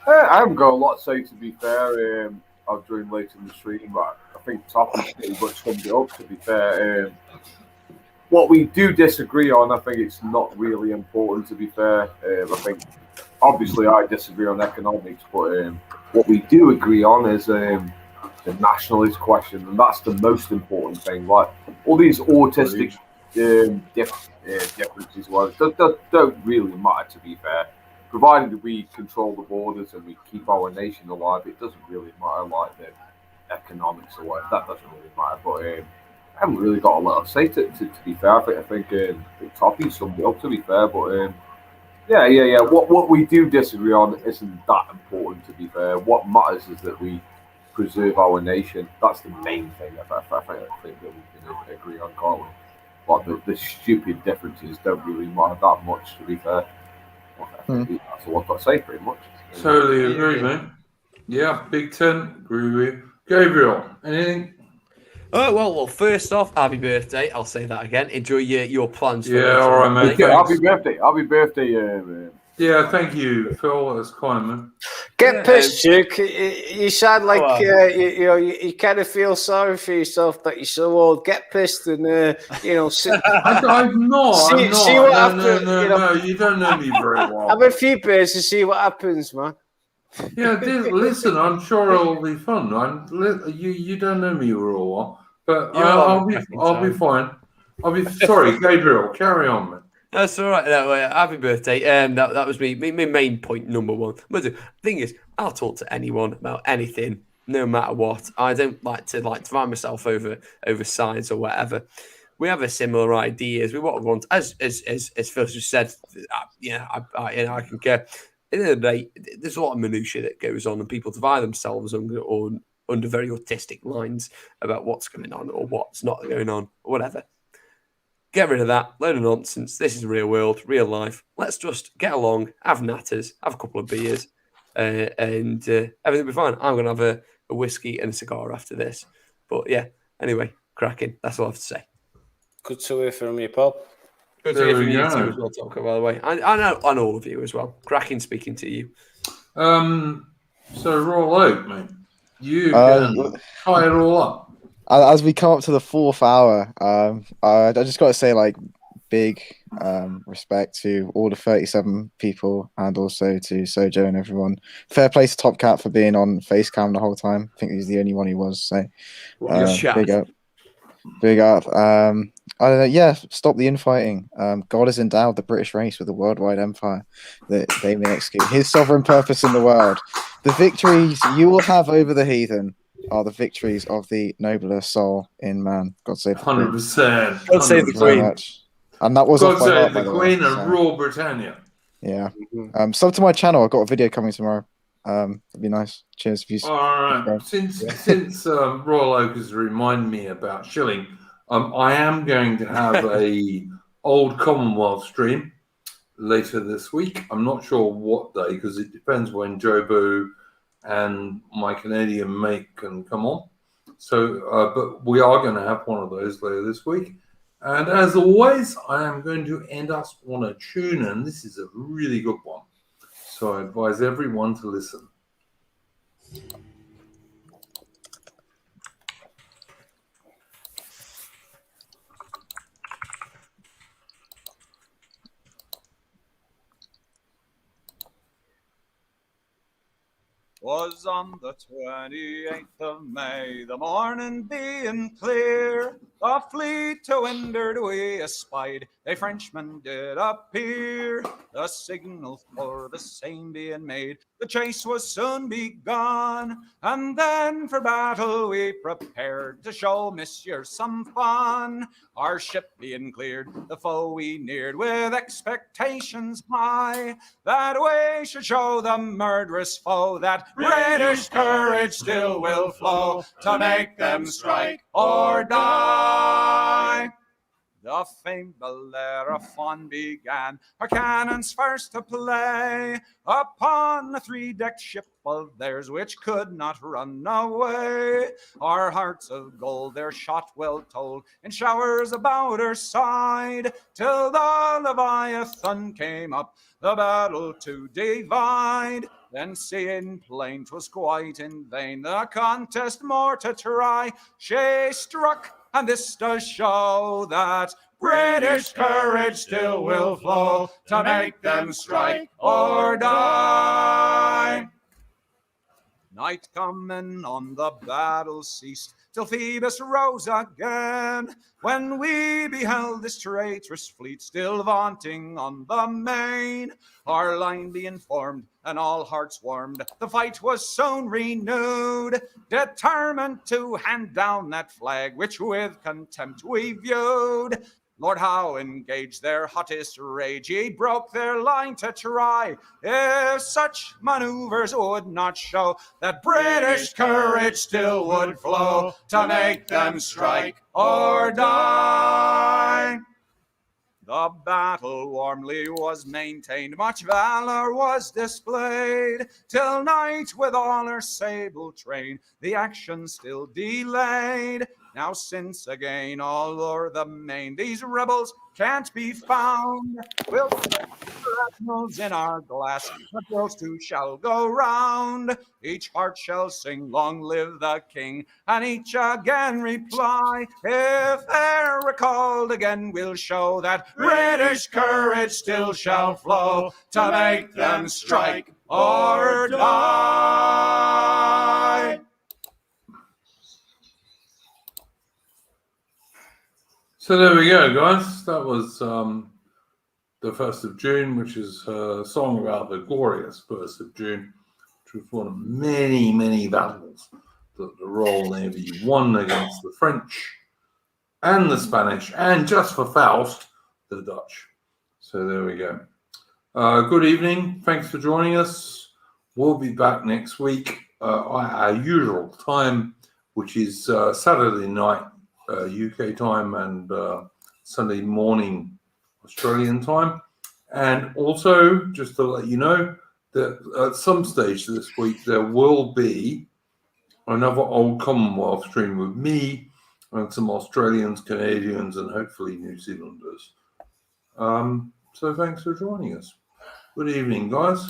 I haven't got a lot to say, to be fair. I'll join later in the stream, but I think Toppy's pretty much summed it up, to be fair. What we do disagree on, I think it's not really important, to be fair. I think, obviously, I disagree on economics, but what we do agree on is the nationalist question, and that's the most important thing. Like all these autistic differences, well, don't really matter, to be fair. Provided we control the borders and we keep our nation alive, it doesn't really matter, like the economics or whatever. That doesn't really matter. But I haven't really got a lot to say to be fair. I think Toppy summed it up, to be fair. But yeah. What we do disagree on isn't that important, to be fair. What matters is that we preserve our nation. That's the main thing. I think that we can agree on, can't we? Like the stupid differences don't really matter that much, to be fair. I think that's all I've got to say, pretty much. Totally agree, mate. Yeah, Big Ten, agree with you. Gabriel, anything? Oh, well, first off, happy birthday. I'll say that again. Enjoy your plans. Yeah, all right, mate. Happy birthday. Yeah, thank you, Phil. That's kind, man. Get pissed, Duke. You sound like you kind of feel sorry for yourself that you're so old. Get pissed and see, I'm not. See what happens. No, you don't know me very well. Have a few beers and see what happens, man. Yeah, listen, I'm sure it'll be fun. You don't know me real well, but I'll be fine. I'll be sorry, Gabriel. Carry on, man. That's all right. Happy birthday. That was my main point, number one. But the thing is, I'll talk to anyone about anything, no matter what. I don't like to divide myself over sides or whatever. We have a similar ideas. We want as Phil just said. I can care. At the end of the day, there's a lot of minutiae that goes on, and people divide themselves under very autistic lines about what's going on or what's not going on or whatever. Get rid of that. Load of nonsense. This is the real world, real life. Let's just get along, have natters, have a couple of beers, and everything will be fine. I'm going to have a whiskey and a cigar after this. But yeah, anyway, cracking. That's all I have to say. Good to hear from you, Paul. Good to hear from you too as well, Tonka, by the way. I know on all of you as well. Cracking speaking to you. So roll out, mate. You can tie it all up. As we come up to the 4th hour, I just got to say, big respect to all the 37 people and also to Sojo and everyone. Fair play to Top Cat for being on face cam the whole time. I think he's the only one he was. So big up. I don't know. Yeah, stop the infighting. God has endowed the British race with a worldwide empire that they may execute his sovereign purpose in the world. The victories you will have over the heathen are the victories of the nobler soul in man. God save the Queen. 100%. God save the Queen. And that was God save the Queen and rule Britannia. Yeah. Sub to my channel. I've got a video coming tomorrow. It'd be nice. Cheers. All right. Since Royal Oak has reminded me about shilling, I am going to have a Old Commonwealth stream later this week. I'm not sure what day because it depends when Jobu and my Canadian mate can come on. So, but we are going to have one of those later this week. And as always, I am going to end us on a tune, and this is a really good one. So I advise everyone to listen. Was on the 28th of May, the morning being clear, the fleet to windward we espied, a Frenchman did appear, the signal for the same being made, the chase was soon begun, and then for battle we prepared to show Monsieur some fun. Our ship being cleared, the foe we neared with expectations high, that we should show the murderous foe that British courage still will flow to make them strike or die. The famed Bellerophon began her cannons first to play upon the 3-decked ship of theirs which could not run away. Our hearts of gold their shot well told in showers about her side, till the Leviathan came up the battle to divide. Then seeing plain 'twas quite in vain the contest more to try, she struck, and this does show that British courage still will flow to make them strike or die. Night coming on, the battle ceased, till Phoebus rose again, when we beheld this traitorous fleet still vaunting on the main. Our line being formed, and all hearts warmed, the fight was soon renewed, determined to hand down that flag which with contempt we viewed. Lord Howe engaged their hottest rage, ye broke their line to try if such maneuvers would not show that British courage still would flow to make them strike or die. The battle warmly was maintained, much valor was displayed, till night with all her sable train, the action still delayed. Now since again all o'er the main these rebels can't be found, we'll set admirals in our glass, the toast too shall go round. Each heart shall sing, long live the king, and each again reply, if they're recalled again, we'll show that British courage still shall flow to make them strike or die. So there we go, guys. That was the 1st of June, which is a song about the glorious 1st of June, which was one of many, many battles that the Royal Navy won against the French and the Spanish, and just for Faust, the Dutch. So there we go. Good evening. Thanks for joining us. We'll be back next week at our usual time, which is Saturday night UK time and Sunday morning Australian time. And also, just to let you know, that at some stage this week there will be another Old Commonwealth stream with me and some Australians, Canadians, and hopefully New Zealanders. So thanks for joining us. Good evening, guys.